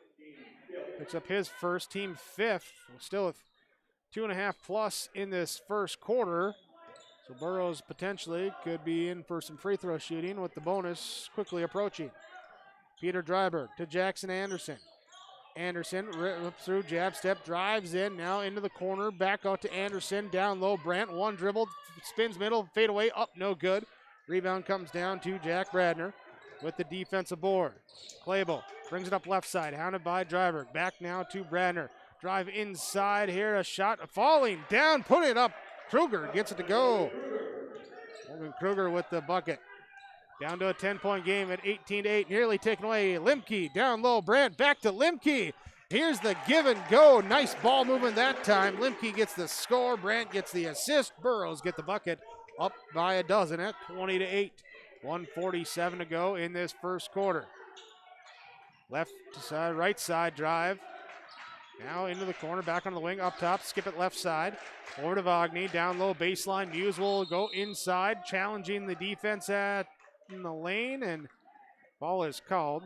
Picks up his first, team 5th. Still with 2.5 plus in this first quarter. So Burrows potentially could be in for some free throw shooting with the bonus quickly approaching. Peter Dryberg to Jackson Anderson. Anderson rips through, jab step, drives in, now into the corner, back out to Anderson, down low, Brandt, one dribble, spins middle, fade away, up, no good. Rebound comes down to Jack Bradner with the defensive board. Clable brings it up left side, hounded by Dryberg. Back now to Bradner. Drive inside here, a shot falling down, putting it up. Kruger gets it to go. Morgan Kruger with the bucket. Down to a 10-point game at 18-8, nearly taken away. Limke down low, Brandt back to Limke. Here's the give and go. Nice ball movement that time. Limke gets the score, Brandt gets the assist. Burrows get the bucket, up by a dozen at 20-8. 1:47 to go in this first quarter. Left side, right side drive. Now into the corner, back on the wing, up top, skip it left side. Over to Vogny, down low, baseline. Muse will go inside, challenging the defense in the lane, and ball is called.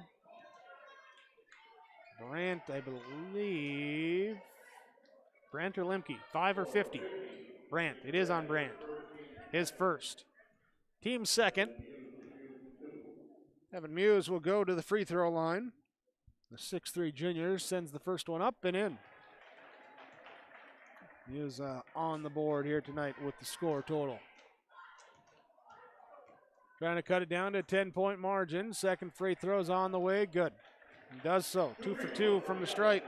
Brandt, I believe. Brandt or Lemke, 5 or 50. Brandt, it is on Brandt. His first. Team second. Evan Muse will go to the free throw line. The 6'3 junior sends the first one up and in. Muse on the board here tonight with the score total. Trying to cut it down to a 10-point margin. Second free throw's on the way. Good. He does so. 2 for 2 from the stripe.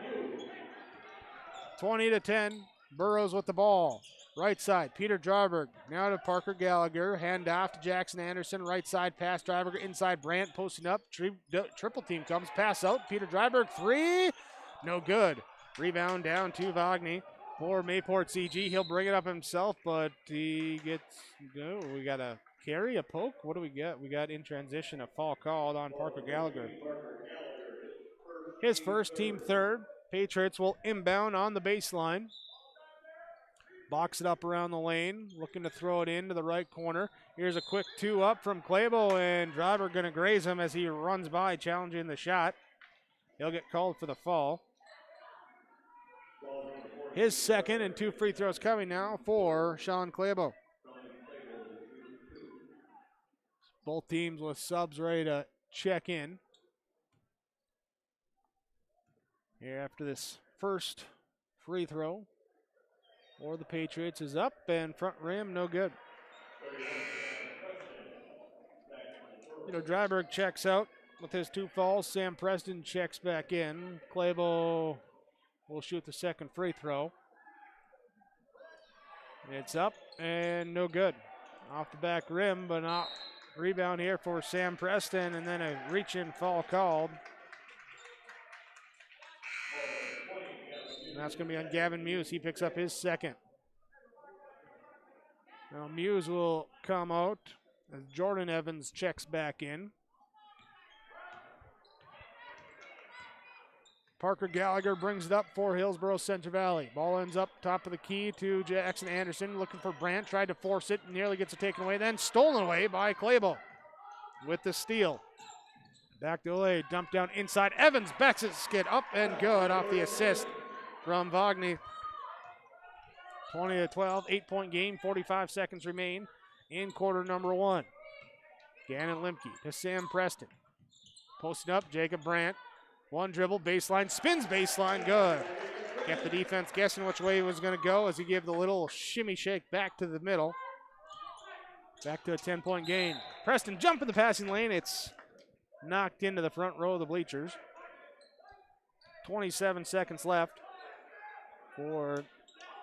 20-10. Burrows with the ball. Right side, Peter Dryberg. Now to Parker Gallagher. Hand off to Jackson Anderson. Right side pass. Dryberg inside. Brandt posting up. Triple team comes. Pass out. Peter Dryberg. 3. No good. Rebound down to Vagney for Mayport CG. He'll bring it up himself, but he gets. No, we got a carry, a poke. What do we get? We got in transition a foul called on Parker Gallagher. His first, team third. Patriots will inbound on the baseline. Box it up around the lane, looking to throw it into the right corner. Here's a quick 2 up from Clabo, and Driver going to graze him as he runs by, challenging the shot. He'll get called for the fall. His second and 2 free throws coming now for Sean Clabo. Both teams with subs ready to check in. Here after this first free throw for the Patriots is up, and front rim no good. Dryberg checks out with his 2 fouls. Sam Preston checks back in. Clabo will shoot the second free throw. It's up and no good. Off the back rim, but not. Rebound here for Sam Preston, and then a reach-in foul called. And that's going to be on Gavin Muse. He picks up his second. Now Muse will come out as Jordan Evans checks back in. Parker Gallagher brings it up for Hillsboro Central Valley. Ball ends up top of the key to Jackson Anderson, looking for Brandt, tried to force it, nearly gets it taken away, then stolen away by Clabo with the steal. Back to Olay, dumped down inside. Evans backs it, skid up and good off the assist from Vagney. 20-12, 8-point game, 45 seconds remain in quarter number 1. Gannon Limke to Sam Preston. Posting up, Jacob Brandt. 1 dribble, baseline, spins baseline, good. Kept the defense guessing which way he was going to go as he gave the little shimmy shake back to the middle. Back to a 10-point game. Preston jump in the passing lane. It's knocked into the front row of the bleachers. 27 seconds left for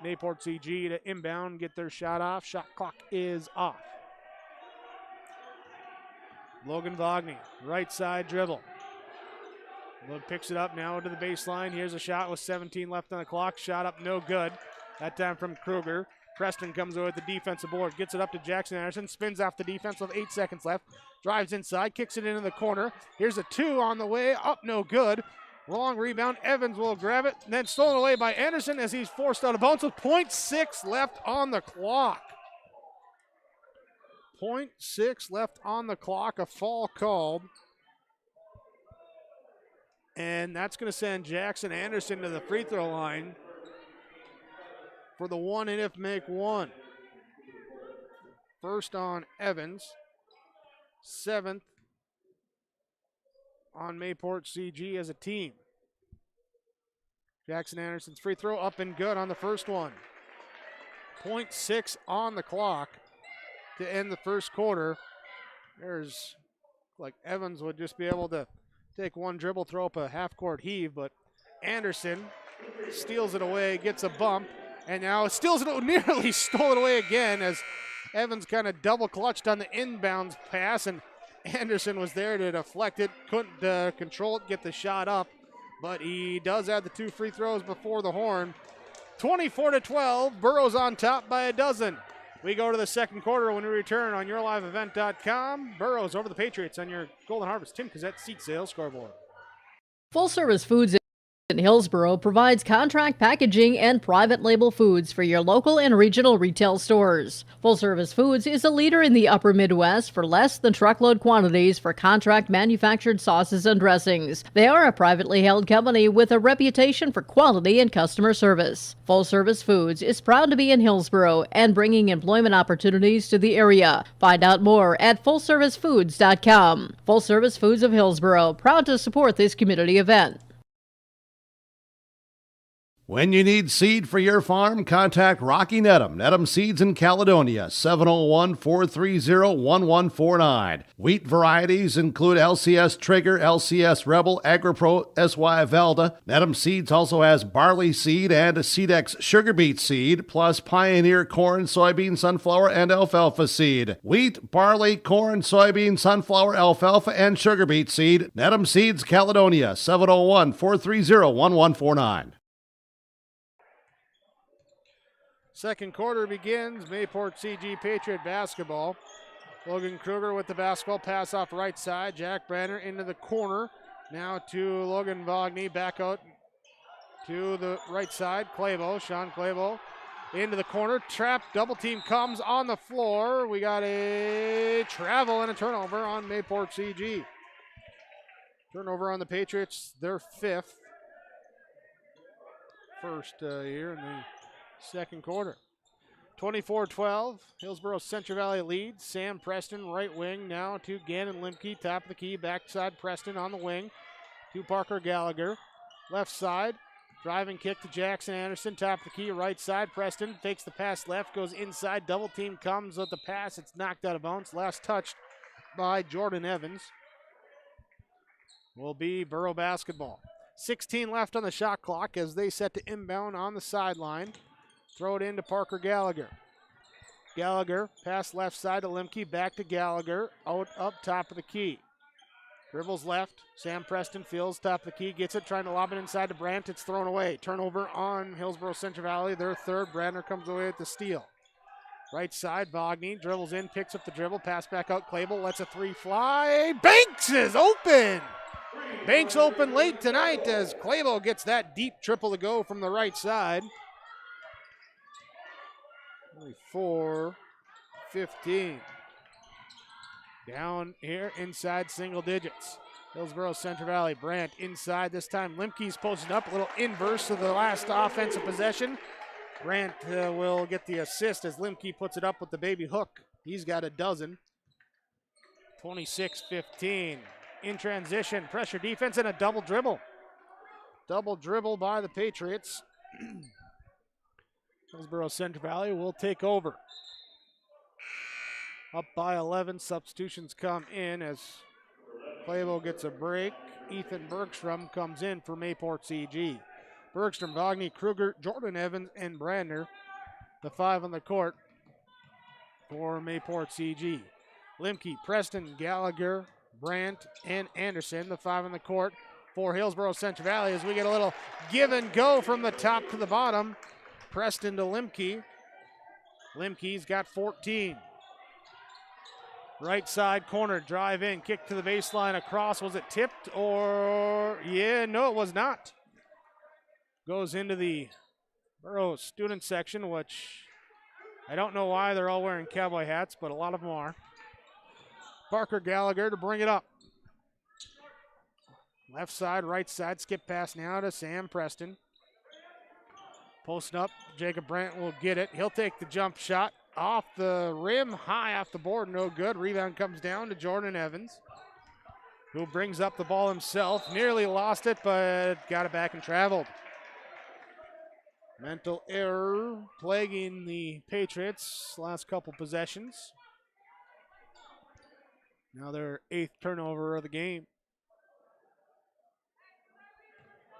Mayport CG to inbound, get their shot off. Shot clock is off. Logan Vagney, right side dribble. Picks it up now to the baseline. Here's a shot with 17 left on the clock. Shot up, no good. That time from Kruger. Preston comes over with the defensive board. Gets it up to Jackson Anderson. Spins off the defense with 8 seconds left. Drives inside, kicks it into the corner. Here's a 2 on the way. Up, no good. Long rebound. Evans will grab it. Then stolen away by Anderson as he's forced out of bounds with 0.6 left on the clock. 0.6 left on the clock. A foul called. And that's going to send Jackson Anderson to the free throw line for the 1 and if make 1. First on Evans. 7th on Mayport CG as a team. Jackson Anderson's free throw up and good on the first one. 0.6 on the clock to end the first quarter. There's like Evans would just be able to take 1 dribble, throw up a half-court heave, but Anderson steals it away, gets a bump, and now steals it, nearly stole it away again as Evans kind of double-clutched on the inbounds pass, and Anderson was there to deflect it, couldn't control it, get the shot up, but he does have the 2 free throws before the horn. 24-12, Burrows on top by a dozen. We go to the second quarter when we return on YourLiveEvent.com. Burrows over the Patriots on your Golden Harvest Tim Cassette seat sales scoreboard. Full Service Foods Hillsboro provides contract packaging and private label foods for your local and regional retail stores. Full Service Foods is a leader in the upper Midwest for less than truckload quantities for contract manufactured sauces and dressings. They are a privately held company with a reputation for quality and customer service. Full Service Foods is proud to be in Hillsboro and bringing employment opportunities to the area. Find out more at fullservicefoods.com. Full Service Foods of Hillsboro, proud to support this community event. When you need seed for your farm, contact Rocky Nedham. Nedham Seeds in Caledonia, 701-430-1149. Wheat varieties include LCS Trigger, LCS Rebel, AgriPro, SY Velda. Nedham Seeds also has barley seed and Seedex sugar beet seed, plus Pioneer corn, soybean, sunflower, and alfalfa seed. Wheat, barley, corn, soybean, sunflower, alfalfa, and sugar beet seed. Nedham Seeds, Caledonia, 701-430-1149. Second quarter begins. Mayport CG Patriot basketball. Logan Kruger with the basketball, pass off right side. Jack Branner into the corner. Now to Logan Vagney, back out to the right side. Sean Clabo into the corner. Trap, double team comes on the floor. We got a travel and a turnover on Mayport CG. Turnover on the Patriots, their fifth. First here in the second quarter. 24-12, Hillsboro Central Valley leads. Sam Preston, right wing, now to Gannon Limke, top of the key, backside Preston on the wing, to Parker Gallagher. Left side, driving kick to Jackson Anderson, top of the key, right side. Preston takes the pass left, goes inside, double team comes with the pass, it's knocked out of bounds. Last touched by Jordan Evans. Will be Borough basketball. 16 left on the shot clock as they set to inbound on the sideline. Throw it into Parker Gallagher. Gallagher, pass left side to Limke, back to Gallagher, out up top of the key. Dribbles left, Sam Preston feels top of the key, gets it, trying to lob it inside to Brandt, it's thrown away. Turnover on Hillsboro Central Valley, their third. Brandner comes away with the steal. Right side, Vagney dribbles in, picks up the dribble, pass back out, Clable lets a three fly. Banks is open! Banks open late tonight as Clable gets that deep triple to go from the right side. 4-15. Down here inside single digits. Hillsboro Central Valley. Brandt inside this time. Limke's posted up. A little inverse of the last offensive possession. Brandt will get the assist as Limke puts it up with the baby hook. He's got a dozen. 26-15. In transition, pressure defense and a double dribble. Double dribble by the Patriots. Hillsboro Central Valley will take over. Up by 11, substitutions come in as Clavo gets a break. Ethan Bergstrom comes in for Mayport CG. Bergstrom, Vagney, Kruger, Jordan Evans, and Brandner, the five on the court for Mayport CG. Limke, Preston, Gallagher, Brandt, and Anderson, the five on the court for Hillsboro Central Valley as we get a little give and go from the top to the bottom. Preston to Limke. Limke's got 14. Right side corner, drive in, kick to the baseline, across. Was it tipped or? Yeah, no, it was not. Goes into the Borough student section, which I don't know why they're all wearing cowboy hats, but a lot of them are. Parker Gallagher to bring it up. Left side, right side, skip pass now to Sam Preston. Posting up, Jacob Brandt will get it. He'll take the jump shot off the rim, high off the board, no good. Rebound comes down to Jordan Evans, who brings up the ball himself. Nearly lost it, but got it back and traveled. Mental error plaguing the Patriots last couple possessions. Now their 8th turnover of the game.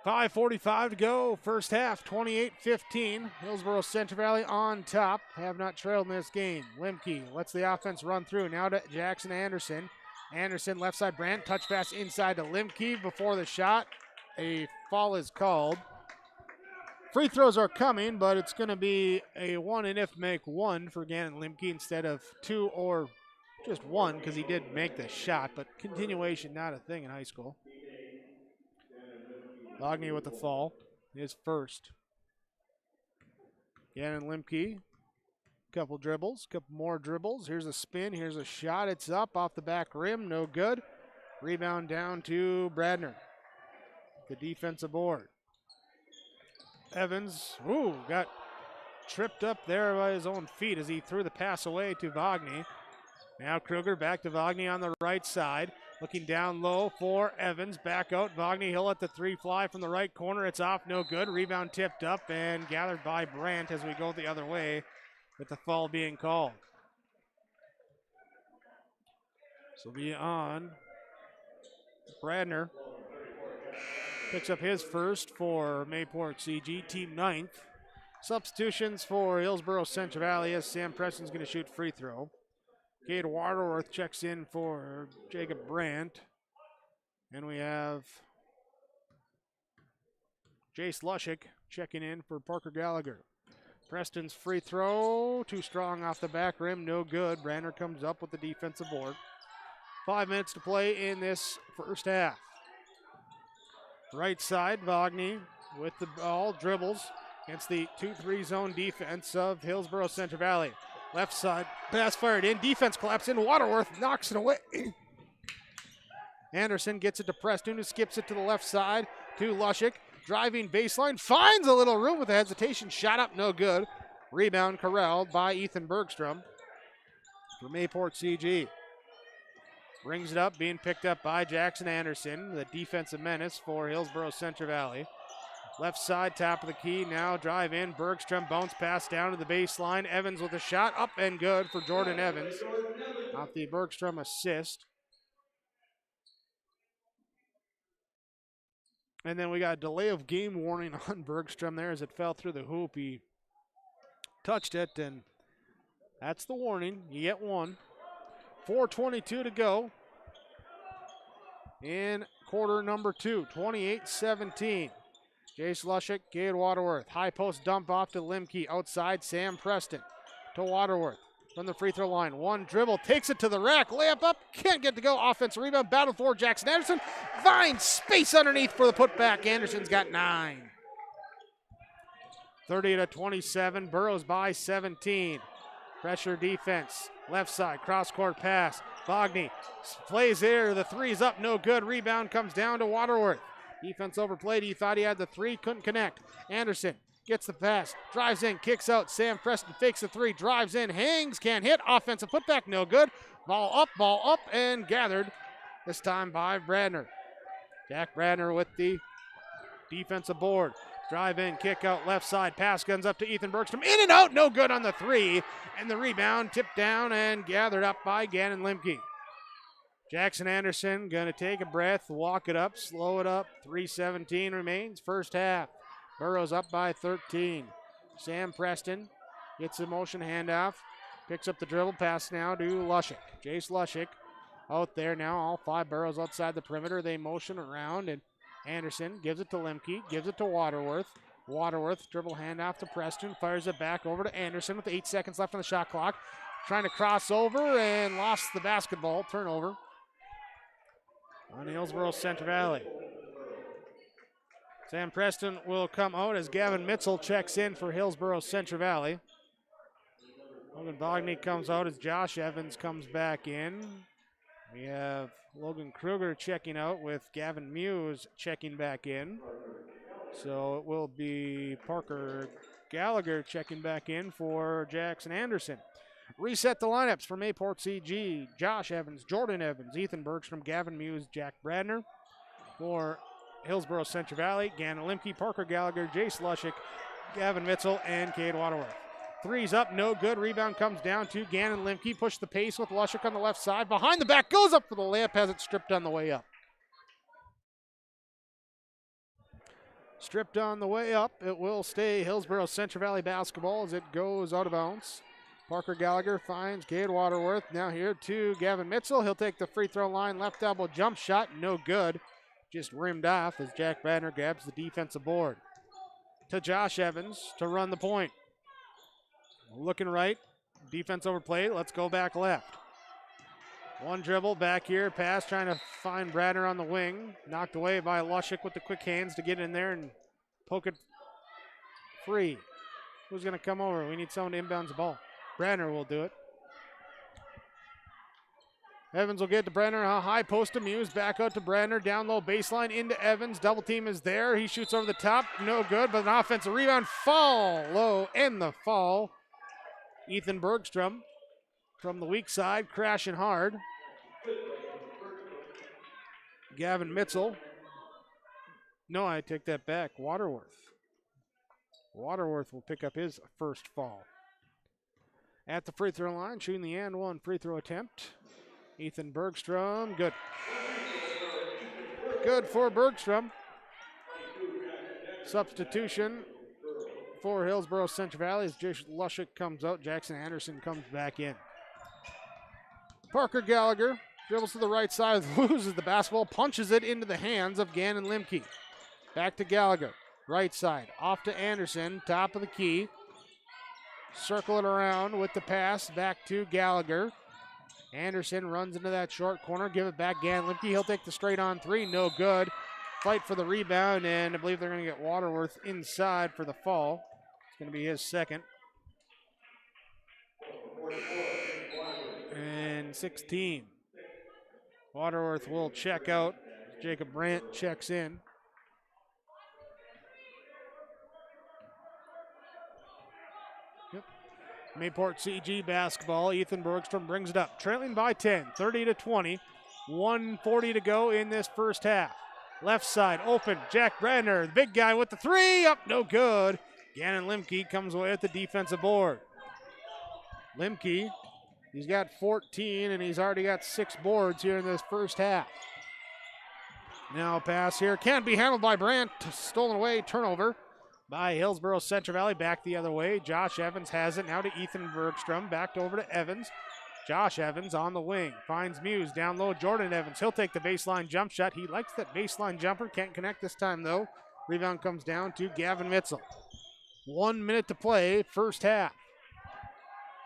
5:45 to go, first half, 28-15. Hillsboro Central Valley on top, have not trailed in this game. Limke lets the offense run through, now to Jackson Anderson. Anderson, left side, Brandt, touch pass inside to Limke before the shot. A foul is called. Free throws are coming, but it's going to be a one and if make one for Gannon Limke instead of two or just one because he did make the shot, but continuation not a thing in high school. Vagney with the fall. His first. Gannon Limke. Couple dribbles. Couple more dribbles. Here's a spin. Here's a shot. It's up off the back rim. No good. Rebound down to Bradner. The defensive board. Evans, got tripped up there by his own feet as he threw the pass away to Vagney. Now Kruger back to Vagney on the right side. Looking down low for Evans. Back out. Vagney, he'll let the three fly from the right corner. It's off, no good. Rebound tipped up and gathered by Brandt as we go the other way with the foul being called. So be on. Bradner picks up his first for Mayport CG, team 9th. Substitutions for Hillsboro Central Valley as Sam Preston's going to shoot free throw. Cade Waterworth checks in for Jacob Brandt. And we have Jace Lushik checking in for Parker Gallagher. Preston's free throw, too strong off the back rim, no good. Bradner comes up with the defensive board. 5 minutes to play in this first half. Right side, Vagney with the ball, dribbles against the 2-3 zone defense of Hillsboro Central Valley. Left side, pass fired in, defense collapse in, Waterworth knocks it away. Anderson gets it to Preston, who skips it to the left side to Lushik. Driving baseline, finds a little room with a hesitation, shot up, no good. Rebound corralled by Ethan Bergstrom for Mayport CG. Brings it up, being picked up by Jackson Anderson, the defensive menace for Hillsboro Central Valley. Left side, top of the key, now drive in. Bergstrom bounce pass down to the baseline. Evans with a shot, up and good for Jordan Evans. Off the Bergstrom assist. And then we got a delay of game warning on Bergstrom there as it fell through the hoop. He touched it, and that's the warning. You get one. 4:22 to go in quarter number 2, 28-17. Jace Lushik, Cade Waterworth. High post dump off to Limke. Outside, Sam Preston to Waterworth from the free throw line. One dribble, takes it to the rack. Layup up, can't get to go. Offensive rebound, battle for Jackson Anderson. Finds space underneath for the putback. Anderson's got 9. 30-27, Burrows by 17. Pressure defense. Left side, cross-court pass. Vagney plays there. The three's up, no good. Rebound comes down to Waterworth. Defense overplayed. He thought he had the three, couldn't connect. Anderson gets the pass, drives in, kicks out. Sam Preston fakes the three, drives in, hangs, can't hit. Offensive putback, no good. Ball up, and gathered. This time by Bradner. Jack Bradner with the defensive board. Drive in, kick out, left side, pass guns up to Ethan Bergstrom. In and out, no good on the three. And the rebound tipped down and gathered up by Gannon Limke. Jackson Anderson gonna take a breath, walk it up, slow it up. 3:17 remains, first half. Burrows up by 13. Sam Preston gets the motion handoff, picks up the dribble, pass now to Lushik. Jace Lushik out there now, all 5 Burrows outside the perimeter. They motion around, and Anderson gives it to Limke, gives it to Waterworth. Waterworth, dribble handoff to Preston, fires it back over to Anderson with 8 seconds left on the shot clock. Trying to cross over and lost the basketball. Turnover on Hillsboro Central Valley. Sam Preston will come out as Gavin Mitchell checks in for Hillsboro Central Valley. Logan Vagney comes out as Josh Evans comes back in. We have Logan Kruger checking out with Gavin Muse checking back in. So it will be Parker Gallagher checking back in for Jackson Anderson. Reset the lineups for Mayport CG. Josh Evans, Jordan Evans, Ethan Bergstrom, Gavin Muse, Jack Bradner. For Hillsboro Central Valley, Gannon Limke, Parker Gallagher, Jace Lushik, Gavin Mitchell, and Cade Waterworth. Three's up, no good. Rebound comes down to Gannon Limke. Push the pace with Lushik on the left side. Behind the back, goes up for the layup, has it stripped on the way up. Stripped on the way up. It will stay Hillsboro Central Valley basketball as it goes out of bounds. Parker Gallagher finds Cade Waterworth. Now here to Gavin Mitchell. He'll take the free throw line. Left elbow jump shot. No good. Just rimmed off as Jack Bradner grabs the defensive board. To Josh Evans to run the point. Looking right. Defense overplayed. Let's go back left. One dribble back here, pass trying to find Bradner on the wing. Knocked away by Lushik with the quick hands to get in there and poke it free. Who's going to come over? We need someone to inbounds the ball. Bradner will do it. Evans will get to Brenner, a high post to Muse, back out to Brenner, down low baseline into Evans. Double team is there. He shoots over the top, no good, but an offensive rebound, fall low, and the fall. Ethan Bergstrom from the weak side, crashing hard. Gavin Mitzel. No, I take that back. Waterworth. Waterworth will pick up his first fall. At the free throw line, shooting the and one free throw attempt. Ethan Bergstrom, good. Good for Bergstrom. Substitution for Hillsboro Central Valley as Jason Lushik comes out. Jackson Anderson comes back in. Parker Gallagher dribbles to the right side, loses the basketball, punches it into the hands of Gannon Limke. Back to Gallagher, right side, off to Anderson, top of the key. Circle it around with the pass, back to Gallagher. Anderson runs into that short corner, give it back, Gannon Limke. He'll take the straight on three, no good. Fight for the rebound, and I believe they're going to get Waterworth inside for the fall. It's going to be his second. And 16. Waterworth will check out. Jacob Brandt checks in. Mayport CG basketball. Ethan Bergstrom brings it up. Trailing by 10, 30-20. 1:40 to go in this first half. Left side open. Jack Bradner, the big guy with the three. Up, no good. Gannon Limke comes away at the defensive board. Limke, he's got 14, and he's already got 6 boards here in this first half. Now a pass here. Can't be handled by Brandt. Stolen away. Turnover by Hillsboro Central Valley. Back the other way. Josh Evans has it now to Ethan Bergstrom. Back over to Evans. Josh Evans on the wing. Finds Muse. Down low, Jordan Evans. He'll take the baseline jump shot. He likes that baseline jumper. Can't connect this time, though. Rebound comes down to Gavin Mitzel. 1 minute to play, first half.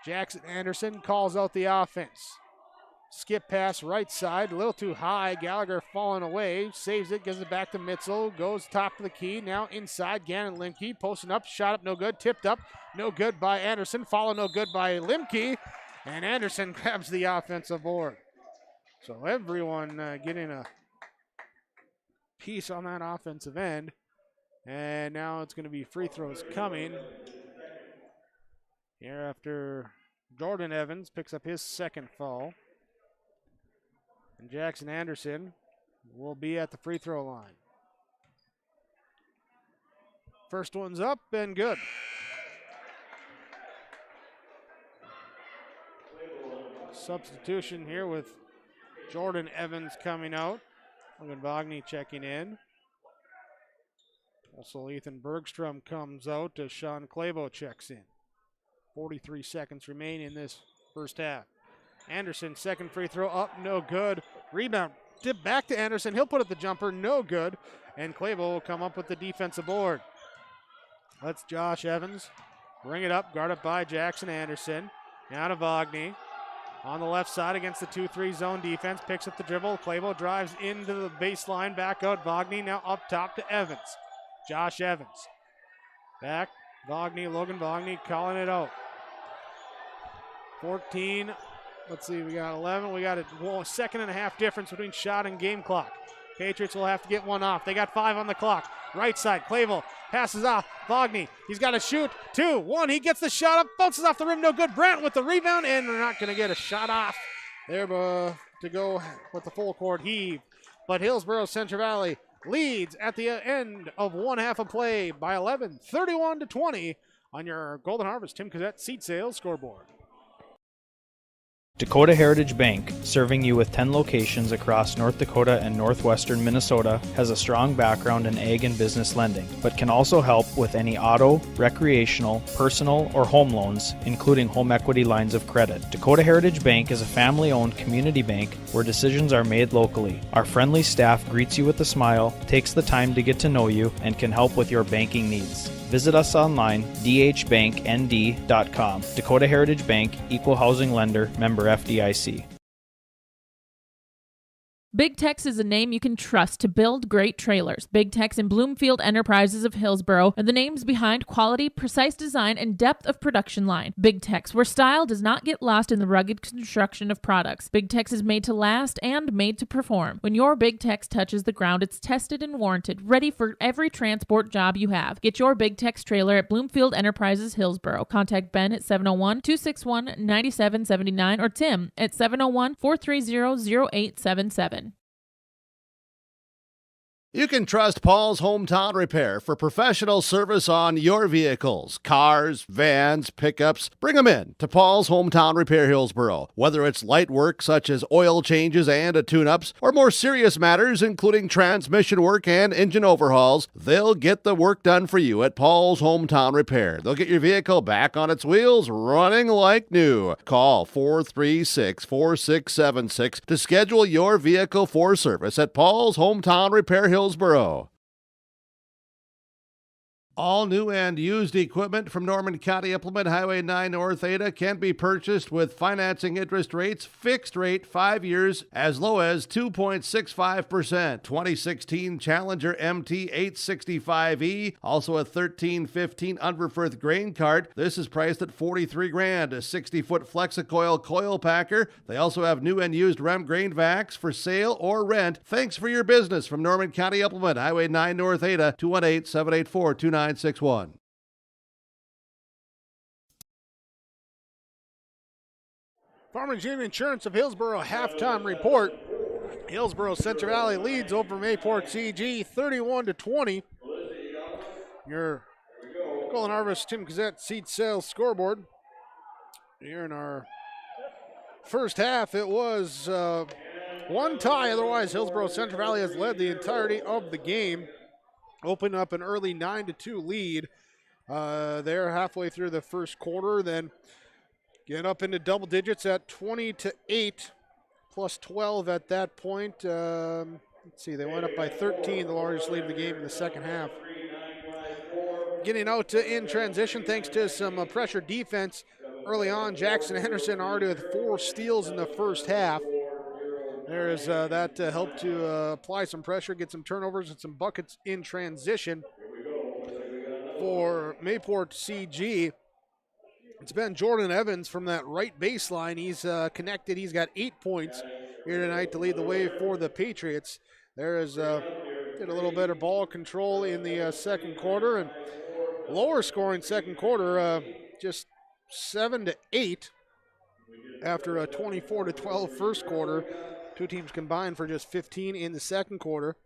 Jackson Anderson calls out the offense. Skip pass right side, a little too high. Gallagher falling away, saves it, gives it back to Mitzel, goes top of the key, now inside. Gannon Limke posting up, shot up, no good, tipped up, no good by Anderson, follow no good by Limke, and Anderson grabs the offensive board. So everyone getting a piece on that offensive end, and now it's going to be free throws coming. Here after Jordan Evans picks up his second foul. And Jackson Anderson will be at the free throw line. First one's up and good. Substitution here with Jordan Evans coming out. Logan Wagner checking in. Also Ethan Bergstrom comes out as Sean Clavo checks in. 43 seconds remain in this first half. Anderson, second free throw up, no good. Rebound, tip back to Anderson. He'll put up the jumper, no good. And Clavo will come up with the defensive board. That's Josh Evans. Bring it up, guarded by Jackson Anderson. Now to Wagner. On the left side against the 2-3 zone defense. Picks up the dribble. Clavo drives into the baseline. Back out Wagner. Now up top to Evans. Josh Evans. Back. Wagner, Logan Wagner calling it out. 14. Let's see, we got 11. We got a second and a half difference between shot and game clock. Patriots will have to get one off. They got 5 on the clock. Right side, Clavel passes off. Wagner, he's got to shoot. 2, 1, he gets the shot up, bounces off the rim, no good. Brandt with the rebound, and they're not going to get a shot off there to go with the full court heave. But Hillsboro Central Valley leads at the end of one half of play by 11, 31-20 on your Golden Harvest Tim Cassette seat sales scoreboard. Dakota Heritage Bank, serving you with 10 locations across North Dakota and northwestern Minnesota, has a strong background in ag and business lending, but can also help with any auto, recreational, personal, or home loans, including home equity lines of credit. Dakota Heritage Bank is a family-owned community bank where decisions are made locally. Our friendly staff greets you with a smile, takes the time to get to know you, and can help with your banking needs. Visit us online, dhbanknd.com. Dakota Heritage Bank, Equal Housing Lender, member FDIC. Big Tex is a name you can trust to build great trailers. Big Tex and Bloomfield Enterprises of Hillsboro are the names behind quality, precise design, and depth of production line. Big Tex, where style does not get lost in the rugged construction of products. Big Tex is made to last and made to perform. When your Big Tex touches the ground, it's tested and warranted, ready for every transport job you have. Get your Big Tex trailer at Bloomfield Enterprises Hillsboro. Contact Ben at 701-261-9779 or Tim at 701-430-0877. You can trust Paul's Hometown Repair for professional service on your vehicles, cars, vans, pickups. Bring them in to Paul's Hometown Repair Hillsboro. Whether it's light work such as oil changes and tune-ups, or more serious matters including transmission work and engine overhauls, they'll get the work done for you at Paul's Hometown Repair. They'll get your vehicle back on its wheels, running like new. Call 436-4676 to schedule your vehicle for service at Paul's Hometown Repair Hillsboro. All new and used equipment from Norman County Implement Highway 9 North Ada can be purchased with financing interest rates, fixed rate 5 years, as low as 2.65%. 2016 Challenger MT 865E, also a 1315 Unverfirth grain cart. This is priced at $43,000. A 60-foot Flexicoil coil packer. They also have new and used Rem grain vacs for sale or rent. Thanks for your business from Norman County Implement Highway 9 North Ada, 218-784-2961. Farmers Union Insurance of Hillsboro halftime report. Hillsboro Central Valley leads over Mayport CG 31-20. Your Golden Harvest Tim Gazette seed sales scoreboard. Here in our first half, it was one tie. Otherwise, Hillsboro Central Valley has led the entirety of the game. Open up an early 9-2 lead. They're halfway through the first quarter, then get up into double digits at 20-8, plus 12 at that point. Let's see, they went up by 13, the largest lead of the game in the second half. Getting out in transition thanks to some pressure defense early on. Jackson Henderson already with 4 steals in the first half. There's that helped to apply some pressure, get some turnovers and some buckets in transition for Mayport CG. It's been Jordan Evans from that right baseline. He's connected. He's got 8 points here tonight to lead the way for the Patriots. There is did a little better ball control in the second quarter and lower scoring second quarter, just 7-8 after a 24-12 first quarter. Two teams combined for just 15 in the second quarter.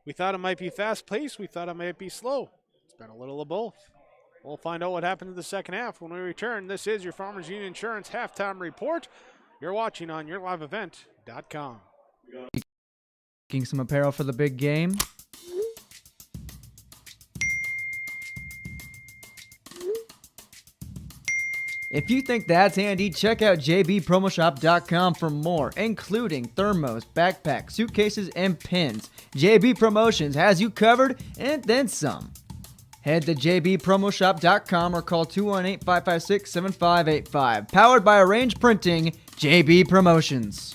We thought it might be fast-paced. We thought it might be slow. It's been a little of both. We'll find out what happened in the second half when we return. This is your Farmers Union Insurance Halftime Report. You're watching on yourliveevent.com. Making some apparel for the big game. If you think that's handy, check out jbpromoshop.com for more, including thermos, backpacks, suitcases, and pins. JB Promotions has you covered and then some. Head to jbpromoshop.com or call 218-556-7585. Powered by Arrange Printing, JB Promotions.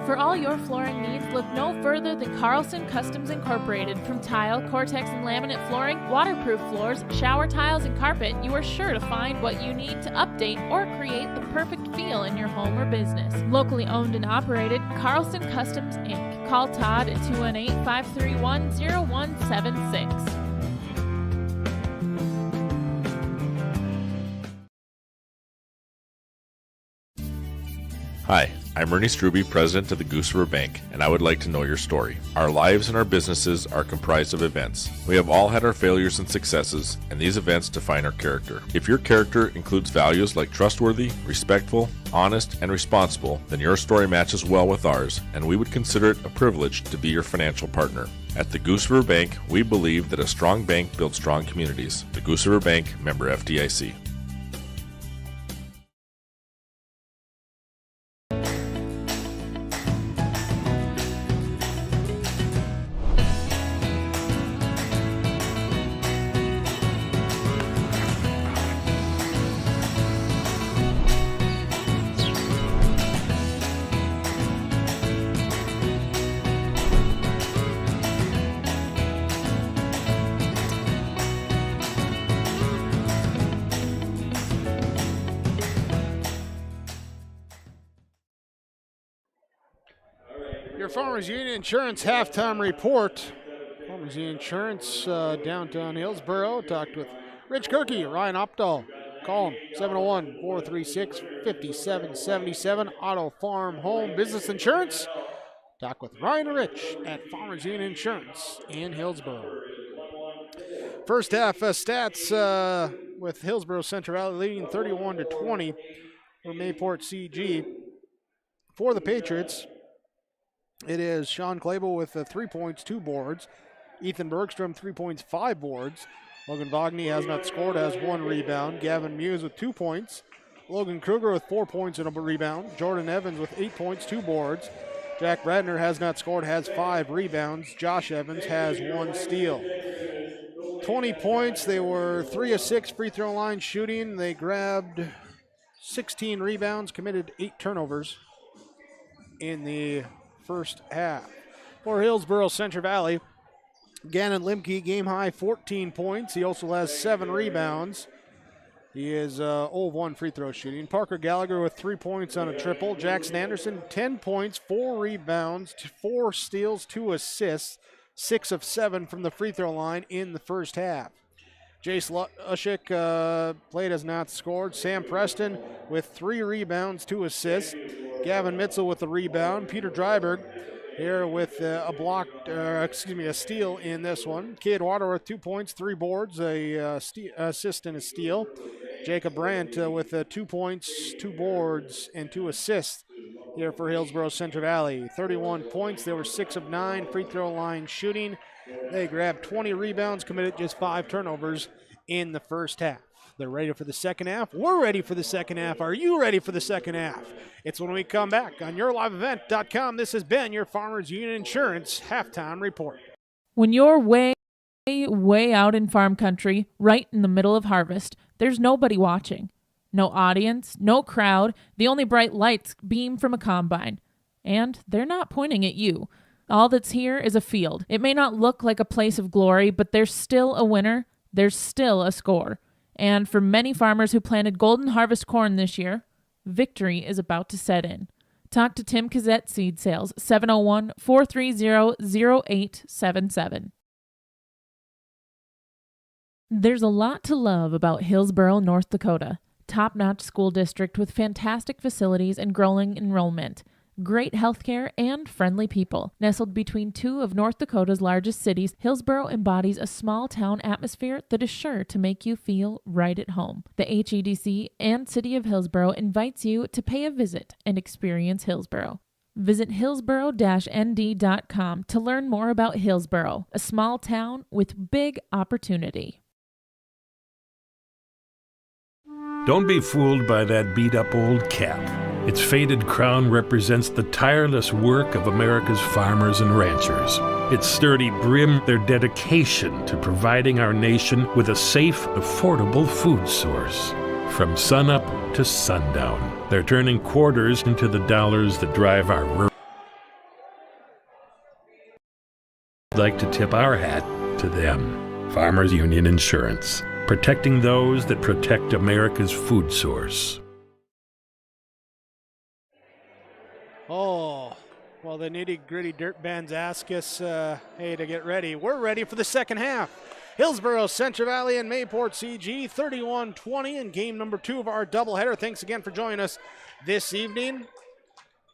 For all your flooring needs, look no further than Carlson Customs Incorporated. From tile, Cortex, and laminate flooring, waterproof floors, shower tiles, and carpet, you are sure to find what you need to update or create the perfect feel in your home or business. Locally owned and operated, Carlson Customs, Inc. Call Todd at 218-531-0176. Hi, I'm Ernie Struby, president of the Goose River Bank, and I would like to know your story. Our lives and our businesses are comprised of events. We have all had our failures and successes, and these events define our character. If your character includes values like trustworthy, respectful, honest, and responsible, then your story matches well with ours, and we would consider it a privilege to be your financial partner. At the Goose River Bank, we believe that a strong bank builds strong communities. The Goose River Bank, member FDIC. Farmers Union Insurance halftime report. Farmers Union Insurance, downtown Hillsboro. Talked with Rich Kirky, Ryan Opdahl. Call him, 701-436-5777. Auto, Farm, Home, Business Insurance. Talk with Ryan and Rich at Farmers Union Insurance in Hillsboro. First half stats with Hillsboro Central Valley leading 31-20 for Mayport CG. For the Patriots, it is Sean Clable with 3 points, 2 boards. Ethan Bergstrom, 3 points, 5 boards. Logan Vagney has not scored, has 1 rebound. Gavin Muse with 2 points. Logan Kruger with 4 points and a rebound. Jordan Evans with 8 points, 2 boards. Jack Bradner has not scored, has 5 rebounds. Josh Evans has 1 steal. 20 points. They were 3 of 6 free throw line shooting. They grabbed 16 rebounds, committed 8 turnovers in the first half. For Hillsboro Central Valley, Gannon Limke, game high 14 points. He also has 7 rebounds. He is 0 of 1 free throw shooting. Parker Gallagher with 3 points on a triple. Jackson Anderson, 10 points, 4 rebounds, 4 steals, 2 assists, 6 of 7 from the free throw line in the first half. Jace Ushik played has not scored. Sam Preston with 3 rebounds, 2 assists. Gavin Mitzel with the rebound. Peter Dryberg here with a steal in this one. Cade Waterworth, 2 points, 3 boards, assist and a steal. Jacob Brandt with 2 points, 2 boards, and 2 assists here for Hillsboro Central Valley. 31 points. They were 6 of 9 free throw line shooting. They grabbed 20 rebounds, committed just 5 turnovers in the first half. They're ready for the second half. We're ready for the second half. Are you ready for the second half? It's when we come back on YourLiveEvent.com. This has been your Farmers Union Insurance halftime report. When you're way out in farm country, right in the middle of harvest, there's nobody watching. No audience, no crowd. The only bright lights beam from a combine. And they're not pointing at you. All that's here is a field. It may not look like a place of glory, but there's still a winner. There's still a score. And for many farmers who planted golden harvest corn this year, victory is about to set in. Talk to Tim Kazette Seed Sales, 701-430-0877. There's a lot to love about Hillsboro, North Dakota. Top-notch school district with fantastic facilities and growing enrollment. Great healthcare and friendly people. Nestled between 2 of North Dakota's largest cities, Hillsboro embodies a small-town atmosphere that is sure to make you feel right at home. The HEDC and City of Hillsboro invites you to pay a visit and experience Hillsboro. Visit hillsboro-nd.com to learn more about Hillsboro, a small town with big opportunity. Don't be fooled by that beat-up old cap. Its faded crown represents the tireless work of America's farmers and ranchers. Its sturdy brim, their dedication to providing our nation with a safe, affordable food source. From sunup to sundown, they're turning quarters into the dollars that drive our rural. I'd like to tip our hat to them. Farmers Union Insurance, protecting those that protect America's food source. Oh, well, the nitty-gritty dirt bands ask us, hey, to get ready. We're ready for the second half. Hillsboro, Central Valley, and Mayport CG, 31-20 in game number 2 of our doubleheader. Thanks again for joining us this evening.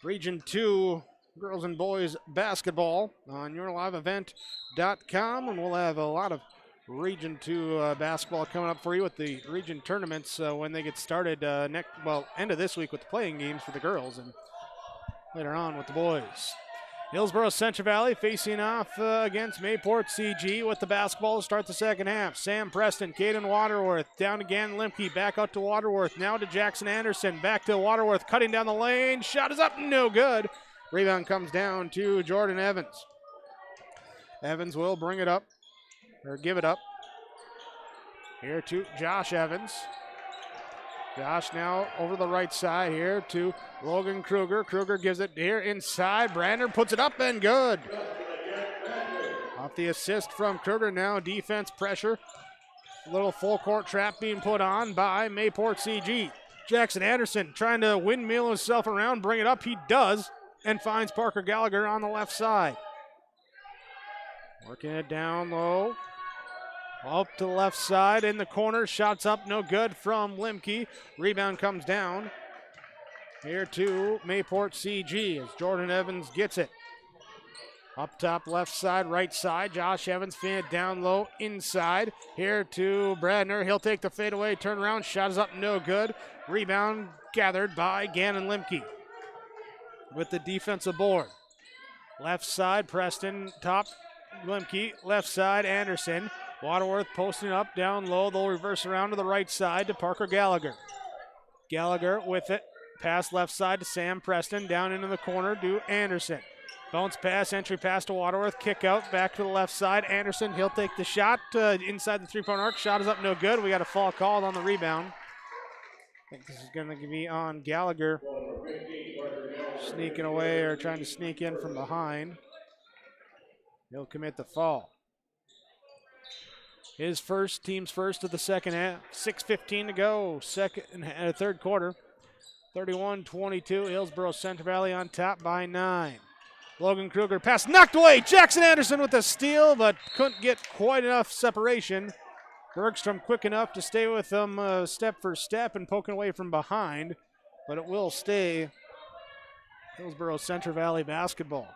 Region 2 girls and boys basketball on YourLiveEvent.com, and we'll have a lot of Region 2 basketball coming up for you with the region tournaments when they get started end of this week with the playing games for the girls and later on with the boys. Hillsboro Central Valley facing off against Mayport CG with the basketball to start the second half. Sam Preston, Caden Waterworth, down again Limke, back out to Waterworth, now to Jackson Anderson, back to Waterworth, cutting down the lane, shot is up, no good. Rebound comes down to Jordan Evans. Evans will bring it up, or give it up. Here to Josh Evans. Josh now over the right side here to Logan Kruger. Kruger gives it here inside. Brander puts it up and good. Off the assist from Kruger now. Defense pressure. Little full court trap being put on by Mayport CG. Jackson Anderson trying to windmill himself around, bring it up. He does. and finds Parker Gallagher on the left side. Working it down low. Up to the left side in the corner. Shots up, no good from Limke. Rebound comes down. Here to Mayport CG as Jordan Evans gets it. Up top, left side, right side. Josh Evans fan it down low, inside. Here to Bradner. He'll take the fadeaway, turn around, shot is up, no good. Rebound gathered by Gannon Limke with the defensive board. Left side, Preston, top, Limke. Left side, Anderson. Waterworth posting up, down low. They'll reverse around to the right side to Parker Gallagher. Gallagher with it. Pass left side to Sam Preston. Down into the corner to Anderson. Bounce pass, entry pass to Waterworth. Kick out, back to the left side. Anderson, he'll take the shot inside the three-point arc. Shot is up, no good. We got a foul called on the rebound. I think this is going to be on Gallagher. Sneaking away or trying to sneak in from behind. He'll commit the foul. His first, team's first of the second half. 6:15 to go, third quarter. 31-22, Hillsboro Central Valley on top by 9. Logan Kruger pass knocked away. Jackson Anderson with a steal, but couldn't get quite enough separation. Bergstrom quick enough to stay with them step for step and poking away from behind, but it will stay Hillsboro Central Valley basketball.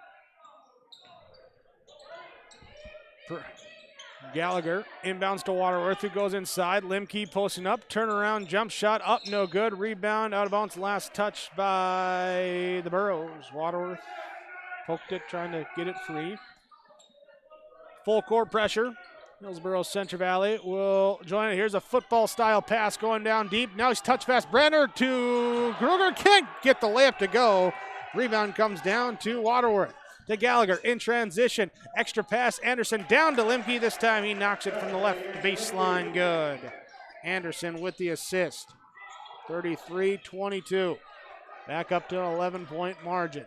Gallagher inbounds to Waterworth, who goes inside. Limke posting up, turnaround, jump shot up, no good. Rebound, out of bounds, last touch by the Burros. Waterworth poked it, trying to get it free. Full court pressure. Hillsboro Central Valley will join it. Here's a football-style pass going down deep. Now he's touch pass. Brenner to Kruger. Can't get the layup to go. Rebound comes down to Waterworth. To Gallagher in transition. Extra pass. Anderson down to Limke. This time he knocks it from the left baseline. Good. Anderson with the assist. 33-22. Back up to an 11-point margin.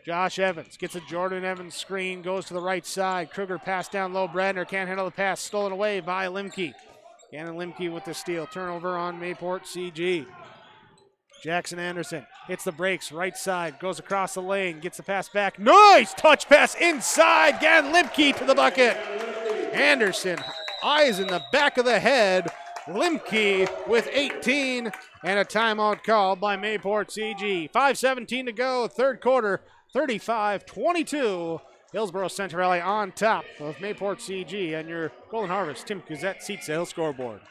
Josh Evans gets a Jordan Evans screen. Goes to the right side. Kruger pass down low. Bradner can't handle the pass. Stolen away by Limke. Gannon Limke with the steal. Turnover on Mayport CG. Jackson Anderson hits the brakes, right side, goes across the lane, gets the pass back. Nice touch pass inside. Gannon Limke to the bucket. Anderson, eyes in the back of the head. Limke with 18 and a timeout called by Mayport CG. 5:17 to go, third quarter, 35-22. Hillsboro Central Valley on top of Mayport CG, and your Golden Harvest, Tim Cuzette, seats the Hill scoreboard.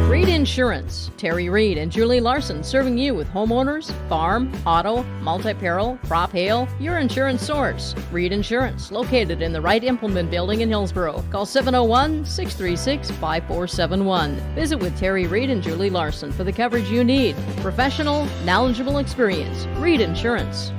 Reed Insurance. Terry Reed and Julie Larson serving you with homeowners, farm, auto, multi-peril, crop hail, your insurance source. Reed Insurance, located in the Wright Implement Building in Hillsboro. Call 701-636-5471. Visit with Terry Reed and Julie Larson for the coverage you need. Professional, knowledgeable experience. Reed Insurance.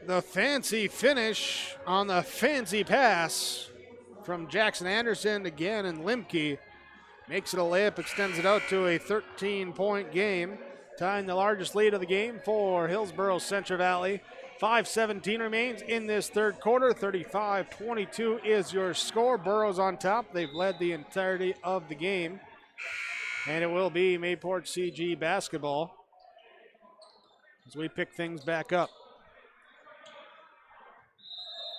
The fancy finish on the fancy pass from Jackson Anderson again, and Limke makes it a layup, extends it out to a 13-point game, tying the largest lead of the game for Hillsboro Central Valley. 5:17 remains in this third quarter. 35-22 is your score. Burros on top. They've led the entirety of the game, and it will be Mayport CG basketball as we pick things back up.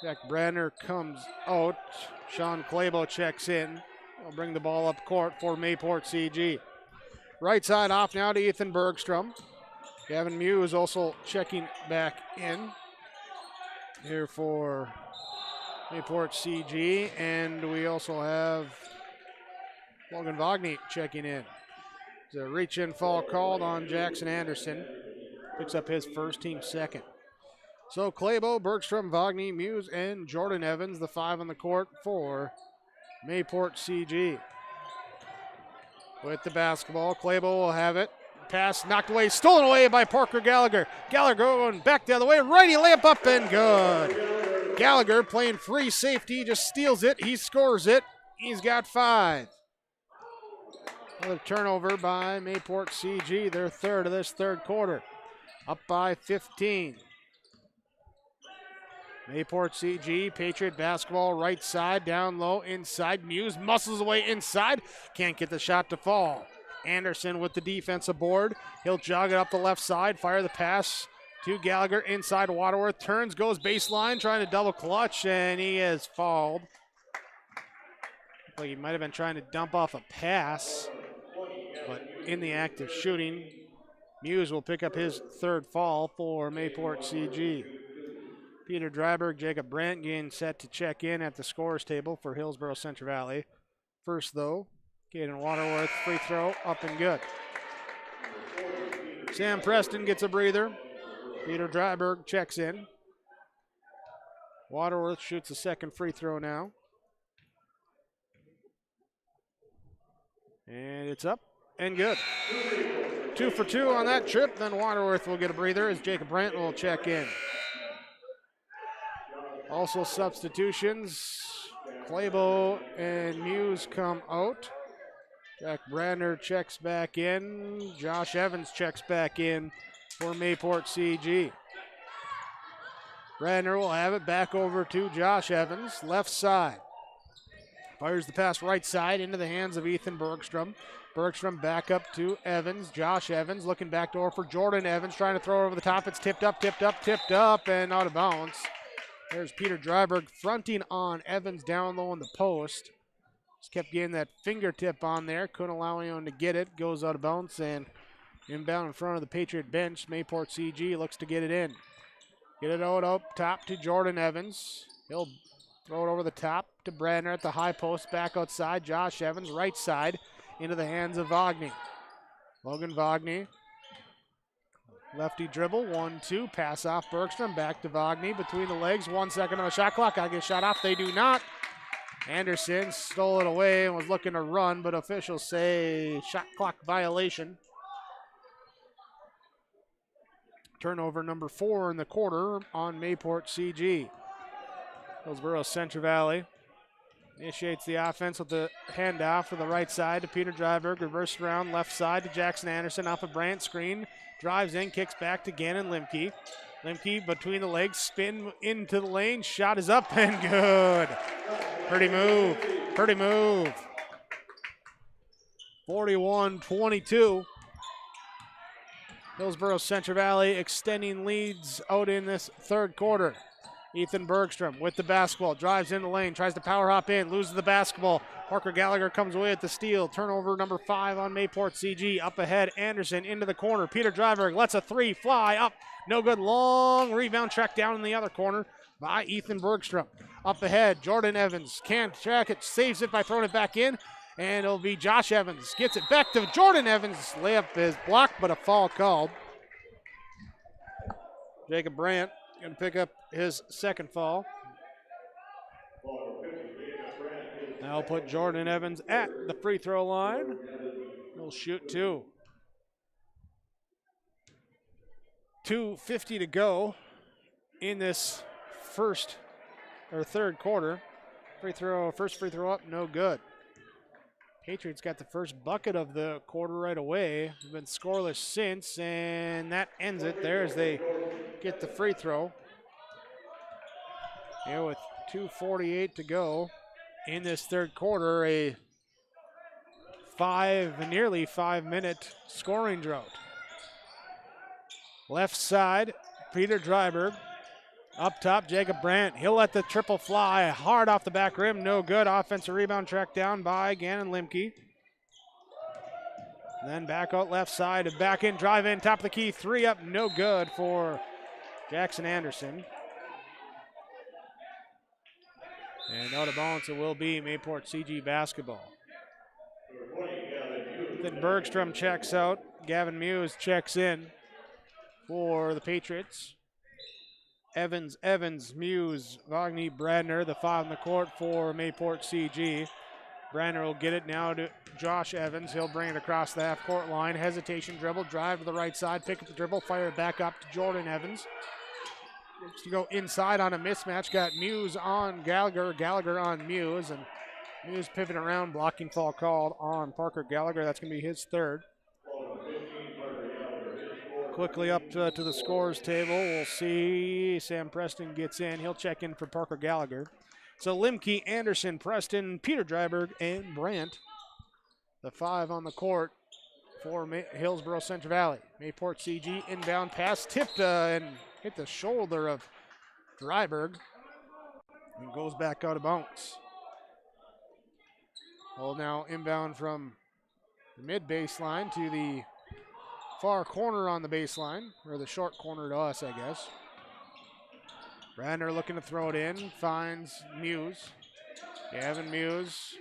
Jack Bradner comes out. Sean Clabo checks in. Will bring the ball up court for Mayport CG. Right side off now to Ethan Bergstrom. Gavin Mew is also checking back in here for Mayport CG. And we also have Logan Vagney checking in. There's a reach-in foul called on Jackson Anderson. Picks up his first, team second. So Clabo, Bergstrom, Vagney, Muse, and Jordan Evans, the five on the court for Mayport CG. With the basketball, Clabo will have it. Pass knocked away, stolen away by Parker Gallagher. Gallagher going back the other way, righty layup up and good. Gallagher playing free safety, just steals it, he scores it. He's got 5. Another turnover by Mayport CG, their third of this third quarter. Up by 15. Mayport CG, Patriot basketball right side, down low, inside. Muse muscles away inside. Can't get the shot to fall. Anderson with the defensive board. He'll jog it up the left side, fire the pass to Gallagher inside. Waterworth turns, goes baseline, trying to double clutch, and he has fouled. Like he might have been trying to dump off a pass, but in the act of shooting, Muse will pick up his third foul for Mayport CG. Peter Dryberg, Jacob Brandt getting set to check in at the scorers table for Hillsboro Central Valley. First, though, Caden Waterworth, free throw, up and good. Sam Preston gets a breather. Peter Dryberg checks in. Waterworth shoots a second free throw now. And it's up and good. 2 for 2 on that trip. Then Waterworth will get a breather as Jacob Brandt will check in. Also substitutions. Claybo and Muse come out. Jack Brandner checks back in. Josh Evans checks back in for Mayport CG. Brandner will have it back over to Josh Evans, left side. Fires the pass right side into the hands of Ethan Bergstrom. Bergstrom back up to Evans. Josh Evans looking back door for Jordan Evans, trying to throw it over the top. It's tipped up, and out of bounds. There's Peter Dryberg fronting on Evans down low in the post. Just kept getting that fingertip on there. Couldn't allow anyone to get it. Goes out of bounds and inbound in front of the Patriot bench. Mayport CG looks to get it in. Get it out up top to Jordan Evans. He'll throw it over the top to Brandner at the high post. Back outside. Josh Evans, right side, into the hands of Vagney. Logan Vagney. Lefty dribble, 1-2. Pass off Bergstrom. Back to Vagney. Between the legs. 1 second on the shot clock. I get shot off. They do not. Anderson stole it away and was looking to run, but officials say shot clock violation. Turnover number 4 in the quarter on Mayport CG. Hillsboro Central Valley initiates the offense with the handoff for the right side to Peter Dryberg. Reverse around left side to Jackson Anderson off a Brandt screen. Drives in, kicks back to Gannon Limke. Limke between the legs, spin into the lane. Shot is up and good. Pretty move. 41-22. Hillsboro Central Valley extending leads out in this third quarter. Ethan Bergstrom with the basketball, drives in the lane, tries to power hop in, loses the basketball. Parker Gallagher comes away at the steal. Turnover number 5 on Mayport CG. Up ahead, Anderson into the corner. Peter Dryberg lets a 3 fly up. No good. Long rebound track down in the other corner by Ethan Bergstrom. Up ahead, Jordan Evans can't track it, saves it by throwing it back in. And it'll be Josh Evans. Gets it back to Jordan Evans. Layup is blocked, but a foul called. Jacob Brandt going to pick up his second foul. Now put Jordan Evans at the free throw line. He'll shoot 2. 2:50 to go in this third quarter. First free throw up, no good. Patriots got the first bucket of the quarter right away. They've been scoreless since, and that ends it there as they get the free throw. Here with 2:48 to go in this third quarter, a nearly 5-minute scoring drought. Left side, Peter Dryberg. Up top, Jacob Brandt. He'll let the triple fly hard off the back rim. No good. Offensive rebound tracked down by Gannon Limke. Then back out left side. Back in, drive in, top of the key. 3 up, no good for Jackson Anderson. And out of bounds it will be Mayport CG basketball. Then Bergstrom checks out. Gavin Muse checks in for the Patriots. Evans, Muse, Vagney, Brandner, the 5 in the court for Mayport CG. Brandner will get it now to Josh Evans. He'll bring it across the half-court line. Hesitation dribble, drive to the right side, pick up the dribble, fire it back up to Jordan Evans. Looks to go inside on a mismatch. Got Muse on Gallagher, Gallagher on Muse, and Muse pivoting around, blocking foul called on Parker Gallagher. That's going to be his third. quickly up to the scores table. We'll see. Sam Preston gets in. He'll check in for Parker Gallagher. So Limke, Anderson, Preston, Peter Dryberg, and Brandt. The 5 on the court for Hillsboro Central Valley. Mayport CG inbound pass tipped and hit the shoulder of Dryberg and goes back out of bounds. Well, now inbound from the mid baseline to the far corner on the baseline, or the short corner to us, I guess. Brandner looking to throw it in, finds Muse. Gavin Muse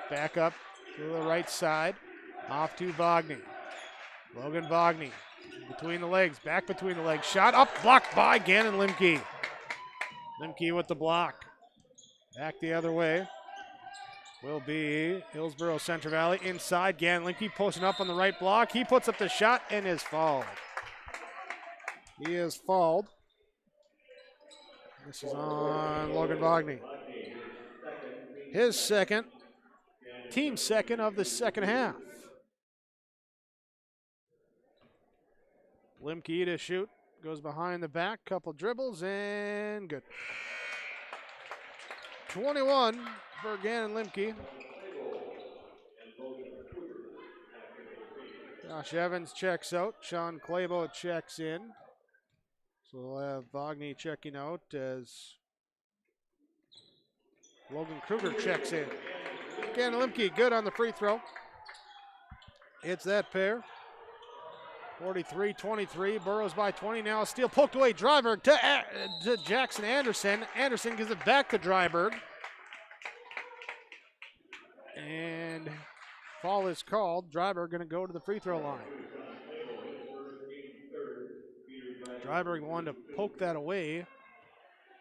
back up to the right side, off to Vogney. Logan Vogney between the legs, back between the legs, shot up, blocked by Gannon Limke. Limke with the block. Back the other way will be Hillsboro Central Valley inside. Gannon Limke posting up on the right block. He puts up the shot and is fouled. He is fouled. This is on Logan Vogney. His second, team second of the second half. Limke to shoot, goes behind the back, couple dribbles, and good. 21 for Gannon Limke. Josh Evans checks out. Sean Clabo checks in. So we'll have Vogney checking out as Logan Kruger checks in. Gannon Limke good on the free throw. It's that pair. 43-23, Burrows by 20 now. Steal poked away, Dryberg to Jackson Anderson. Anderson gives it back to Dryberg. And foul is called. Dryberg going to go to the free throw line. Dryberg wanted to poke that away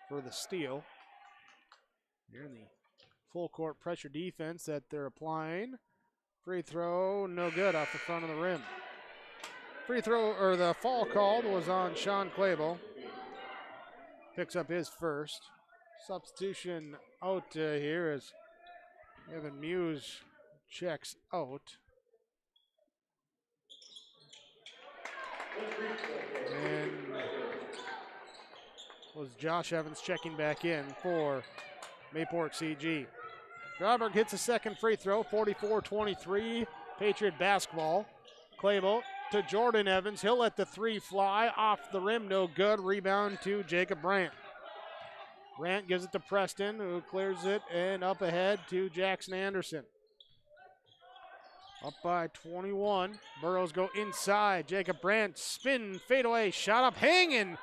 for the steal. Here in the full court pressure defense that they're applying. Free throw, no good off the front of the rim. Free throw, or the foul called was on Sean Clable. Picks up his first. Substitution out here as Evan Muse checks out. And was Josh Evans checking back in for Mayport CG. Dryberg hits a second free throw, 44-23, Patriot basketball. Clable to Jordan Evans. He'll let the 3 fly off the rim, no good. Rebound to Jacob Brandt. Brandt gives it to Preston, who clears it, and up ahead to Jackson Anderson. Up by 21. Burrows go inside. Jacob Brandt spin, fade away, shot up, hanging.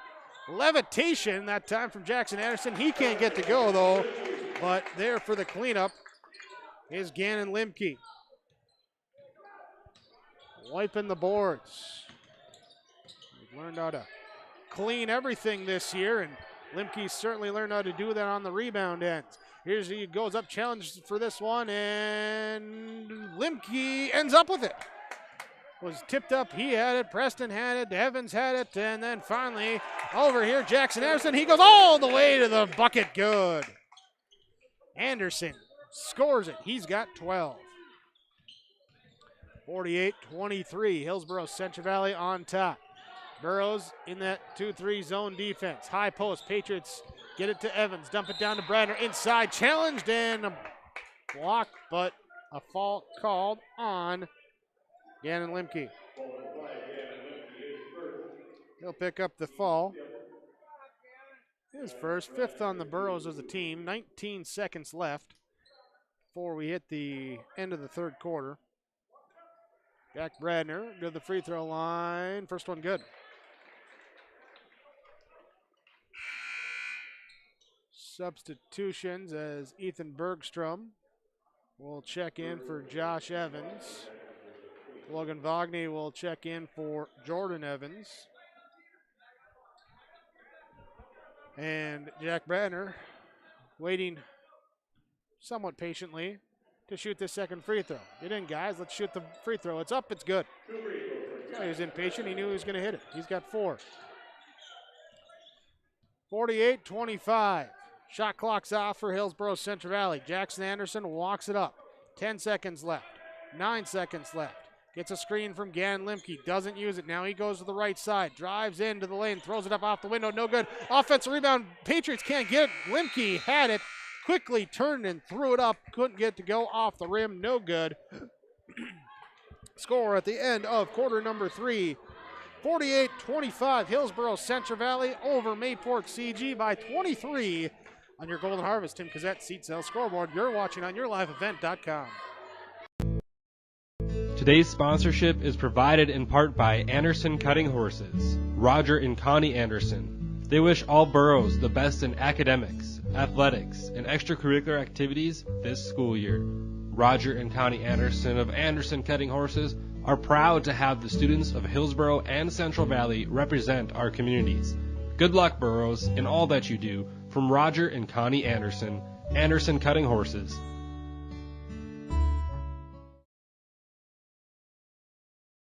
Levitation that time from Jackson Anderson. He can't get to go though, but there for the cleanup is Gannon Limke. Wiping the boards. We've learned how to clean everything this year, and Limke certainly learned how to do that on the rebound end. Here's he goes up, challenged for this one, and Limke ends up with it. Was tipped up, he had it, Preston had it, Evans had it, and then finally over here, Jackson Anderson, he goes all the way to the bucket, good. Anderson scores it, he's got 12. 48-23, Hillsboro Central Valley on top. Burrows in that 2-3 zone defense. High post, Patriots get it to Evans, dump it down to Brandner, inside, challenged and blocked, but a foul called on Gannon Limke. He'll pick up the fall. His first, 5th on the Burrows as a team. 19 seconds left before we hit the end of the third quarter. Jack Bradner to the free throw line. First one good. Substitutions as Ethan Bergstrom will check in for Josh Evans. Logan Vogney will check in for Jordan Evans. And Jack Bradner waiting somewhat patiently to shoot the second free throw. Get in, guys. Let's shoot the free throw. It's up. It's good. So he was impatient. He knew he was going to hit it. He's got 4. 48-25. Shot clock's off for Hillsboro Central Valley. Jackson Anderson walks it up. 10 seconds left. 9 seconds left. Gets a screen from Gannon Limke. Doesn't use it. Now he goes to the right side. Drives into the lane. Throws it up off the window. No good. Offensive rebound. Patriots can't get it. Limke had it. Quickly turned and threw it up. Couldn't get it to go off the rim. No good. Score at the end of quarter number 3. 48-25. Hillsboro Central Valley over Mayport CG by 23 on your Golden Harvest. Tim Cassette, Seat Sale Scoreboard. You're watching on yourliveevent.com. Today's sponsorship is provided in part by Anderson Cutting Horses, Roger and Connie Anderson. They wish all boroughs the best in academics, athletics, and extracurricular activities this school year. Roger and Connie Anderson of Anderson Cutting Horses are proud to have the students of Hillsboro and Central Valley represent our communities. Good luck, boroughs, in all that you do. From Roger and Connie Anderson, Anderson Cutting Horses.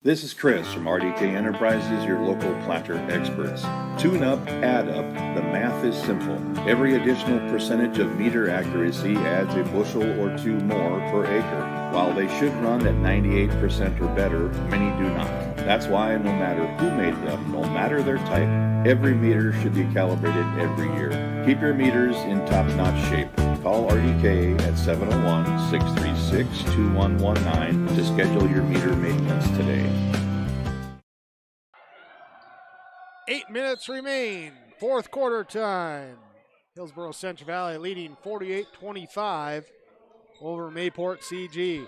This is Chris from RDK Enterprises, your local planter experts. Tune up, add up. The math is simple. Every additional percentage of meter accuracy adds a bushel or two more per acre. While they should run at 98% or better, many do not. That's why no matter who made them, no matter their type, every meter should be calibrated every year. Keep your meters in top-notch shape. Call RDK at 701-636-2119 to schedule your meter maintenance today. 8 minutes remain. Fourth quarter time. Hillsboro Central Valley leading 48-25 over Mayport CG.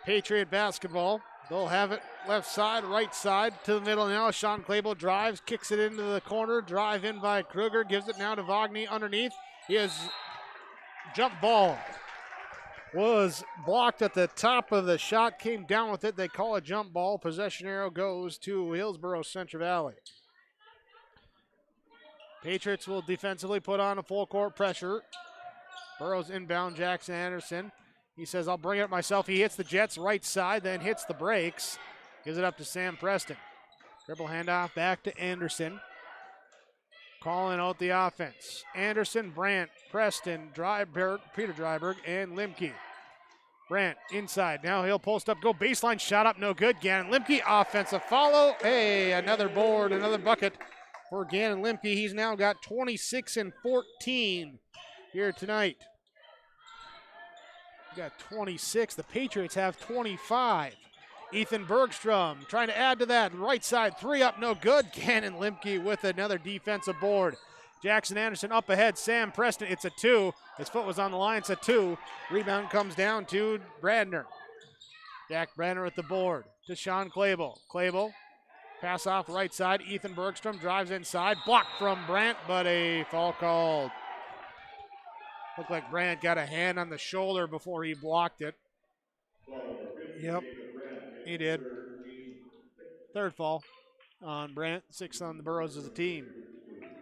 Patriot basketball. They'll have it left side, right side, to the middle now. Sean Clable drives, kicks it into the corner. Drive in by Kruger, gives it now to Vogny underneath. He has jump ball. Was blocked at the top of the shot, came down with it. They call a jump ball. Possession arrow goes to Hillsboro Central Valley. Patriots will defensively put on a full court pressure. Burrows inbound, Jackson Anderson. He says, I'll bring it myself. He hits the Jets right side, then hits the brakes. Gives it up to Sam Preston. Dribble handoff back to Anderson. Calling out the offense. Anderson, Brandt, Preston, Peter Dryberg, and Limke. Brandt inside. Now he'll post up, go baseline, shot up, no good. Gannon Limke, offensive follow. Hey, another board, another bucket for Gannon Limke. He's now got 26 and 14 here tonight. Got 26. The Patriots have 25. Ethan Bergstrom trying to add to that. Right side, three up, no good. Gannon Limke with another defensive board. Jackson Anderson up ahead. Sam Preston, it's a two. His foot was on the line, it's a two. Rebound comes down to Bradner. Jack Bradner with the board to Sean Clable. Clable, pass off right side. Ethan Bergstrom drives inside. Blocked from Brandt, but a foul called. Looked like Brandt got a hand on the shoulder before he blocked it. Yep, he did. Third fall on Brandt, 6 on the Burrows as a team.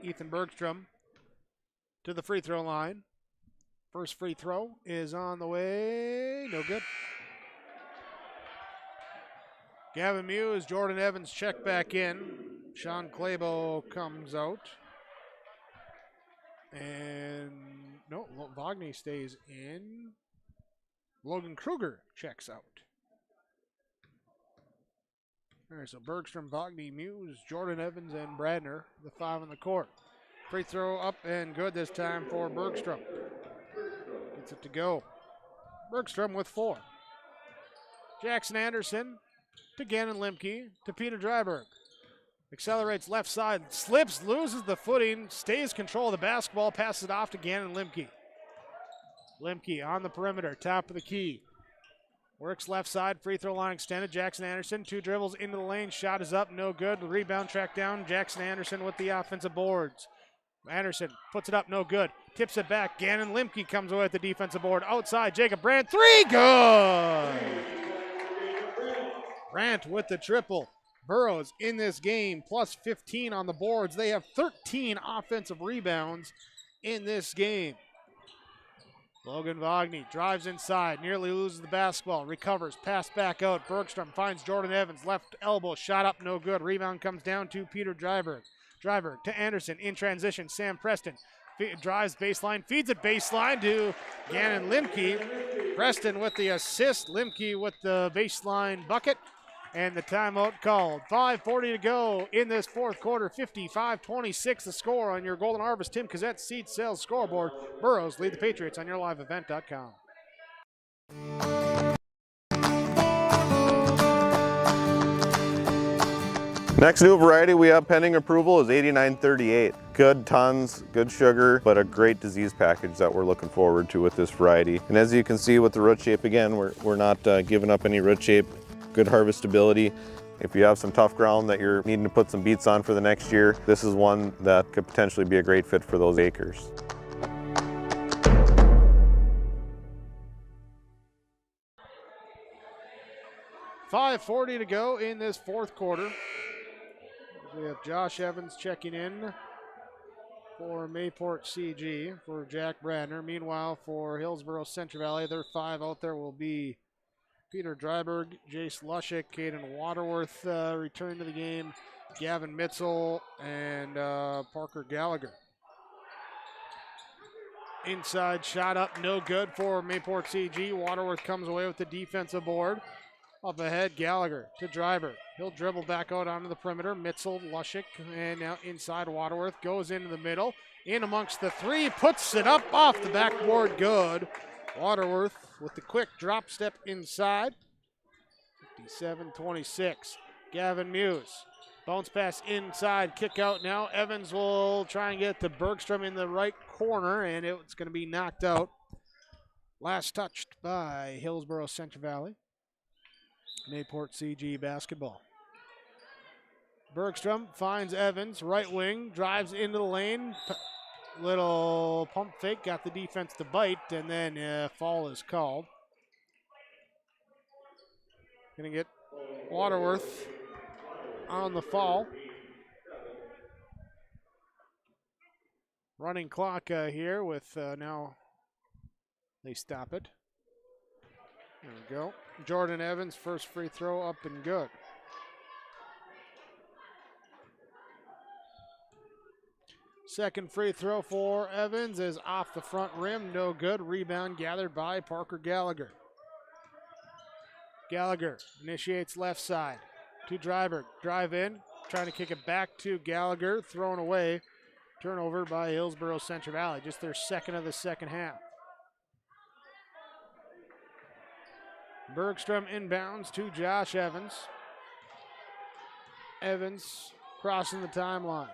Ethan Bergstrom to the free throw line. First free throw is on the way. No good. Gavin Muse, Jordan Evans check back in. Sean Clabo comes out. And no, Vogny stays in. Logan Kruger checks out. All right, so Bergstrom, Vogny, Muse, Jordan Evans, and Bradner, the 5 on the court. Free throw up and good this time for Bergstrom. Gets it to go. Bergstrom with 4. Jackson Anderson to Gannon Limke to Peter Dryberg. Accelerates left side, slips, loses the footing, stays control of the basketball, passes it off to Gannon Limke. Limke on the perimeter, top of the key. Works left side, free throw line extended. Jackson Anderson, 2 dribbles into the lane, shot is up, no good. Rebound track down. Jackson Anderson with the offensive boards. Anderson puts it up, no good. Tips it back. Gannon Limke comes away with the defensive board. Outside, Jacob Brandt, 3, good! Brandt with the triple. Burrows in this game, plus 15 on the boards. They have 13 offensive rebounds in this game. Logan Vogny drives inside, nearly loses the basketball, recovers, pass back out. Bergstrom finds Jordan Evans, left elbow, shot up, no good. Rebound comes down to Peter Dryberg. Dryberg to Anderson in transition. Sam Preston drives baseline, feeds it baseline to Gannon Limke. Preston with the assist, Limke with the baseline bucket, and the timeout called. 5:40 to go in this fourth quarter. 55-26 the score on your Golden Harvest Tim Cassette Seed Sales scoreboard. Burrows lead the Patriots on yourliveevent.com. Next new variety we have pending approval is 8938. Good tons, good sugar, but a great disease package that we're looking forward to with this variety. And as you can see with the root shape, again, we're not giving up any root shape, good harvestability. If you have some tough ground that you're needing to put some beets on for the next year, this is one that could potentially be a great fit for those acres. $5:40 to go in this fourth quarter. We have Josh Evans checking in for Mayport CG for Jack Bradner. Meanwhile, for Hillsboro Central Valley, their 5 out there will be Peter Dryberg, Jace Lushik, Caden Waterworth return to the game, Gavin Mitzel, and Parker Gallagher. Inside shot up, no good for Mayport CG. Waterworth comes away with the defensive board. Up ahead, Gallagher to Dryberg. He'll dribble back out onto the perimeter. Mitzel, Lushik, and now inside Waterworth. Goes into the middle. In amongst the 3, puts it up off the backboard. Good. Waterworth with the quick drop step inside. 57-26. Gavin Muse. Bounce pass inside. Kick out now. Evans will try and get to Bergstrom in the right corner, and it's going to be knocked out. Last touched by Hillsboro Central Valley. Mayport CG basketball. Bergstrom finds Evans, right wing, drives into the lane. Little pump fake, got the defense to bite, and then foul is called. Gonna get Waterworth on the foul. Running clock here with now they stop it. There we go. Jordan Evans, first free throw up and good. Second free throw for Evans is off the front rim, no good. Rebound gathered by Parker Gallagher. Gallagher initiates left side to Dryberg. Drive in, trying to kick it back to Gallagher, thrown away. Turnover by Hillsboro Central Valley, just their second of the second half. Bergstrom inbounds to Josh Evans. Evans crossing the timeline.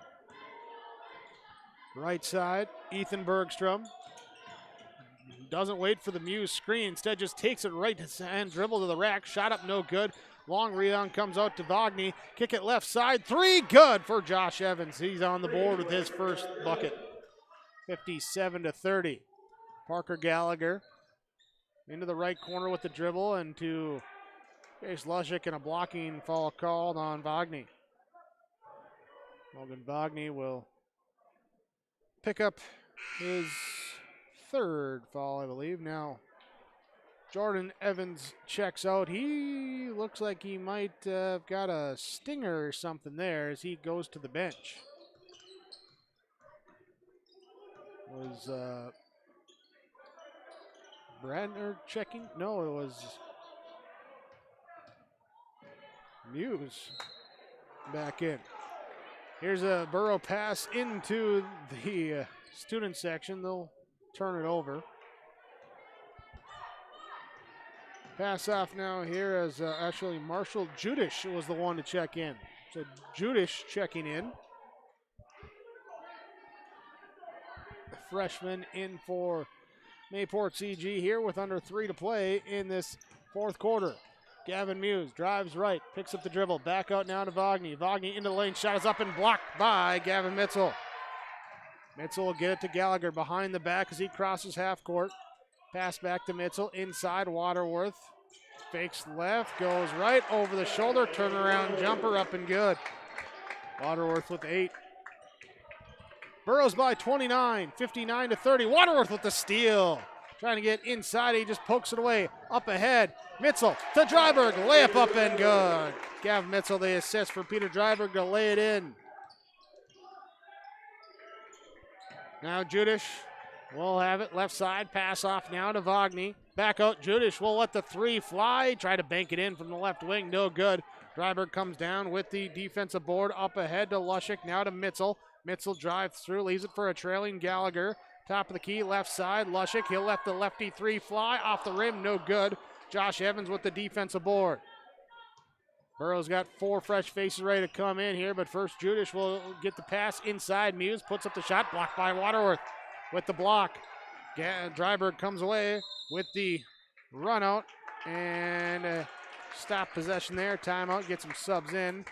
Right side, Ethan Bergstrom. Doesn't wait for the Muse screen, instead just takes it right and dribble to the rack. Shot up, no good. Long rebound comes out to Vogny. Kick it left side, 3, good for Josh Evans. He's on the board with his first bucket. 57-30. Parker Gallagher into the right corner with the dribble, and to Chase Lushik, and a blocking foul called on Vogny. Logan Vogny will pick up his third foul, I believe. Now, Jordan Evans checks out. He looks like he might have got a stinger or something there as he goes to the bench. Was Bradner checking? No, it was Muse back in. Here's a Burrow pass into the student section. They'll turn it over. Pass off now here as actually Marshall Judish was the one to check in. So Judish checking in. The freshman in for Mayport CG here with under 3 to play in this fourth quarter. Gavin Muse drives right, picks up the dribble, back out now to Vogny. Vogny into the lane, shot is up and blocked by Gavin Mitzel. Mitzel will get it to Gallagher behind the back as he crosses half court. Pass back to Mitzel, inside Waterworth. Fakes left, goes right, over the shoulder, turnaround jumper, up and good. Waterworth with 8. Burrows by 29, 59-30. Waterworth with the steal. Trying to get inside, he just pokes it away. Up ahead, Mitzel to Dryberg, layup up and good. Gavin Mitzel the assist for Peter Dryberg to lay it in. Now Judish will have it left side. Pass off now to Vogny. Back out. Judish will let the three fly. Try to bank it in from the left wing. No good. Dryberg comes down with the defensive board up ahead to Lushik. Now to Mitzel. Mitzel drives through. Leaves it for a trailing Gallagher. Top of the key, left side. Lushik. He'll let the lefty three fly. Off the rim. No good. Josh Evans with the defensive board. Burrow's got 4 fresh faces ready to come in here, but first Judish will get the pass inside. Muse puts up the shot, blocked by Waterworth with the block. Dryberg comes away with the run out and stop possession there. Timeout, get some subs in.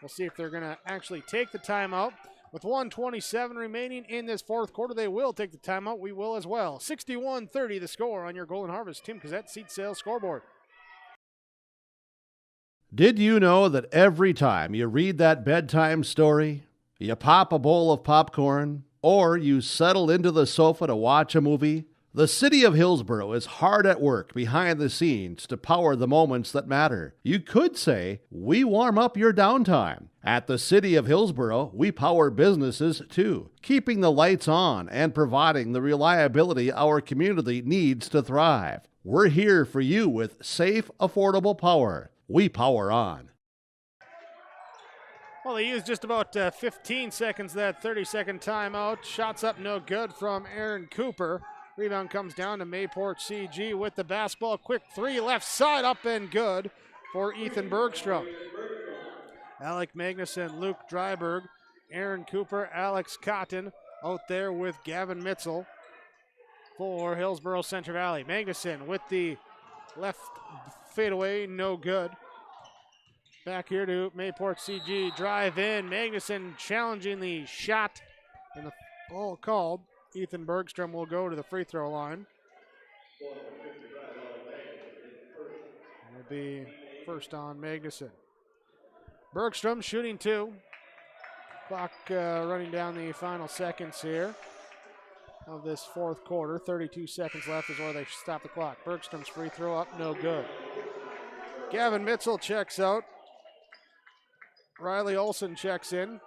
We'll see if they're going to actually take the timeout. With 1:27 remaining in this fourth quarter, they will take the timeout. We will as well. 61-30 the score on your Golden Harvest Tim Cassette Seat Sales scoreboard. Did you know that every time you read that bedtime story, you pop a bowl of popcorn, or you settle into the sofa to watch a movie? The city of Hillsboro is hard at work behind the scenes to power the moments that matter. You could say, we warm up your downtime. At the city of Hillsboro, we power businesses too, keeping the lights on and providing the reliability our community needs to thrive. We're here for you with safe, affordable power. We power on. Well, they used just about 15 seconds that 30-second timeout. Shots up no good from Aaron Cooper. Rebound comes down to Mayport CG with the basketball. Quick three left side up and good for Ethan Bergstrom. Alec Magnuson, Luke Dryberg, Aaron Cooper, Alex Cotton out there with Gavin Mitzel for Hillsboro Central Valley. Magnuson with the left fadeaway, no good. Back here to Mayport CG, drive in. Magnuson challenging the shot and the ball called. Ethan Bergstrom will go to the free throw line. It'll be first on Magnuson. Bergstrom shooting 2. Clock running down the final seconds here of this fourth quarter. 32 seconds left is where they stop the clock. Bergstrom's free throw up, no good. Gavin Mitzel checks out. Riley Olson checks in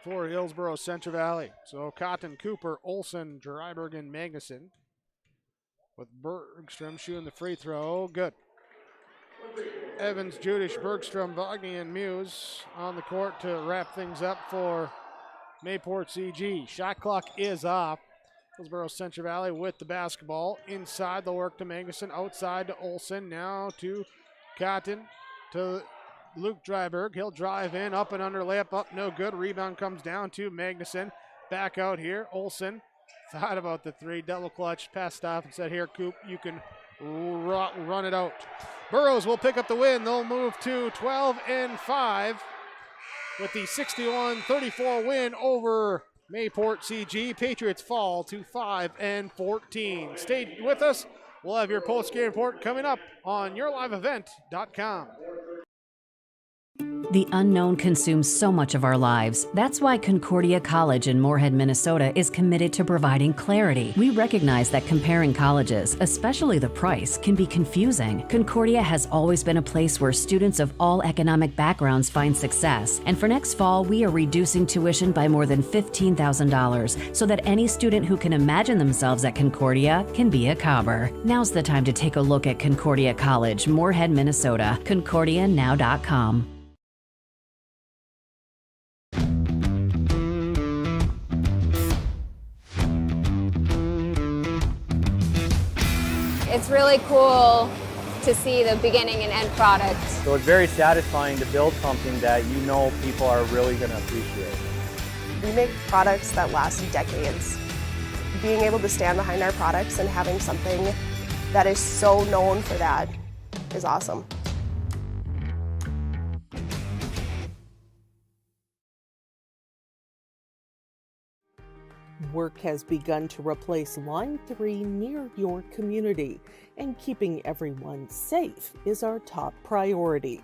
for Hillsboro Central Valley. So Cotton, Cooper, Olson, Dryberg, and Magnuson. With Bergstrom shooting the free throw. Good. Evans, Judish, Bergstrom, Vogny, and Muse on the court to wrap things up for Mayport CG. Shot clock is off. Hillsboro Central Valley with the basketball. Inside the work to Magnuson. Outside to Olson. Now to Cotton. To Luke Dryberg. He'll drive in. Up and under. Layup up. No good. Rebound comes down to Magnuson. Back out here. Olson thought about the three. Double clutch. Passed off and said, here, Coop, you can run it out. Burrows will pick up the win. They'll move to 12-5 with the 61-34 win over Mayport CG. Patriots fall to 5-14. Stay with us. We'll have your post-game report coming up on yourliveevent.com. The unknown consumes so much of our lives. That's why Concordia College in Moorhead, Minnesota is committed to providing clarity. We recognize that comparing colleges, especially the price, can be confusing. Concordia has always been a place where students of all economic backgrounds find success. And for next fall, we are reducing tuition by more than $15,000 so that any student who can imagine themselves at Concordia can be a Cobber. Now's the time to take a look at Concordia College, Moorhead, Minnesota. ConcordiaNow.com. It's really cool to see the beginning and end product. So it's very satisfying to build something that you know people are really going to appreciate. We make products that last decades. Being able to stand behind our products and having something that is so known for that is awesome. Work has begun to replace Line 3 near your community, and keeping everyone safe is our top priority.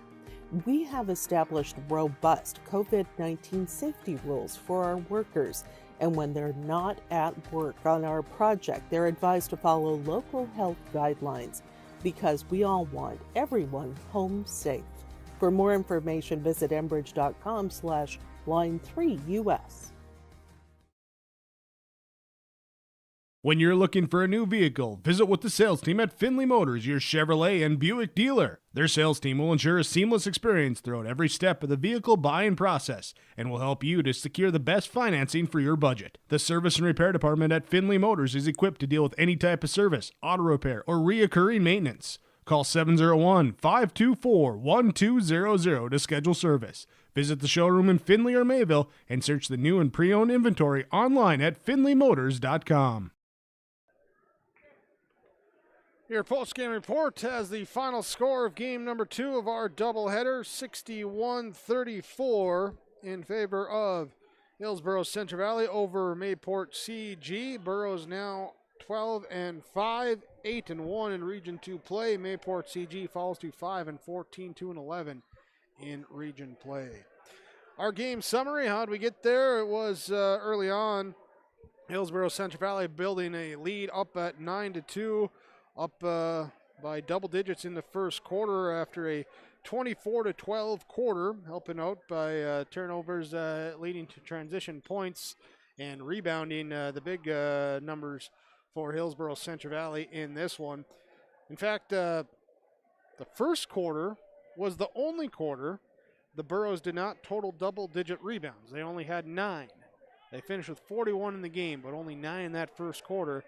We have established robust COVID-19 safety rules for our workers, and when they're not at work on our project, they're advised to follow local health guidelines because we all want everyone home safe. For more information, visit enbridge.com/line3us. When you're looking for a new vehicle, visit with the sales team at Findlay Motors, your Chevrolet and Buick dealer. Their sales team will ensure a seamless experience throughout every step of the vehicle buying process and will help you to secure the best financing for your budget. The service and repair department at Findlay Motors is equipped to deal with any type of service, auto repair, or reoccurring maintenance. Call 701-524-1200 to schedule service. Visit the showroom in Findlay or Mayville and search the new and pre-owned inventory online at findlaymotors.com. Your post-game report has the final score of game number 2 of our doubleheader, 61-34 in favor of Hillsboro Central Valley over Mayport CG. Burroughs now 12-5, 8-1 in Region 2 play. Mayport CG falls to 5-14, 2-11 in Region play. Our game summary, how did we get there? It was early on, Hillsboro Central Valley building a lead up at 9-2. Up by double digits in the first quarter after a 24-12 quarter, helping out by turnovers leading to transition points and rebounding the big numbers for Hillsboro Central Valley in this one. In fact, the first quarter was the only quarter the Burros did not total double-digit rebounds. They only had 9. They finished with 41 in the game, but only 9 in that first quarter.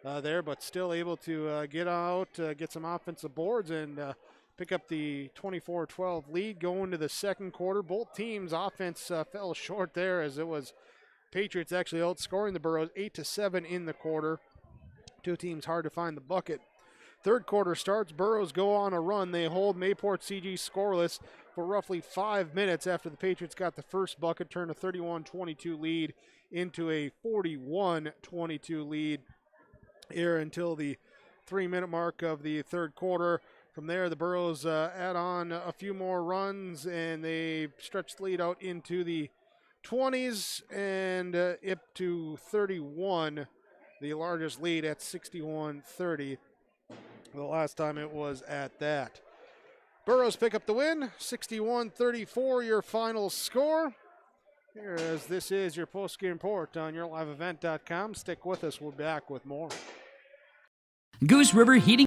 There, but still able to get out, get some offensive boards, and pick up the 24-12 lead going to the second quarter. Both teams' offense fell short there, as it was Patriots actually outscoring the Burros 8-7 in the quarter. Two teams hard to find the bucket. Third quarter starts, Burros go on a run. They hold Mayport CG scoreless for roughly 5 minutes after the Patriots got the first bucket, turned a 31-22 lead into a 41-22 lead here until the 3-minute mark of the third quarter. From there, the Burros add on a few more runs, and they stretch the lead out into the 20s and up to 31, the largest lead at 61-30. The last time it was at that. Burros pick up the win, 61-34, your final score. Here, as this is your post-game report on yourliveevent.com. Stick with us. We'll be back with more. Goose River Heating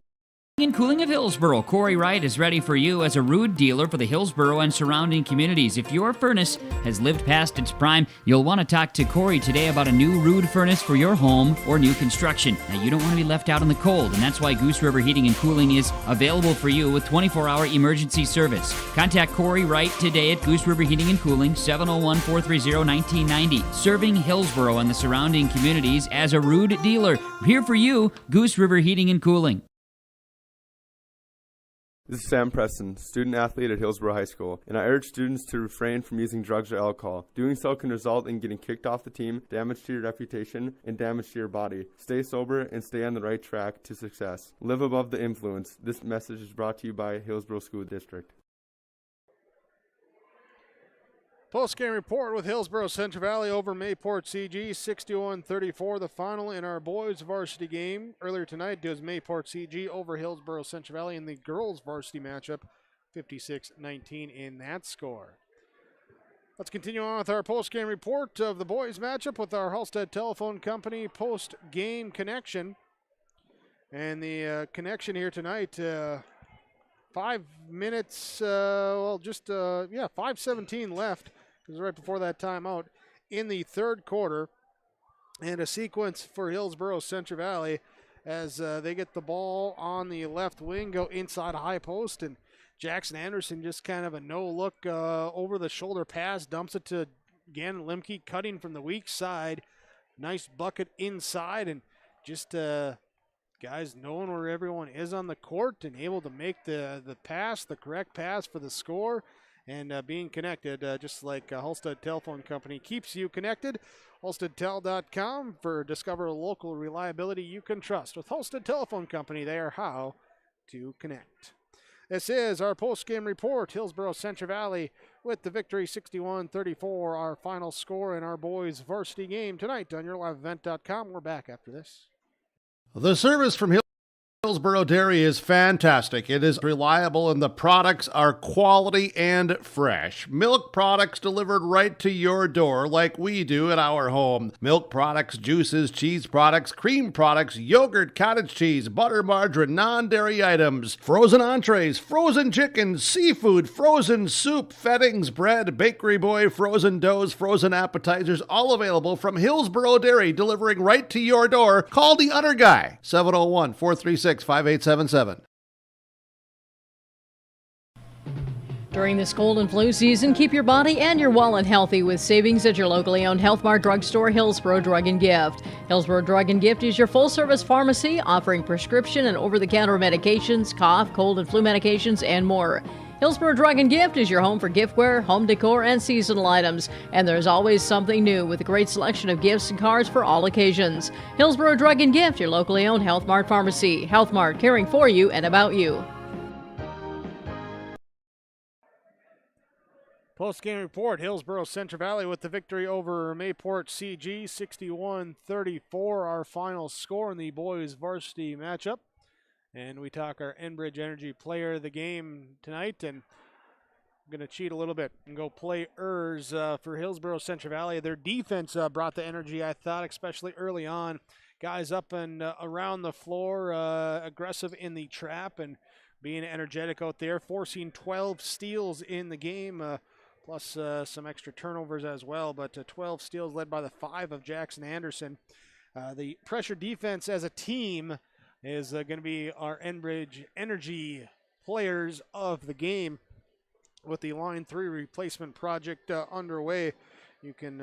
and Cooling of Hillsboro. Corey Wright is ready for you as a Ruud dealer for the Hillsboro and surrounding communities. If your furnace has lived past its prime, you'll want to talk to Corey today about a new Ruud furnace for your home or new construction. Now, you don't want to be left out in the cold, and that's why Goose River Heating and Cooling is available for you with 24-hour emergency service. Contact Corey Wright today at Goose River Heating and Cooling, 701-430-1990. Serving Hillsboro and the surrounding communities as a Ruud dealer. Here for you, Goose River Heating and Cooling. This is Sam Preston, student athlete at Hillsboro High School, and I urge students to refrain from using drugs or alcohol. Doing so can result in getting kicked off the team, damage to your reputation, and damage to your body. Stay sober and stay on the right track to success. Live above the influence. This message is brought to you by Hillsboro School District. Post-game report with Hillsboro Central Valley over Mayport CG, 61-34, the final in our boys varsity game. Earlier tonight, it was Mayport CG over Hillsboro Central Valley in the girls varsity matchup, 56-19 in that score. Let's continue on with our post-game report of the boys matchup with our Halstead Telephone Company post-game connection. And the connection here tonight, 5 minutes, 5:17 left. It was right before that timeout in the third quarter. And a sequence for Hillsboro Central Valley as they get the ball on the left wing, go inside a high post, and Jackson Anderson just kind of a no-look over-the-shoulder pass, dumps it to Gannon Limke, cutting from the weak side. Nice bucket inside, and just guys knowing where everyone is on the court and able to make the pass, the correct pass for the score. And being connected, just like Halstead Telephone Company keeps you connected. HalsteadTel.com for discover local reliability you can trust. With Halstead Telephone Company, they are how to connect. This is our post-game report. Hillsboro Central Valley with the victory, 61-34, our final score in our boys varsity game tonight on yourliveevent.com. We're back after this. The service from Hillsboro Dairy is fantastic. It is reliable and the products are quality and fresh. Milk products delivered right to your door like we do at our home. Milk products, juices, cheese products, cream products, yogurt, cottage cheese, butter, margarine, non-dairy items, frozen entrees, frozen chicken, seafood, frozen soup, fettings, bread, bakery boy, frozen doughs, frozen appetizers, all available from Hillsboro Dairy, delivering right to your door. Call the Udder Guy, 701-436-5877. During this cold and flu season, keep your body and your wallet healthy with savings at your locally owned Health Mart drugstore, Hillsboro Drug and Gift. Hillsboro Drug and Gift is your full-service pharmacy offering prescription and over-the-counter medications, cough, cold and flu medications, and more. Hillsboro Drug and Gift is your home for giftware, home decor, and seasonal items. And there's always something new with a great selection of gifts and cards for all occasions. Hillsboro Drug and Gift, your locally owned Health Mart pharmacy. Health Mart, caring for you and about you. Post-game report, Hillsboro Central Valley with the victory over Mayport CG, 61-34, our final score in the boys varsity matchup. And we talk our Enbridge Energy player of the game tonight, and I'm going to cheat a little bit and go players for Hillsboro Central Valley. Their defense brought the energy, I thought, especially early on. Guys up and around the floor, aggressive in the trap and being energetic out there, forcing 12 steals in the game, plus some extra turnovers as well. But 12 steals led by the 5 of Jackson Anderson. The pressure defense as a team is going to be our Enbridge Energy players of the game with the Line 3 replacement project underway. You can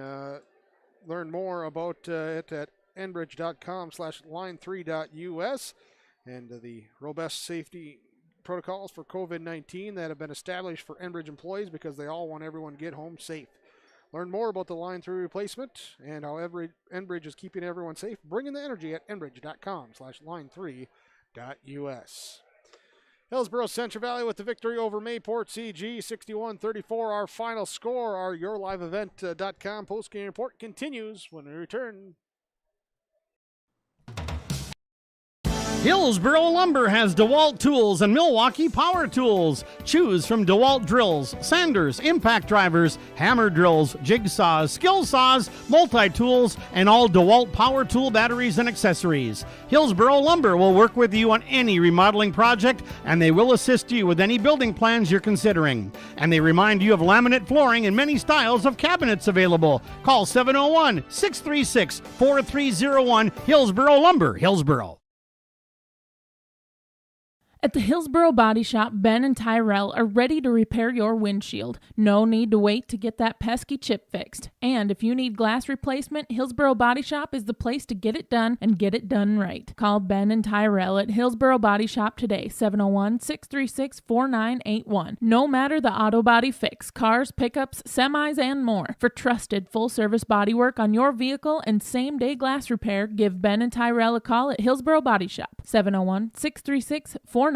learn more about it at enbridge.com/line3.us and the robust safety protocols for COVID-19 that have been established for Enbridge employees because they all want everyone to get home safe. Learn more about the Line 3 replacement and how Enbridge is keeping everyone safe. Bring in the energy at enbridge.com/line3.us. Hillsboro Central Valley with the victory over Mayport CG, 61-34. Our final score, our YourLiveEvent.com postgame report continues when we return. Hillsboro Lumber has DeWalt tools and Milwaukee power tools. Choose from DeWalt drills, sanders, impact drivers, hammer drills, jigsaws, skill saws, multi-tools, and all DeWalt power tool batteries and accessories. Hillsboro Lumber will work with you on any remodeling project, and they will assist you with any building plans you're considering. And they remind you of laminate flooring and many styles of cabinets available. Call 701-636-4301. Hillsboro Lumber, Hillsboro. At the Hillsboro Body Shop, Ben and Tyrell are ready to repair your windshield. No need to wait to get that pesky chip fixed. And if you need glass replacement, Hillsboro Body Shop is the place to get it done and get it done right. Call Ben and Tyrell at Hillsboro Body Shop today, 701-636-4981. No matter the auto body fix, cars, pickups, semis, and more. For trusted full-service body work on your vehicle and same-day glass repair, give Ben and Tyrell a call at Hillsboro Body Shop, 701-636-4981.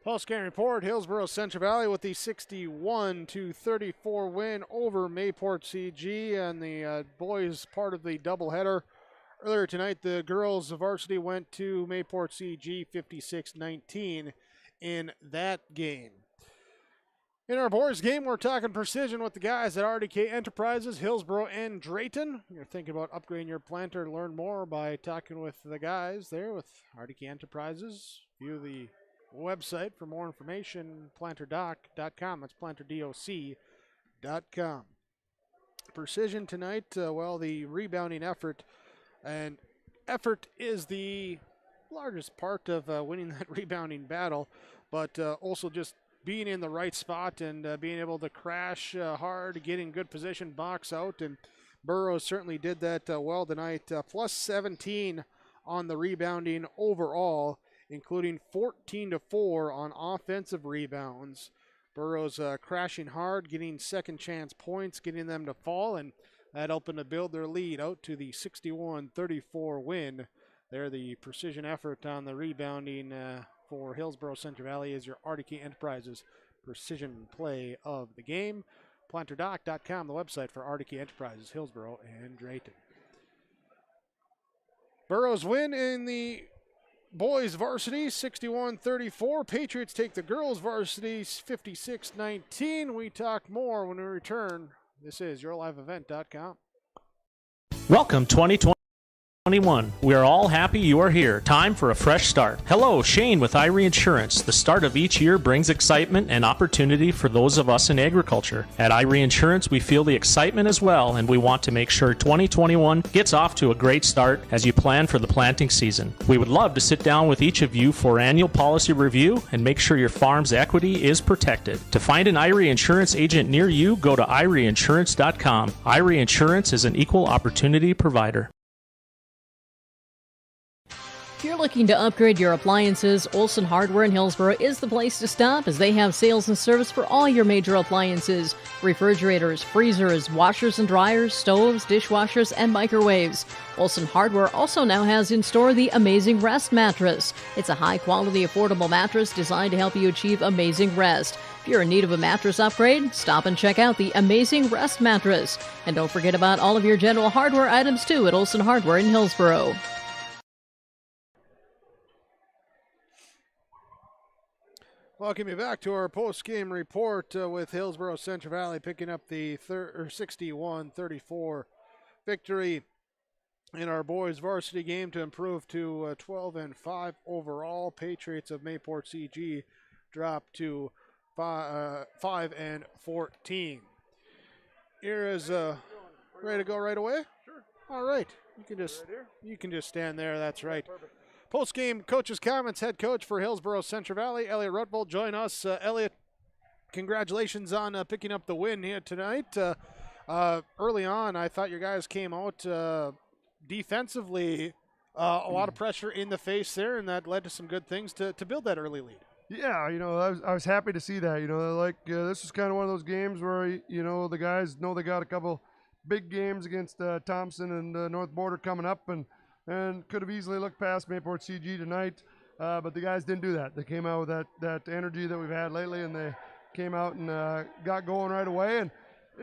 Post-game report, Hillsboro Central Valley with the 61-34 win over Mayport CG, and the boys part of the doubleheader. Earlier tonight, the girls varsity went to Mayport CG 56-19 in that game. In our boys game, we're talking precision with the guys at RDK Enterprises, Hillsboro and Drayton. You're thinking about upgrading your planter. Learn more by talking with the guys there with RDK Enterprises. View the website for more information, planterdoc.com. That's planterdoc.com. Precision tonight, the rebounding effort. And effort is the largest part of winning that rebounding battle, but also just being in the right spot and being able to crash hard, get in good position, box out, and Burroughs certainly did that well tonight. Plus 17 on the rebounding overall, including 14-4 on offensive rebounds. Burroughs crashing hard, getting second chance points, getting them to fall, and that helping to build their lead out to the 61-34 win. There, the precision effort on the rebounding for Hillsboro Central Valley is your RDK Enterprises precision play of the game. PlanterDoc.com, the website for RDK Enterprises, Hillsboro and Drayton. Burrows win in the boys varsity 61-34. Patriots take the girls varsity 56-19. We talk more when we return. This is YourLiveEvent.com. Welcome 2021. We are all happy you are here. Time for a fresh start. Hello, Shane with Irie Insurance. The start of each year brings excitement and opportunity for those of us in agriculture. At Irie Insurance, we feel the excitement as well, and we want to make sure 2021 gets off to a great start as you plan for the planting season. We would love to sit down with each of you for annual policy review and make sure your farm's equity is protected. To find an Irie Insurance agent near you, go to IrieInsurance.com. Irie Insurance is an equal opportunity provider. If you're looking to upgrade your appliances, Olson Hardware in Hillsboro is the place to stop, as they have sales and service for all your major appliances: refrigerators, freezers, washers and dryers, stoves, dishwashers, and microwaves. Olson Hardware also now has in store the Amazing Rest mattress. It's a high-quality, affordable mattress designed to help you achieve amazing rest. If you're in need of a mattress upgrade, stop and check out the Amazing Rest mattress. And don't forget about all of your general hardware items, too, at Olson Hardware in Hillsboro. Welcome you back to our post-game report with Hillsboro Central Valley picking up the 61-34 victory in our boys varsity game to improve to 12-5 overall. Patriots of Mayport CG drop to 5-14. Here is ready to go right away? Sure. All right. You can just stand there. That's right. Post-game coach's comments, head coach for Hillsboro Central Valley, Elliot Rutvold, join us. Elliot, congratulations on picking up the win here tonight. Early on, I thought your guys came out defensively, a lot of pressure in the face there, and that led to some good things to build that early lead. Yeah, I was happy to see that. This is kind of one of those games where, the guys know they got a couple big games against Thompson and North Border coming up, and could have easily looked past Mayport CG tonight, but the guys didn't do that. They came out with that energy that we've had lately, and they came out and got going right away. And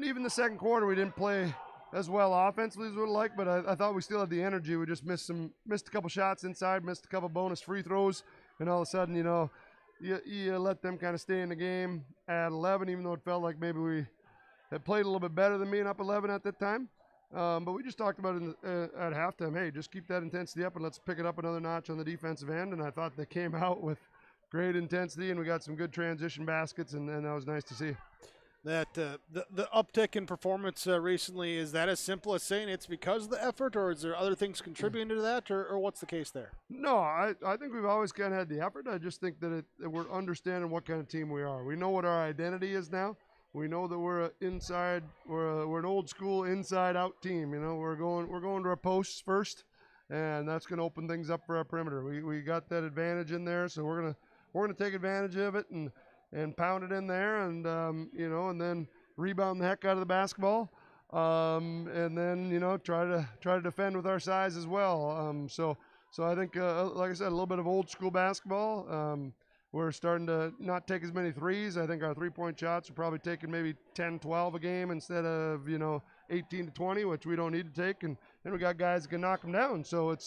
even the second quarter, we didn't play as well offensively as we would like, but I thought we still had the energy. We just missed a couple shots inside, missed a couple bonus free throws, and all of a sudden, you let them kind of stay in the game at 11, even though it felt like maybe we had played a little bit better than being up 11 at that time. But we just talked about it at halftime. Hey, just keep that intensity up and let's pick it up another notch on the defensive end. And I thought they came out with great intensity, and we got some good transition baskets, and that was nice to see. That the uptick in performance recently, is that as simple as saying it's because of the effort, or is there other things contributing to that, or what's the case there? No, I think we've always kind of had the effort. I just think that we're understanding what kind of team we are. We know what our identity is now. We know that we're an old school inside-out team. We're going to our posts first, and that's going to open things up for our perimeter. We got that advantage in there, so we're gonna take advantage of it and pound it in there, and and then rebound the heck out of the basketball, and then try to defend with our size as well. So I think like I said, a little bit of old school basketball. We're starting to not take as many threes. I think our three-point shots are probably taking maybe 10, 12 a game instead of, 18 to 20, which we don't need to take. And then we got guys that can knock them down. When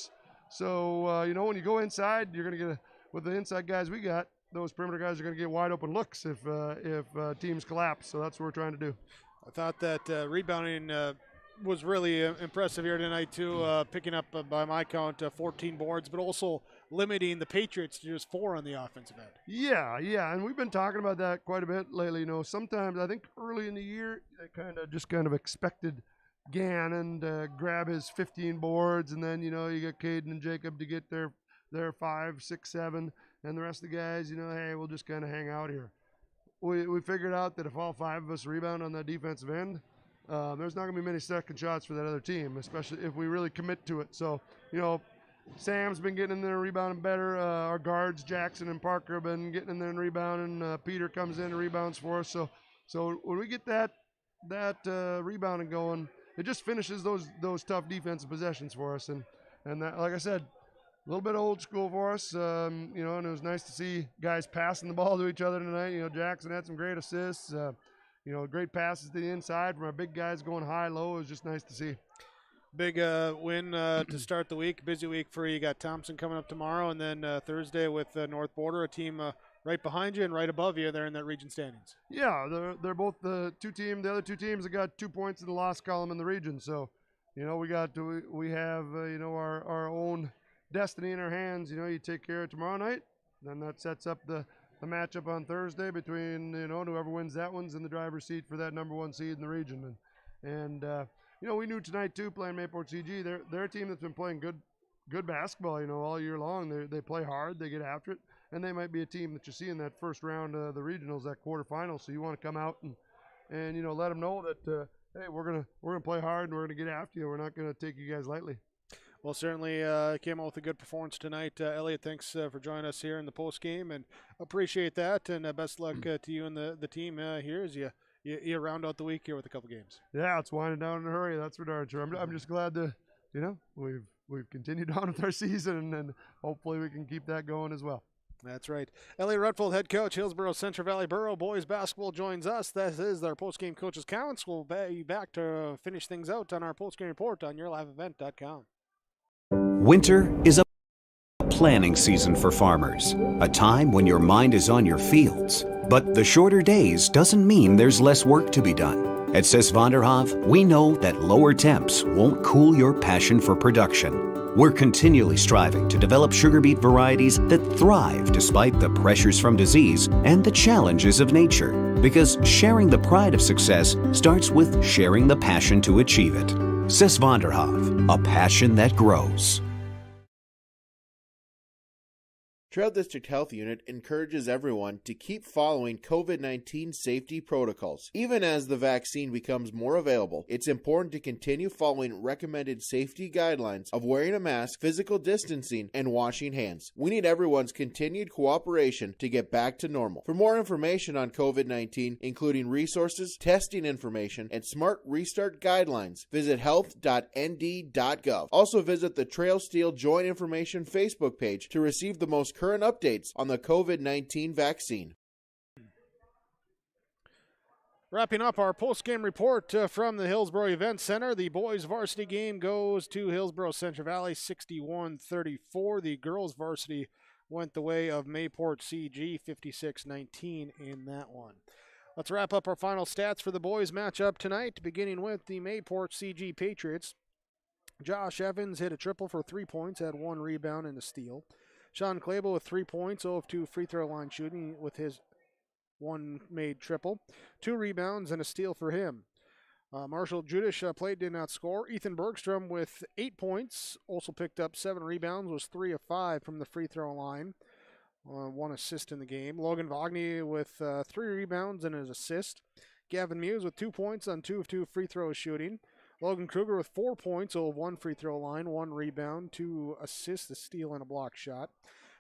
you go inside, you're going to get, with the inside guys we got, those perimeter guys are going to get wide open looks if teams collapse. So that's what we're trying to do. I thought that rebounding was really impressive here tonight, too, picking up, by my count, 14 boards, but also limiting the Patriots to just 4 on the offensive end. Yeah, and we've been talking about that quite a bit lately. Sometimes I think early in the year, I kind of expected Gannon to grab his 15 boards, and then, you get Caden and Jacob to get their 5, 6, 7, and the rest of the guys, hey, we'll just kind of hang out here. We figured out that if all 5 of us rebound on that defensive end, there's not going to be many second shots for that other team, especially if we really commit to it. So, Sam's been getting in there and rebounding better. Our guards, Jackson and Parker, have been getting in there and rebounding. Peter comes in and rebounds for us. So when we get that rebounding going, it just finishes those tough defensive possessions for us. And that, like I said, a little bit old school for us. And it was nice to see guys passing the ball to each other tonight. Jackson had some great assists. Great passes to the inside from our big guys going high, low. It was just nice to see. Big win to start the week. Busy week for you. You got Thompson coming up tomorrow, and then Thursday with North Border, a team right behind you and right above you. They're in that region standings. Yeah, they're both the other two teams that got 2 points in the loss column in the region. So, we have our own destiny in our hands. You take care of tomorrow night, then that sets up the matchup on Thursday between whoever wins that one's in the driver's seat for that number 1 seed in the region. And we knew tonight too, playing Mayport CG, they're a team that's been playing good basketball, all year long. They play hard, they get after it, and they might be a team that you see in that first round of the regionals, that quarterfinal. So you want to come out and let them know that hey, we're gonna play hard and we're gonna get after you. We're not gonna take you guys lightly. Well, certainly came out with a good performance tonight. Elliot, thanks for joining us here in the post game, and appreciate that. And best luck to you and the team here as you round out the week here with a couple games. Yeah, it's winding down in a hurry. That's for darn sure. I'm just glad to we've continued on with our season, and hopefully we can keep that going as well. That's right. Elliot Rutfold, head coach, Hillsboro Central Valley Borough boys basketball, joins us. That is our post-game coaches' comments. We'll be back to finish things out on our post-game report on yourliveevent.com. Winter is a planning season for farmers, a time when your mind is on your fields. But the shorter days doesn't mean there's less work to be done. At Sis van der Hoef, we know that lower temps won't cool your passion for production. We're continually striving to develop sugar beet varieties that thrive despite the pressures from disease and the challenges of nature. Because sharing the pride of success starts with sharing the passion to achieve it. Sis van der Hoef, a passion that grows. Trail District Health Unit encourages everyone to keep following COVID-19 safety protocols. Even as the vaccine becomes more available, it's important to continue following recommended safety guidelines of wearing a mask, physical distancing, and washing hands. We need everyone's continued cooperation to get back to normal. For more information on COVID-19, including resources, testing information, and smart restart guidelines, visit health.nd.gov. Also visit the Trail Steel Joint Information Facebook page to receive the most current updates on the COVID-19 vaccine. Wrapping up our post-game report from the Hillsboro Event Center, the boys varsity game goes to Hillsboro Central Valley 61-34. The girls varsity went the way of Mayport CG 56-19 in that one. Let's wrap up our final stats for the boys matchup tonight, beginning with the Mayport CG Patriots. Josh Evans hit a triple for 3 points, had 1 rebound and a steal. Sean Clable with 3 points, 0 of 2 free throw line shooting with his 1 made triple. 2 rebounds and a steal for him. Marshall Judish played, did not score. Ethan Bergstrom with 8 points, also picked up 7 rebounds, was 3 of 5 from the free throw line. 1 assist in the game. Logan Vagney with 3 rebounds and an assist. Gavin Muse with 2 points on 2 of 2 free throw shooting. Logan Kruger with 4 points, 0 of 1 free throw line, 1 rebound, 2 assists, a steal, and a block shot.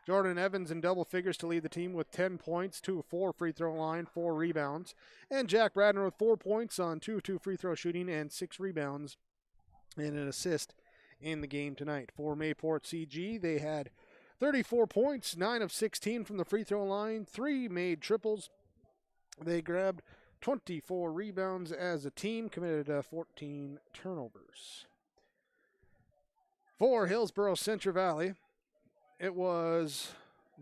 Jordan Evans in double figures to lead the team with 10 points, 2 of 4 free throw line, 4 rebounds. And Jack Bradner with 4 points on 2 of 2 free throw shooting and 6 rebounds and an assist in the game tonight. For Mayport CG, they had 34 points, 9 of 16 from the free throw line, 3 made triples. They grabbed 24 rebounds as a team, committed 14 turnovers. For Hillsboro Central Valley, it was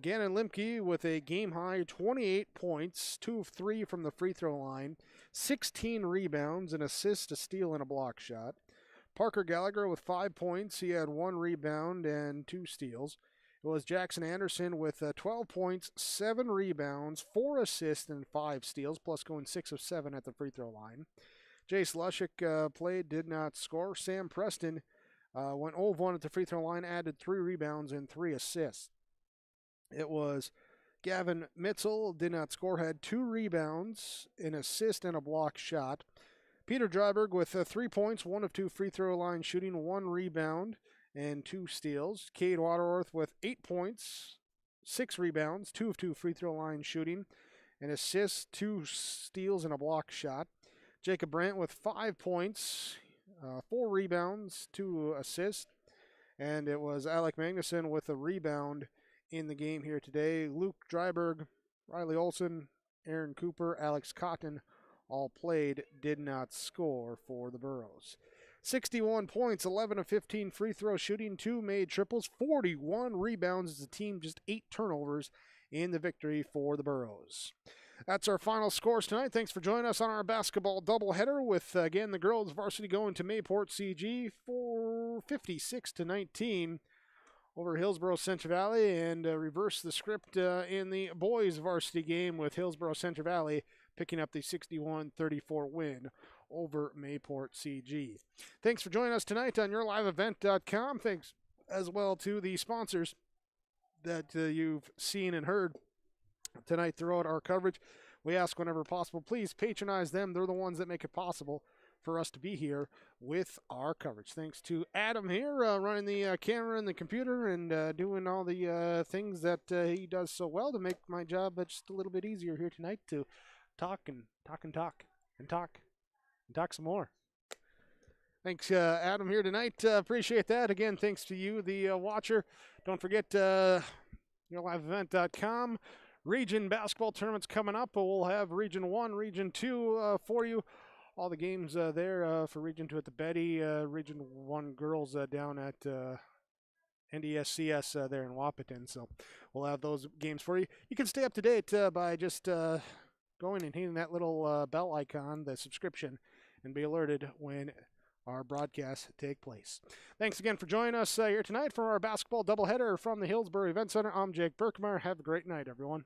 Gannon Limke with a game-high 28 points, 2 of 3 from the free throw line, 16 rebounds, an assist, a steal, and a block shot. Parker Gallagher with 5 points. He had 1 rebound and 2 steals. It was Jackson Anderson with 12 points, 7 rebounds, 4 assists, and 5 steals, plus going 6 of 7 at the free throw line. Jace Lushik played, did not score. Sam Preston went 0 of 1 at the free throw line, added 3 rebounds and 3 assists. It was Gavin Mitzel, did not score, had 2 rebounds, an assist, and a block shot. Peter Dryberg with 3 points, 1 of 2 free throw line shooting, 1 rebound, and 2 steals. Cade Waterworth with 8 points, 6 rebounds, 2 of 2 free throw line shooting, an assist, 2 steals, and a block shot. Jacob Brandt with 5 points, 4 rebounds, 2 assists. And it was Alec Magnuson with a rebound in the game here today. Luke Dryberg, Riley Olson, Aaron Cooper, Alex Cotton all played, did not score for the Burros. 61 points, 11 of 15 free throw shooting, 2 made triples, 41 rebounds as the team, just 8 turnovers in the victory for the Burros. That's our final scores tonight. Thanks for joining us on our basketball doubleheader with, again, the girls varsity going to Mayport CG for 56-19 over Hillsboro Central Valley, and reverse the script in the boys varsity game with Hillsboro Central Valley picking up the 61-34 win over Mayport CG. Thanks for joining us tonight on YourLiveEvent.com. Thanks as well to the sponsors that you've seen and heard tonight throughout our coverage. We ask whenever possible, please patronize them. They're the ones that make it possible for us to be here with our coverage. Thanks to Adam here running the camera and the computer and doing all the things that he does so well to make my job just a little bit easier here tonight to talk some more. Thanks, Adam, here tonight. Appreciate that. Again, thanks to you, the watcher. Don't forget YourLiveEvent.com. Region basketball tournaments coming up. We'll have Region 1, Region 2 for you. All the games there for Region 2 at the Betty, Region 1 girls down at NDSCS there in Wahpeton. So we'll have those games for you. You can stay up to date by just going and hitting that little bell icon, the subscription, and be alerted when our broadcasts take place. Thanks again for joining us here tonight for our basketball doubleheader from the Hillsboro Event Center. I'm Jake Berkmeyer. Have a great night, everyone.